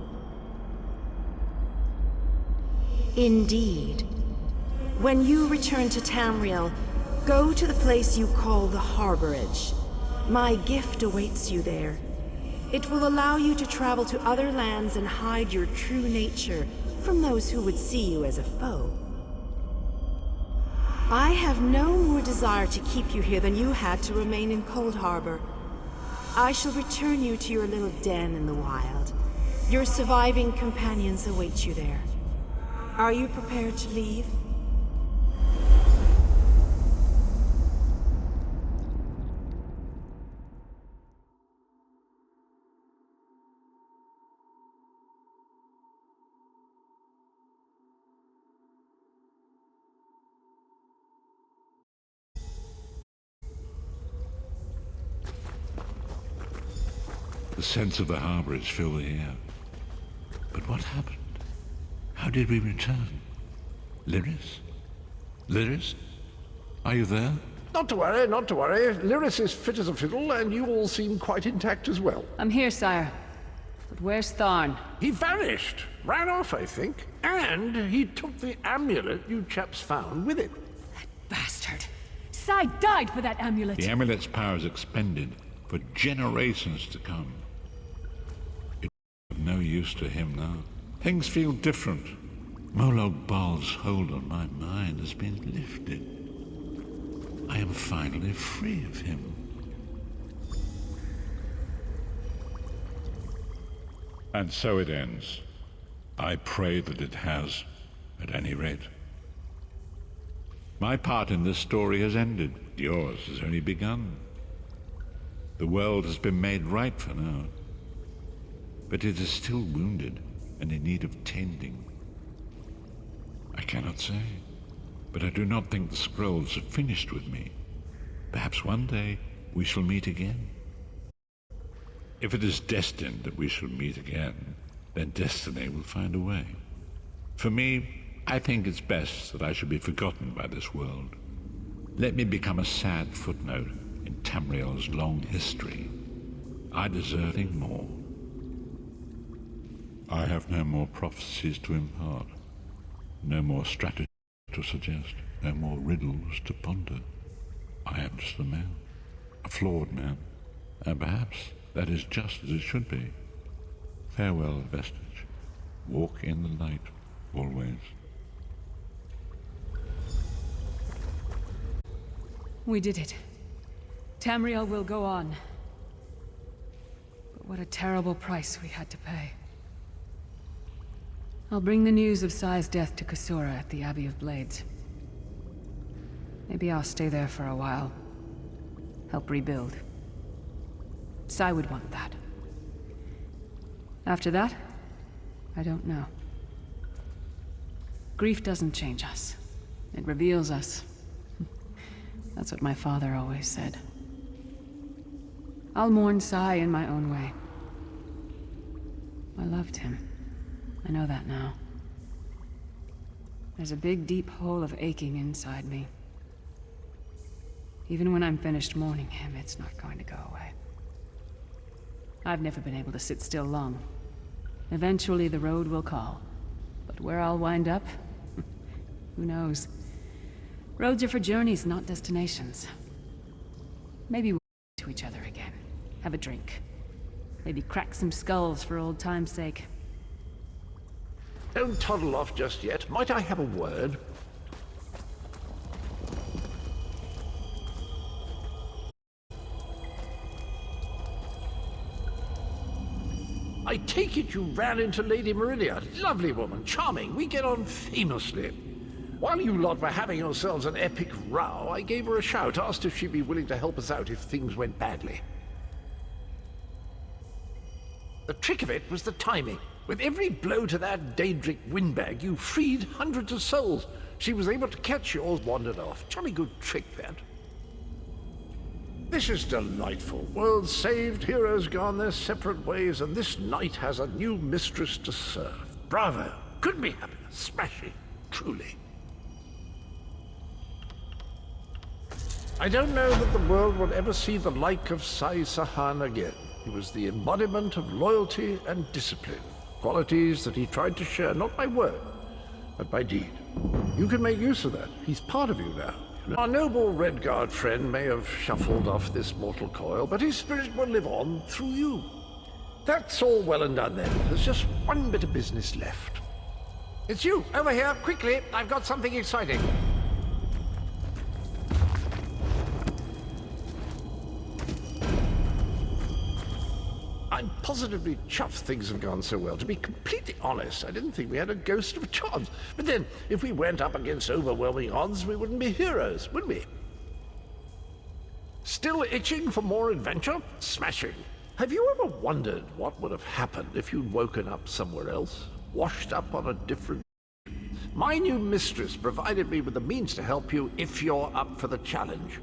Indeed. When you return to Tamriel, go to the place you call the Harborage. My gift awaits you there. It will allow you to travel to other lands and hide your true nature from those who would see you as a foe. I have no more desire to keep you here than you had to remain in Cold Harbor. I shall return you to your little den in the wild. Your surviving companions await you there. Are you prepared to leave? The sense of the Harborage filled the air. But what happened? How did we return? Lyris? Lyris? Are you there? Not to worry, not to worry. Lyris is fit as a fiddle, and you all seem quite intact as well. I'm here, sire. But where's Tharn? He vanished. Ran off, I think. And he took the amulet you chaps found with it. Bastard! Sai died for that amulet! The amulet's power is expended for generations to come. It's of no use to him now. Things feel different. Molag Bal's hold on my mind has been lifted. I am finally free of him. And so it ends. I pray that it has, at any rate. My part in this story has ended. Yours has only begun. The world has been made right for now. But it is still wounded and in need of tending. I cannot say, but I do not think the scrolls have finished with me. Perhaps one day we shall meet again. If it is destined that we shall meet again, then destiny will find a way. For me, I think it's best that I should be forgotten by this world. Let me become a sad footnote in Tamriel's long history. I deserve nothing more. I have no more prophecies to impart, no more strategy to suggest, no more riddles to ponder. I am just a man, a flawed man, and perhaps that is just as it should be. Farewell, vestige. Walk in the light, always. We did it. Tamriel will go on. But what a terrible price we had to pay. I'll bring the news of Sai's death to Kasura at the Abbey of Blades. Maybe I'll stay there for a while. Help rebuild. Sai would want that. After that, I don't know. Grief doesn't change us. It reveals us. That's what my father always said. I'll mourn Sai in my own way. I loved him. I know that now. There's a big, deep hole of aching inside me. Even when I'm finished mourning him, it's not going to go away. I've never been able to sit still long. Eventually the road will call. But where I'll wind up? Who knows? Roads are for journeys, not destinations. Maybe we'll to each other again. Have a drink. Maybe crack some skulls for old time's sake. Don't toddle off just yet. Might I have a word? I take it you ran into Lady Meridia. Lovely woman, charming. We get on famously. While you lot were having yourselves an epic row, I gave her a shout, asked if she'd be willing to help us out if things went badly. The trick of it was the timing. With every blow to that Daedric windbag, you freed hundreds of souls. She was able to catch yours, wandered off. Jolly good trick, that. This is delightful. World saved, heroes gone their separate ways, and this knight has a new mistress to serve. Bravo. Couldn't be happier. Smashing. Truly. I don't know that the world will ever see the like of Sai Sahan again. He was the embodiment of loyalty and discipline. Qualities that he tried to share, not by word, but by deed. You can make use of that. He's part of you now. Our noble Redguard friend may have shuffled off this mortal coil, but his spirit will live on through you. That's all well and done then. There's just one bit of business left. It's you! Over here, quickly! I've got something exciting. I'm positively chuffed things have gone so well. To be completely honest, I didn't think we had a ghost of a chance. But then, if we went up against overwhelming odds, we wouldn't be heroes, would we? Still itching for more adventure? Smashing. Have you ever wondered what would have happened if you'd woken up somewhere else? Washed up on a different... My new mistress provided me with the means to help you if you're up for the challenge.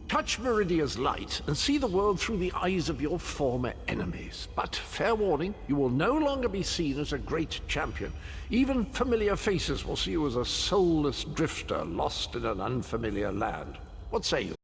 Touch Meridia's light and see the world through the eyes of your former enemies. But, fair warning, you will no longer be seen as a great champion. Even familiar faces will see you as a soulless drifter lost in an unfamiliar land. What say you?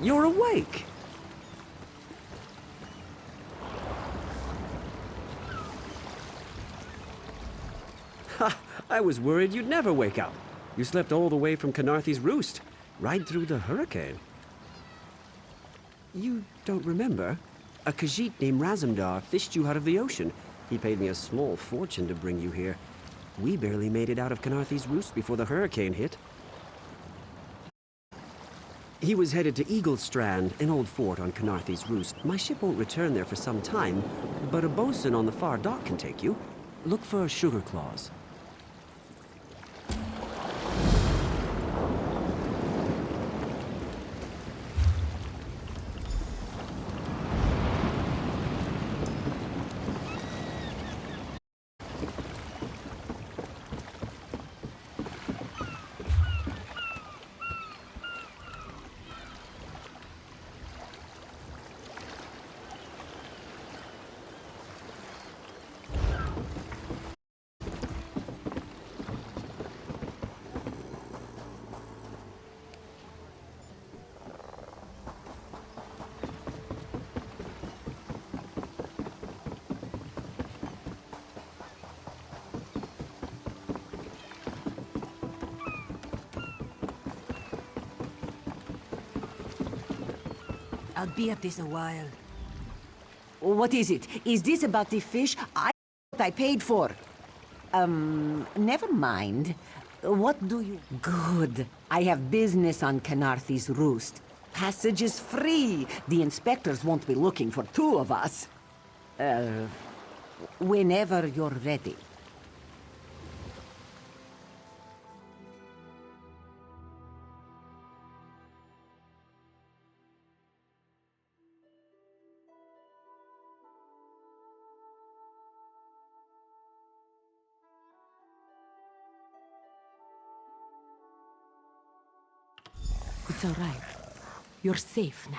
You're awake! Ha! I was worried you'd never wake up. You slept all the way from Canarthy's Roost, right through the hurricane. You don't remember? A Khajiit named Razumdar fished you out of the ocean. He paid me a small fortune to bring you here. We barely made it out of Canarthy's Roost before the hurricane hit. He was headed to Eaglestrand, an old fort on Canarthy's Roost. My ship won't return there for some time, but a bosun on the far dock can take you. Look for sugar claws. I'll be at this a while. What is it? Is this about the fish I paid for? Never mind. What do you... Good. I have business on Canarthy's Roost. Passage is free. The inspectors won't be looking for two of us. Whenever you're ready. It's all right. You're safe now.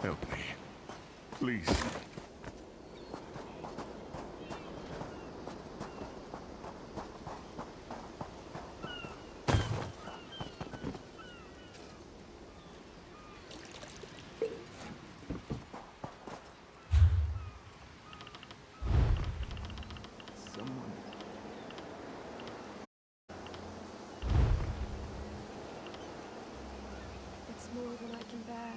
Help me. Please. It's more than I can bear.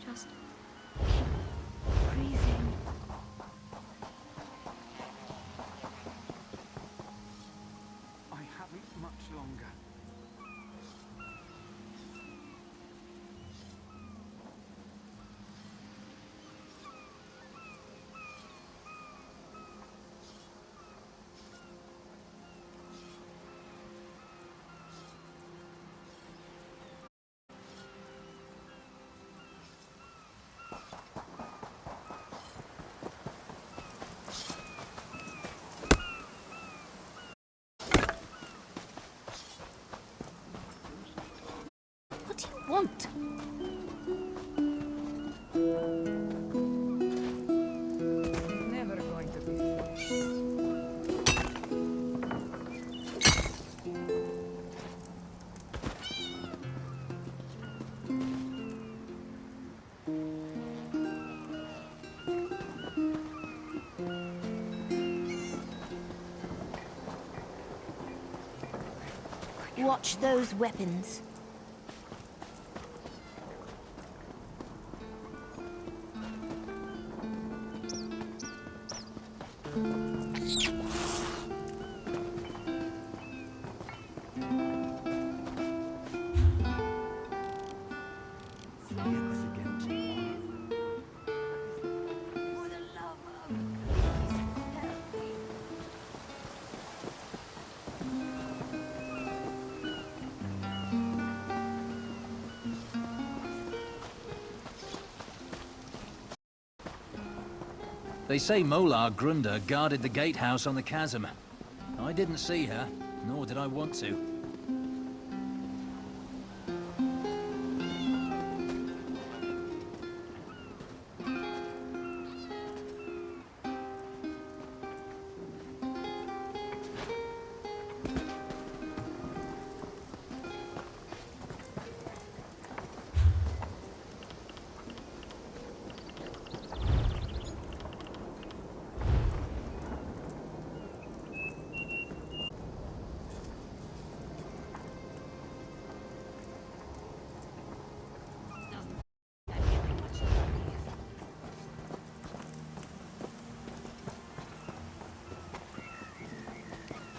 Just keep breathing. I haven't much longer. What do you want? Never going to be finished. Watch those weapons. They say Molar Grunda guarded the gatehouse on the chasm. I didn't see her, nor did I want to.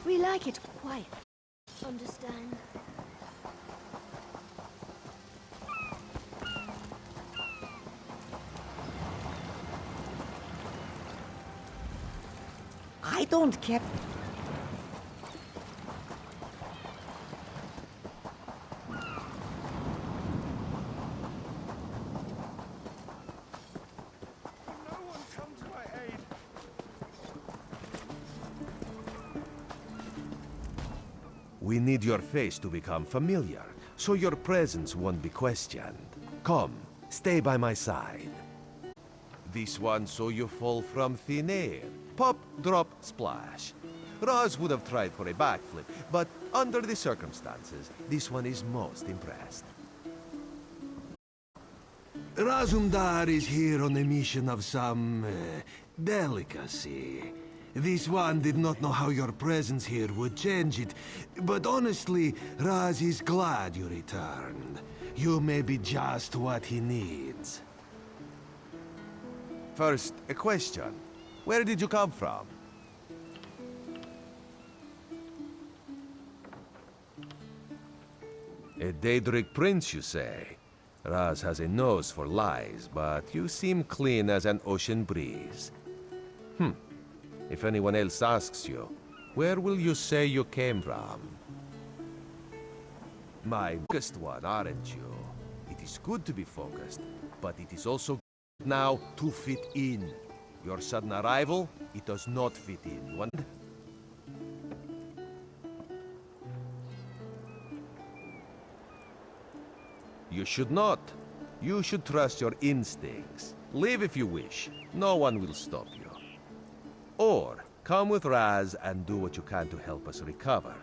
We like it quiet. Understand? I don't care. We need your face to become familiar, so your presence won't be questioned. Come, stay by my side. This one so you fall from thin air. Pop, drop, splash. Roz would have tried for a backflip, but under the circumstances, this one is most impressed. Razumdar is here on a mission of some delicacy. This one did not know how your presence here would change it, but honestly, Raz is glad you returned. You may be just what he needs. First, a question. Where did you come from? A Daedric prince, you say? Raz has a nose for lies, but you seem clean as an ocean breeze. If anyone else asks you, where will you say you came from? My focused one, aren't you? It is good to be focused, but it is also good now to fit in. Your sudden arrival, it does not fit in. You want? You should not. You should trust your instincts. Leave if you wish. No one will stop you. Or, come with Raz and do what you can to help us recover.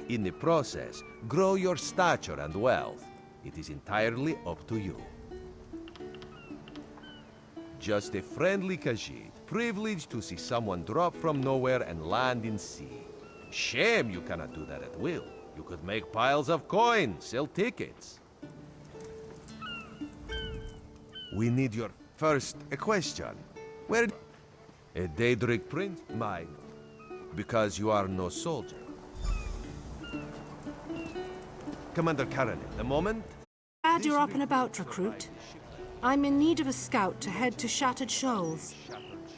In the process, grow your stature and wealth. It is entirely up to you. Just a friendly Khajiit, privileged to see someone drop from nowhere and land in sea. Shame you cannot do that at will. You could make piles of coin, sell tickets. We need your... First, a question. Where... A Daedric prince? Mine. Because you are no soldier. Commander Karen, the moment... Glad you're up and about, recruit. I'm in need of a scout to head to Shattered Shoals.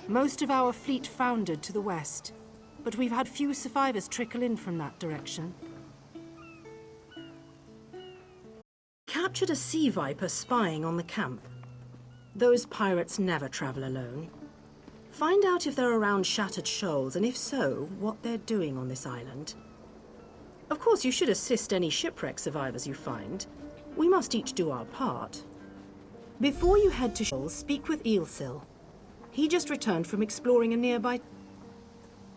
Most of our fleet foundered to the west, but we've had few survivors trickle in from that direction. Captured a sea viper spying on the camp. Those pirates never travel alone. Find out if they're around Shattered Shoals, and if so, what they're doing on this island. Of course, you should assist any shipwreck survivors you find. We must each do our part. Before you head to Shoals, speak with Eelsil. He just returned from exploring a nearby...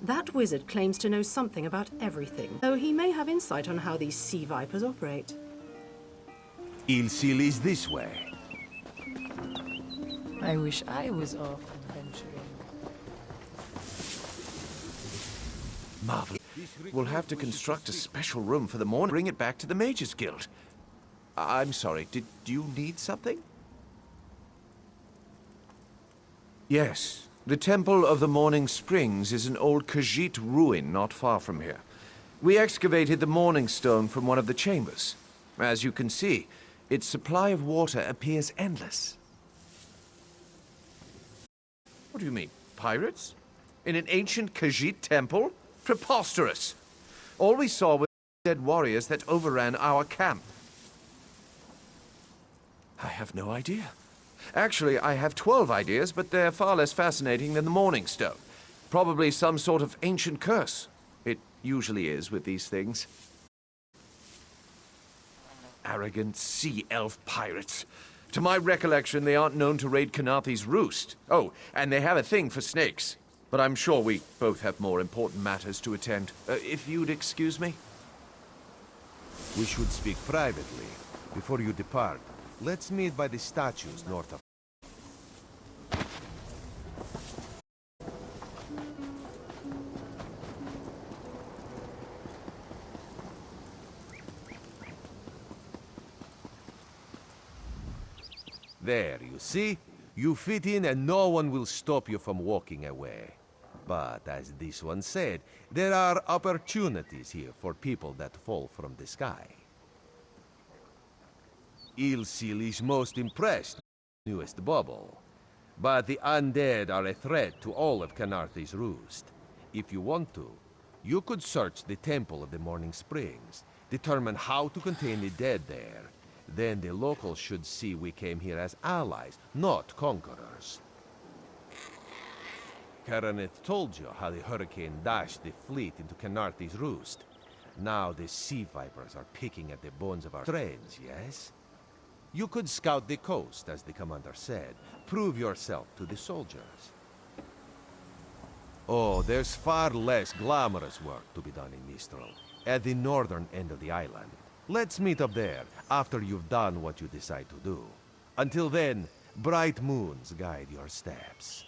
That wizard claims to know something about everything, though he may have insight on how these sea vipers operate. Eelsil is this way. I wish I was off adventuring. Marvel. We'll have to construct a special room for the morning. Bring it back to the Mages Guild. I'm sorry, did you need something? Yes. The Temple of the Morning Springs is an old Khajiit ruin not far from here. We excavated the Morning Stone from one of the chambers. As you can see, its supply of water appears endless. What do you mean, pirates? In an ancient Khajiit temple? Preposterous! All we saw were dead warriors that overran our camp. I have no idea. Actually, I have 12 ideas, but they're far less fascinating than the Morning Stone. Probably some sort of ancient curse. It usually is with these things. Arrogant sea elf pirates. To my recollection, they aren't known to raid Kanathi's roost. Oh, and they have a thing for snakes. But I'm sure we both have more important matters to attend. If you'd excuse me? We should speak privately. Before you depart, let's meet by the statues north of... There, you see? You fit in and no one will stop you from walking away. But as this one said, there are opportunities here for people that fall from the sky. Ilsil is most impressed with the newest bubble. But the undead are a threat to all of Kanarthi's roost. If you want to, you could search the Temple of the Morning Springs, determine how to contain the dead there. Then the locals should see we came here as allies, not conquerors. Karaneth told you how the hurricane dashed the fleet into Kanarthi's roost. Now the sea vipers are picking at the bones of our friends, yes? You could scout the coast, as the commander said. Prove yourself to the soldiers. Oh, there's far less glamorous work to be done in Mistral, at the northern end of the island. Let's meet up there, after you've done what you decide to do. Until then, bright moons guide your steps.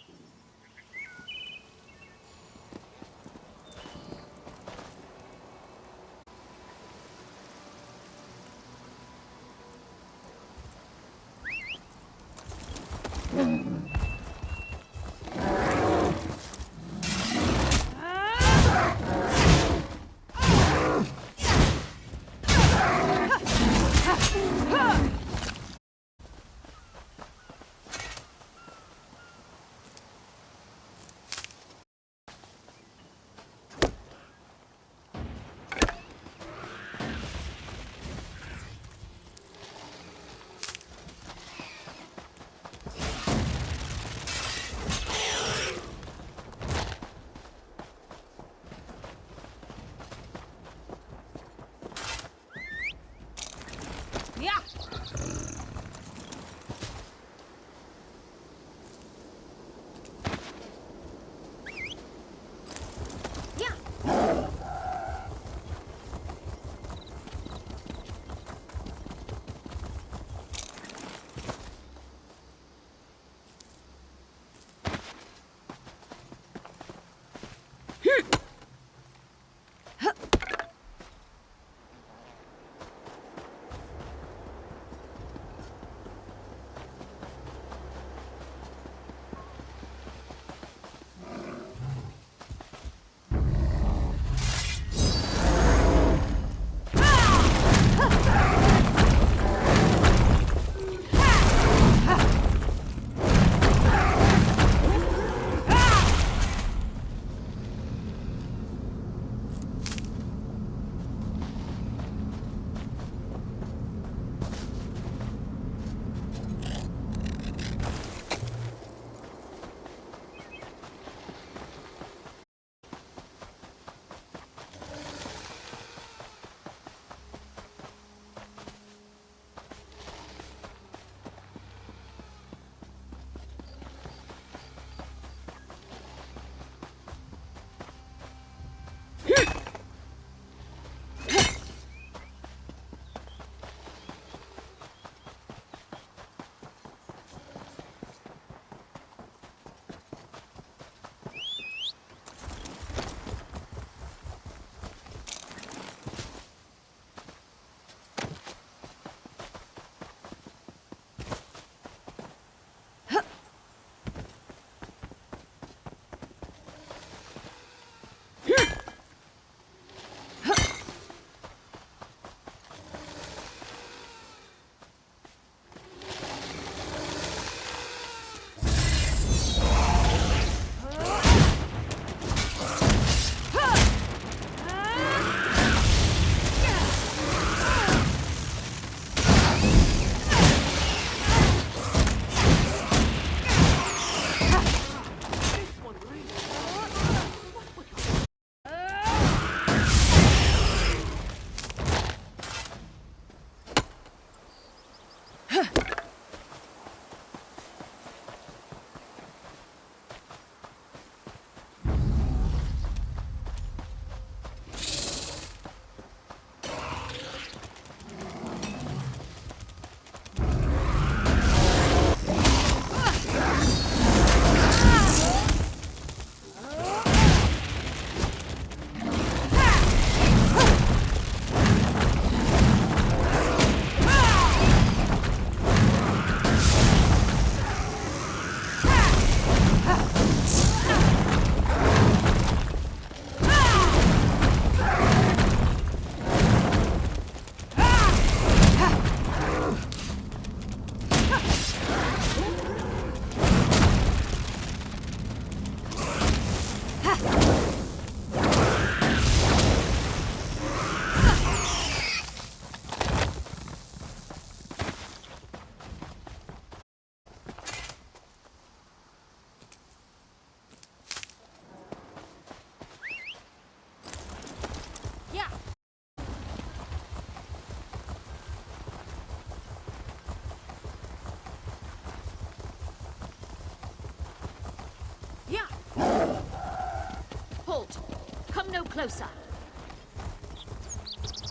closer.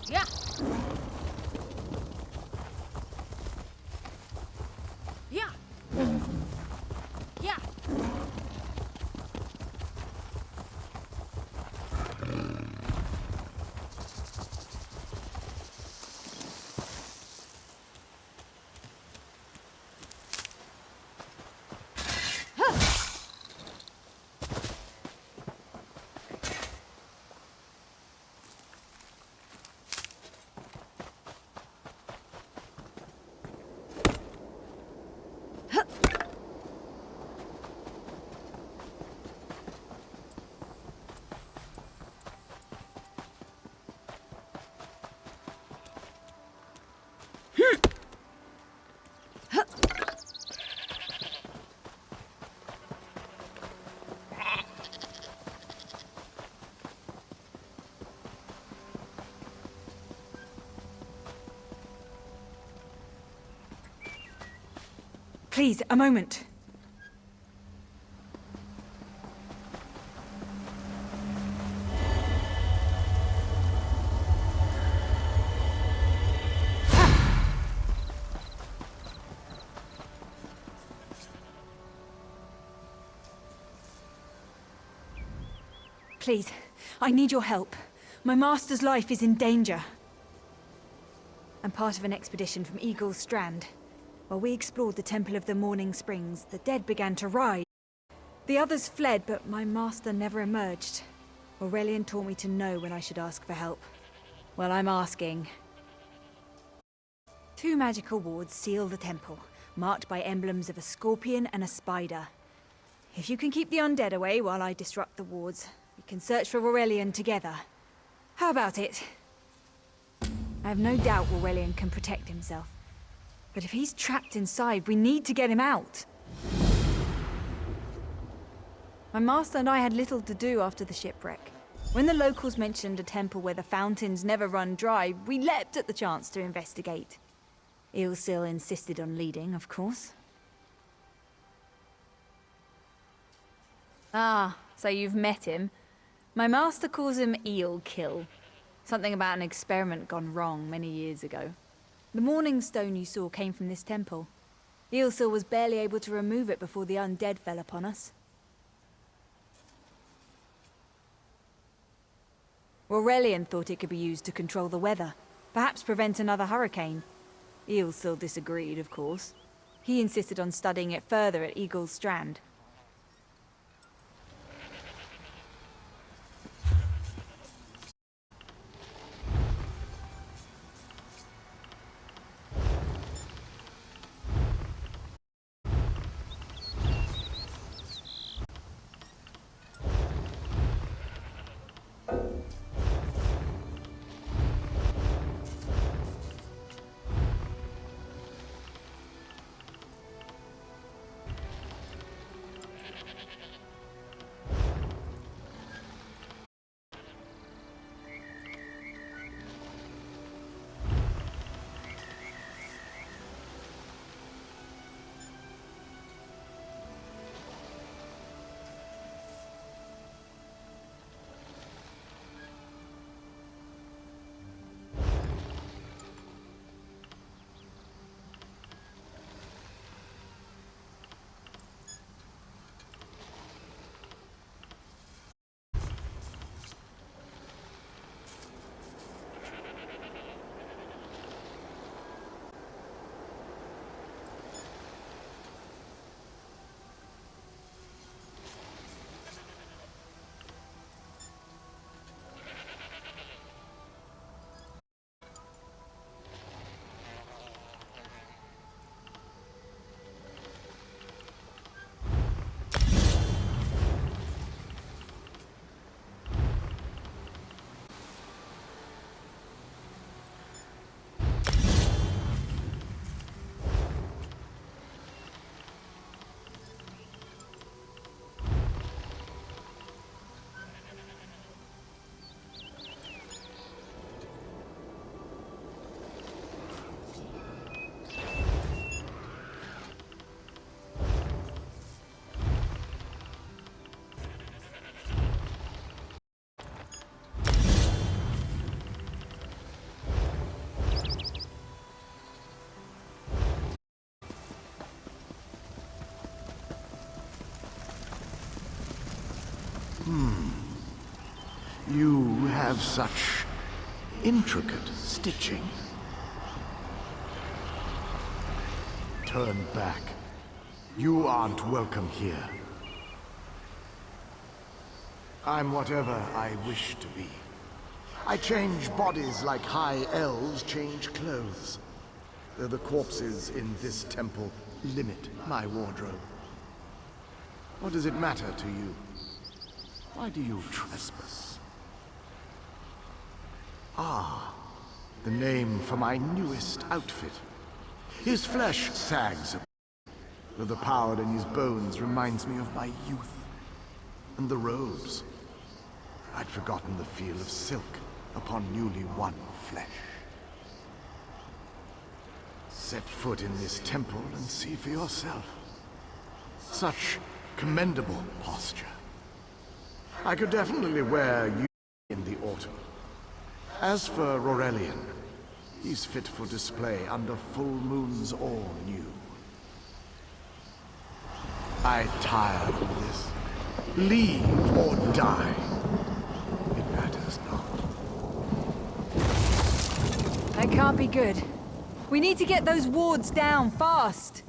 Yeah. Yeah. Yeah. Please, a moment. Please, I need your help. My master's life is in danger. I'm part of an expedition from Eagle's Strand. While we explored the Temple of the Morning Springs, the dead began to rise. The others fled, but my master never emerged. Aurelian taught me to know when I should ask for help. Well, I'm asking. 2 magical wards seal the temple, marked by emblems of a scorpion and a spider. If you can keep the undead away while I disrupt the wards, we can search for Aurelian together. How about it? I have no doubt Aurelian can protect himself. But if he's trapped inside, we need to get him out. My master and I had little to do after the shipwreck. When the locals mentioned a temple where the fountains never run dry, we leapt at the chance to investigate. Ilsil insisted on leading, of course. Ah, so you've met him. My master calls him Eel Kill. Something about an experiment gone wrong many years ago. The Morning Stone you saw came from this temple. Ilsil was barely able to remove it before the undead fell upon us. Aurelian thought it could be used to control the weather, perhaps prevent another hurricane. Ilsil disagreed, of course. He insisted on studying it further at Eagle's Strand. You have such intricate stitching. Turn back. You aren't welcome here. I'm whatever I wish to be. I change bodies like high elves change clothes. The corpses in this temple limit my wardrobe. What does it matter to you? Why do you trespass? Ah, the name for my newest outfit. His flesh sags, though the power in his bones reminds me of my youth. And the robes. I'd forgotten the feel of silk upon newly won flesh. Set foot in this temple and see for yourself. Such commendable posture. I could definitely wear you in the autumn. As for Aurelian, he's fit for display under full moons all new. I tire of this. Leave or die. It matters not. That can't be good. We need to get those wards down, fast!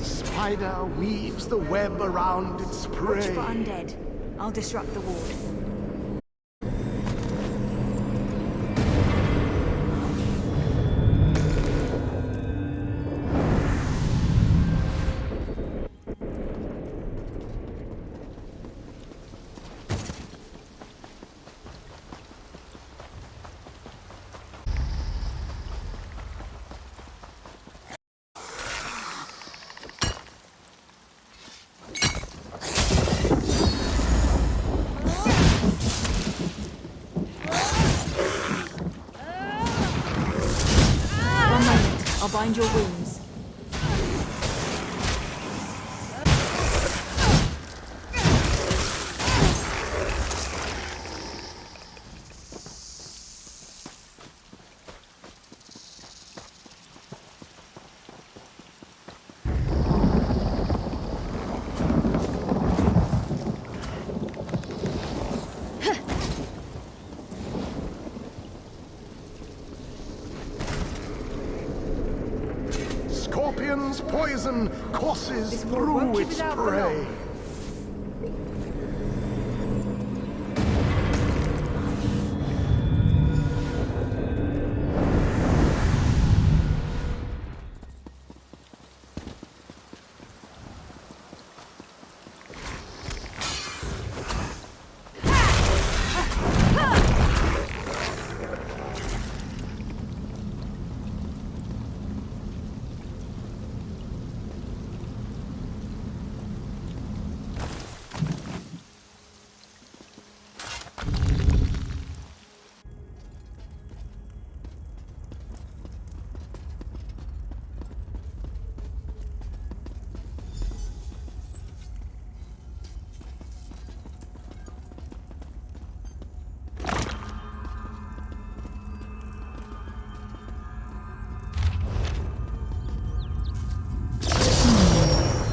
Spider weaves the web around its prey. Watch for undead. I'll disrupt the ward. I'll bind your wounds. Scorpion's poison courses through its prey.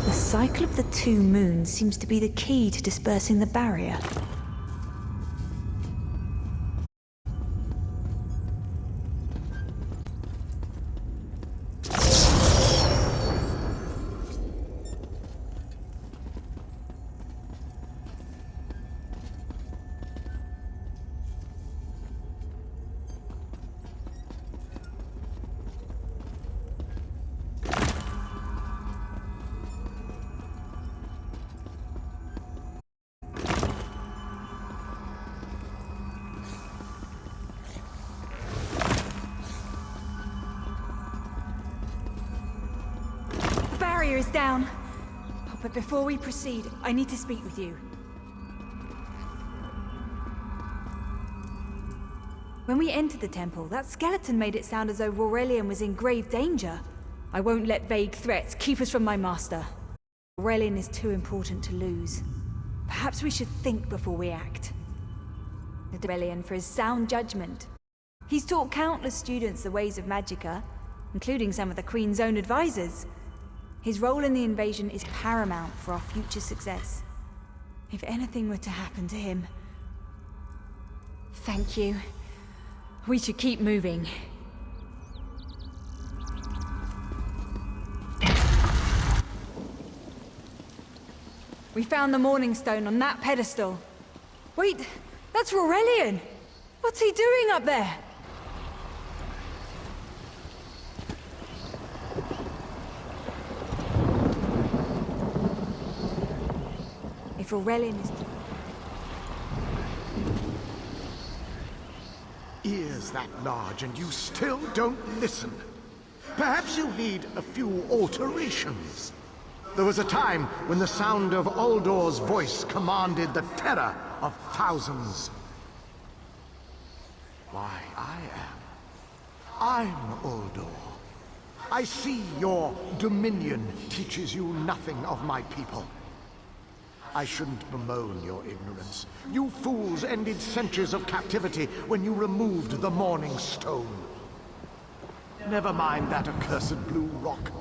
The cycle of the two moons seems to be the key to dispersing the barrier. is down. Oh, but before we proceed, I need to speak with you. When we entered the temple, that skeleton made it sound as though Aurelian was in grave danger. I won't let vague threats keep us from my master. Aurelian is too important to lose. Perhaps we should think before we act. Aurelian for his sound judgment. He's taught countless students the ways of Magicka, including some of the Queen's own advisors. His role in the invasion is paramount for our future success. If anything were to happen to him... Thank you. We should keep moving. We found the Morning Stone on that pedestal. Wait, that's Aurelian! What's he doing up there? If Aurelian is... Ears that large and you still don't listen. Perhaps you need a few alterations. There was a time when the sound of Uldor's voice commanded the terror of thousands. Why, I'm Uldor. I see your dominion teaches you nothing of my people. I shouldn't bemoan your ignorance. You fools ended centuries of captivity when you removed the Morning Stone. Never mind that accursed blue rock.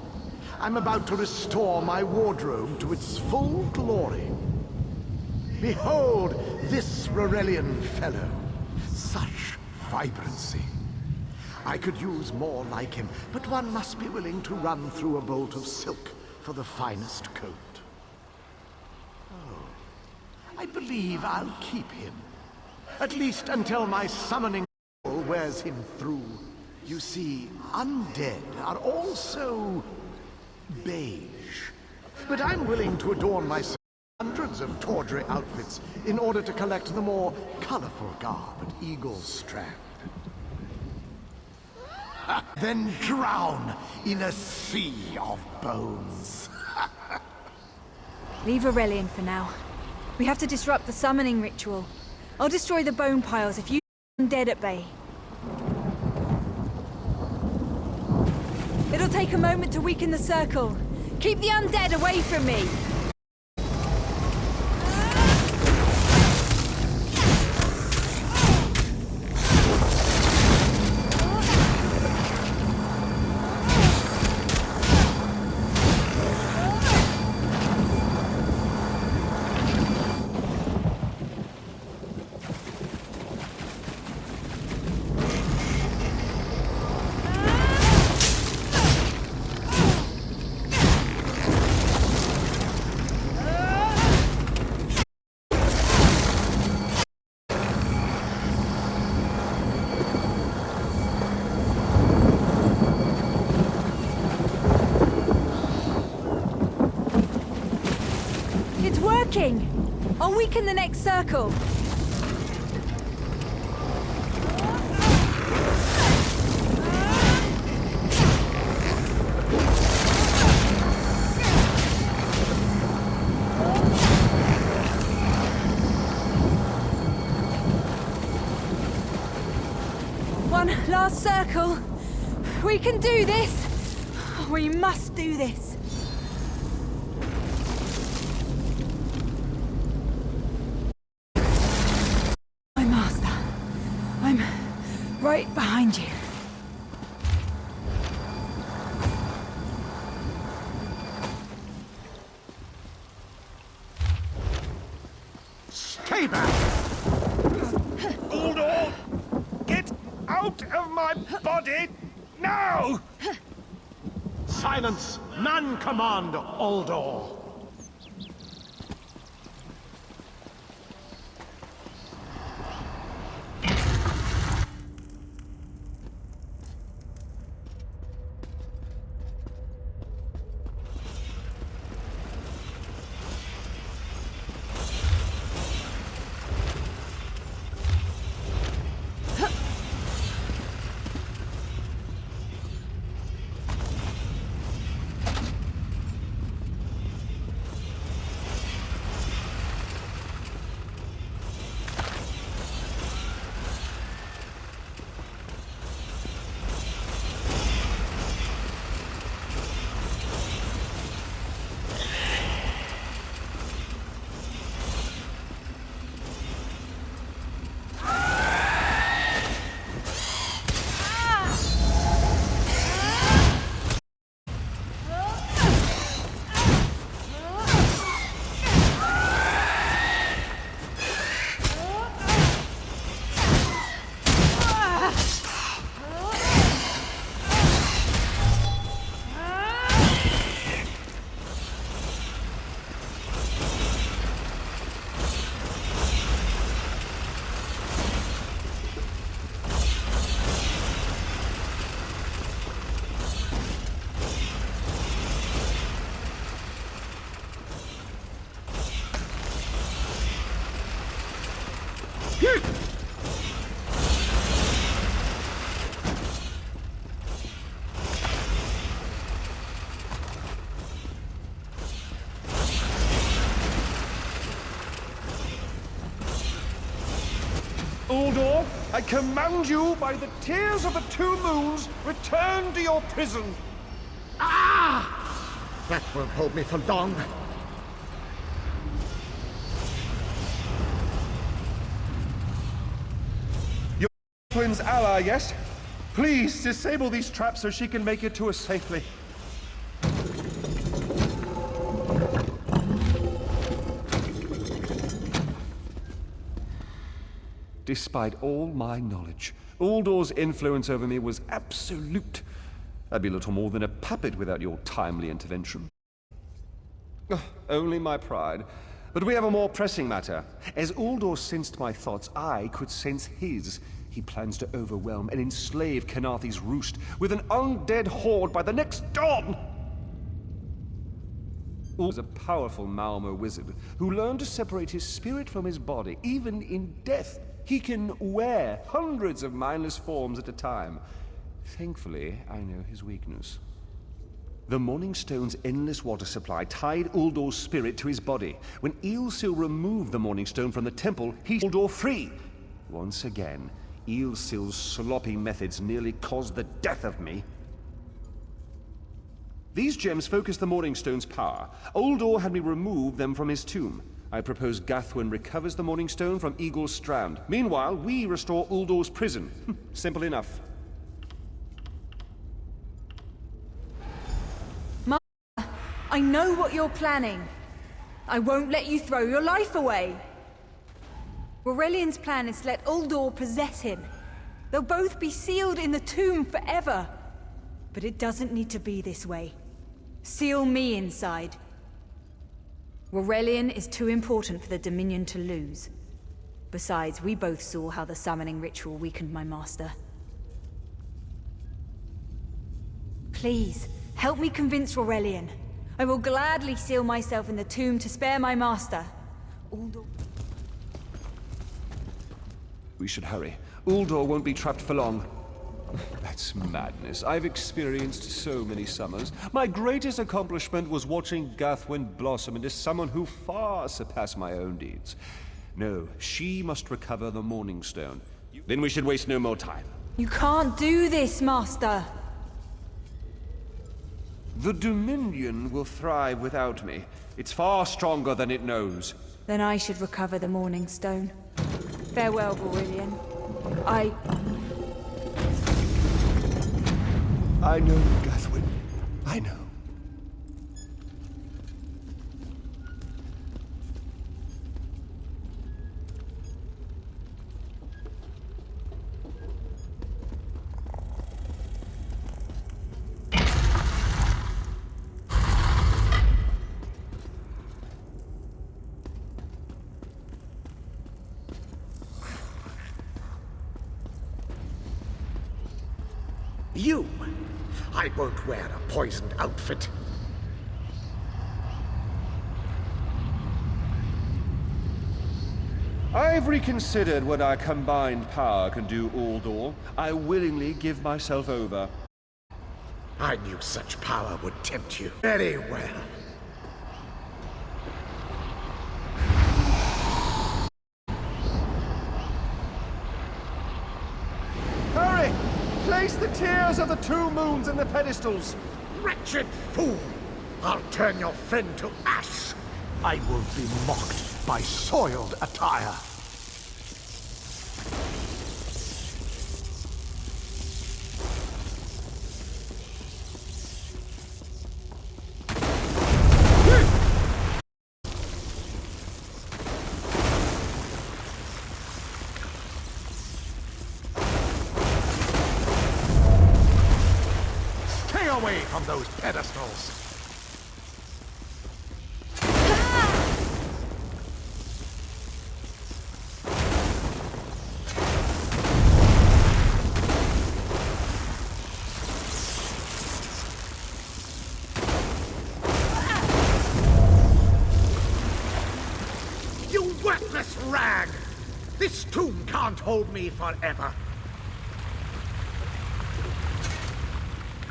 I'm about to restore my wardrobe to its full glory. Behold this Aurelian fellow. Such vibrancy. I could use more like him, but one must be willing to run through a bolt of silk for the finest coat. I believe I'll keep him. At least until my summoning wears him through. You see, undead are also beige. But I'm willing to adorn myself with hundreds of tawdry outfits in order to collect the more colorful garb at Eagle's Strand. Then drown in a sea of bones. Leave Aurelian for now. We have to disrupt the summoning ritual. I'll destroy the bone piles if you undead at bay. It'll take a moment to weaken the circle. Keep the undead away from me! I'll weaken the next circle. One last circle. We can do this. We must do this. Right behind you. Stay back! Uldor! Get out of my body now! Silence! None command Uldor! Uldor, I command you by the tears of the two moons, return to your prison. Ah! That won't hold me for long. Your twin's ally, yes? Please disable these traps so she can make it to us safely. Despite all my knowledge, Uldor's influence over me was absolute. I'd be little more than a puppet without your timely intervention. Only my pride. But we have a more pressing matter. As Uldor sensed my thoughts, I could sense his. He plans to overwhelm and enslave Canarthy's roost with an undead horde by the next dawn! Uldor is a powerful Malmo wizard who learned to separate his spirit from his body, even in death. He can wear hundreds of mindless forms at a time. Thankfully, I know his weakness. The Morning Stone's endless water supply tied Uldor's spirit to his body. When Eilsil removed the Morning Stone from the temple, he set Uldor free. Once again, Eilsil's sloppy methods nearly caused the death of me. These gems focus the Morning Stone's power. Uldor had me remove them from his tomb. I propose Gathwin recovers the Morning Stone from Eagle's Strand. Meanwhile, we restore Uldor's prison. Simple enough. I know what you're planning. I won't let you throw your life away. Aurelian's plan is to let Uldor possess him. They'll both be sealed in the tomb forever. But it doesn't need to be this way. Seal me inside. Aurelian is too important for the Dominion to lose. Besides, we both saw how the summoning ritual weakened my master. Please, help me convince Aurelian. I will gladly seal myself in the tomb to spare my master. Uldor... We should hurry. Uldor won't be trapped for long. That's madness. I've experienced so many summers. My greatest accomplishment was watching Gathwin blossom into someone who far surpassed my own deeds. No, she must recover the Morning Stone. Then we should waste no more time. You can't do this, Master! The Dominion will thrive without me. It's far stronger than it knows. Then I should recover the Morning Stone. Farewell, Aurelian. I know, Gathwin. I know. You! I won't wear a poisoned outfit. I've reconsidered what our combined power can do, Uldor. I willingly give myself over. I knew such power would tempt you. Very well. Hurry! Place the tears of the two moons in the pedestals! Wretched fool! I'll turn your friend to ash! I won't be mocked by soiled attire! Away from those pedestals! You worthless rag! This tomb can't hold me forever!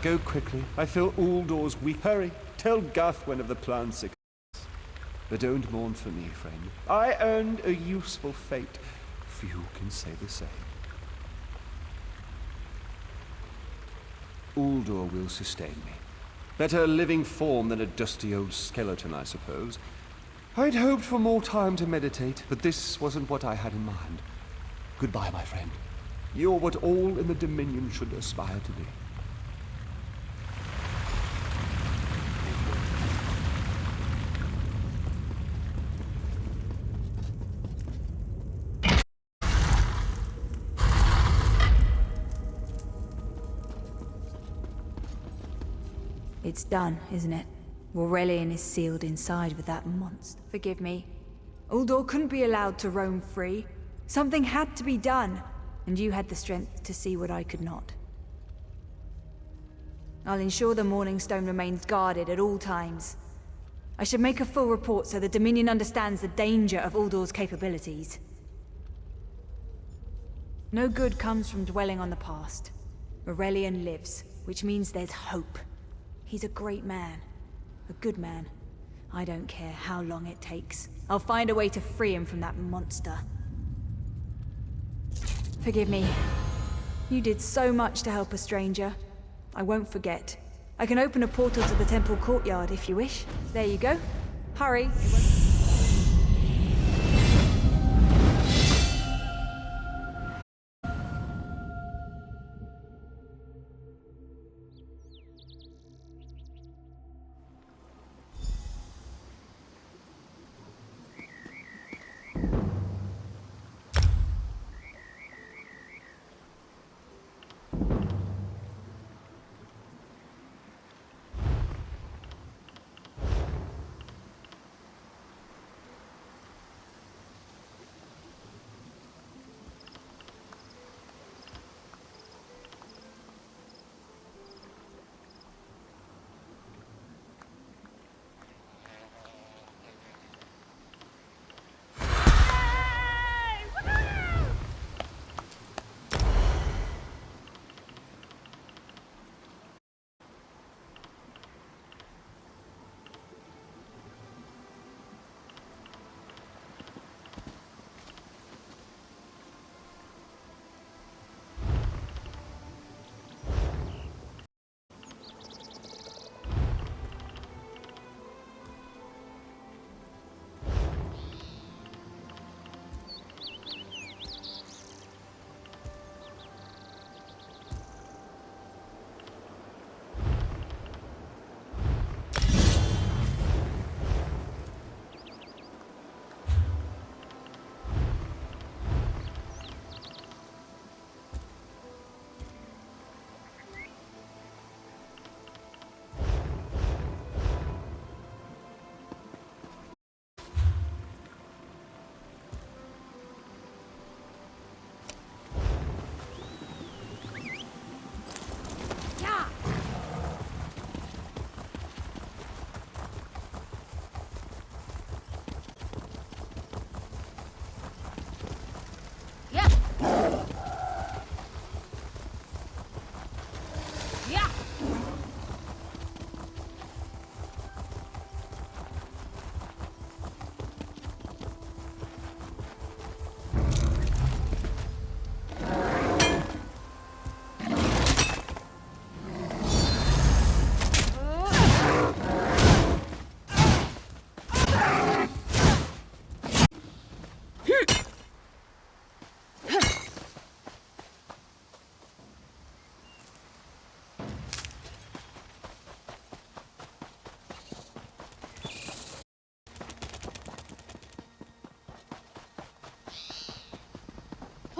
Go quickly. I feel Uldor's weak. Hurry. Tell Gathwin of the plan's success. But don't mourn for me, friend. I earned a useful fate. Few can say the same. Uldor will sustain me. Better a living form than a dusty old skeleton, I suppose. I'd hoped for more time to meditate, but this wasn't what I had in mind. Goodbye, my friend. You're what all in the Dominion should aspire to be. It's done, isn't it? Aurelian is sealed inside with that monster. Forgive me. Uldor couldn't be allowed to roam free. Something had to be done, and you had the strength to see what I could not. I'll ensure the Morning Stone remains guarded at all times. I should make a full report so the Dominion understands the danger of Uldor's capabilities. No good comes from dwelling on the past. Aurelian lives, which means there's hope. He's a great man. A good man. I don't care how long it takes. I'll find a way to free him from that monster. Forgive me. You did so much to help a stranger. I won't forget. I can open a portal to the temple courtyard if you wish. There you go. Hurry.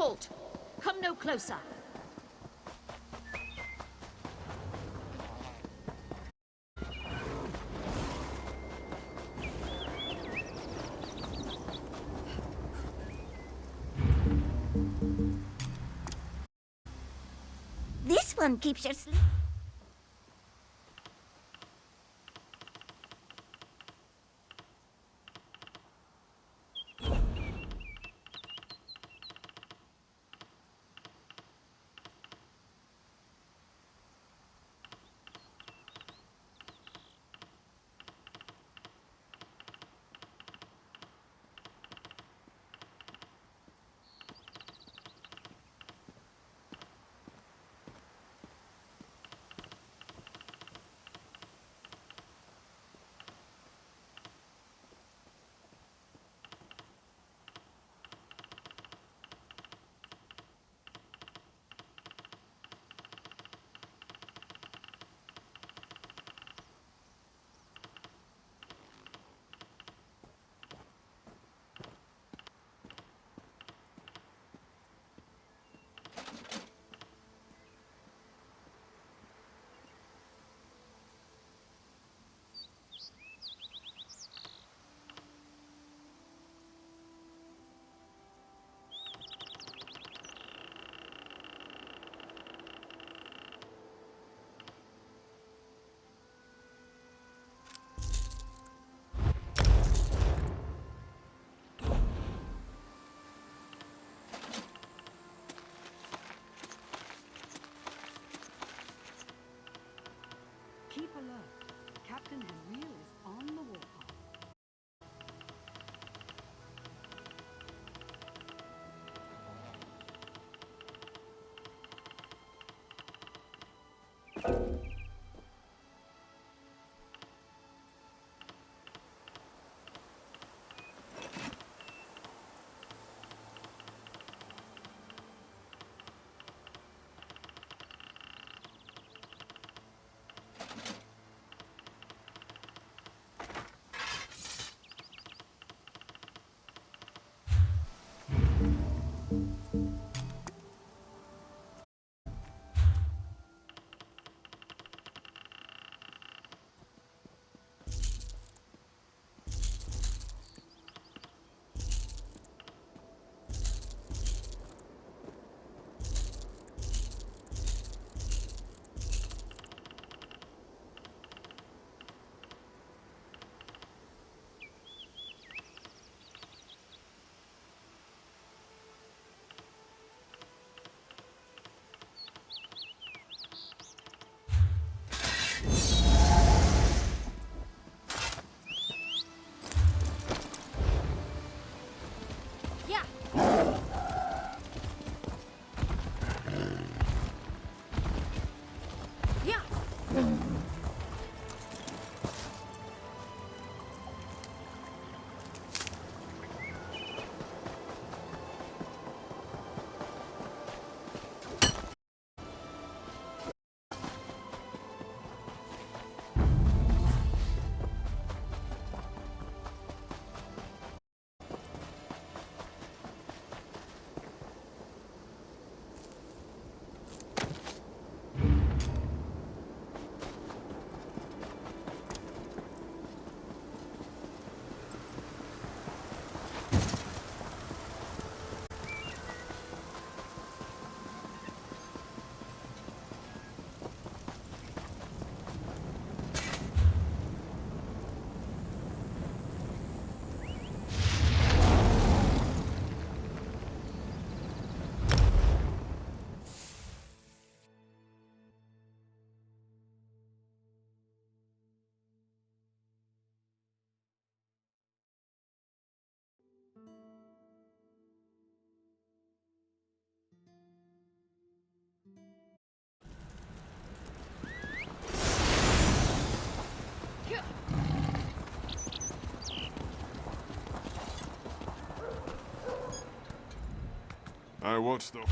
Halt! Come no closer! This one keeps you asleep. alert. Captain Henriel is on the warpath. I watched them.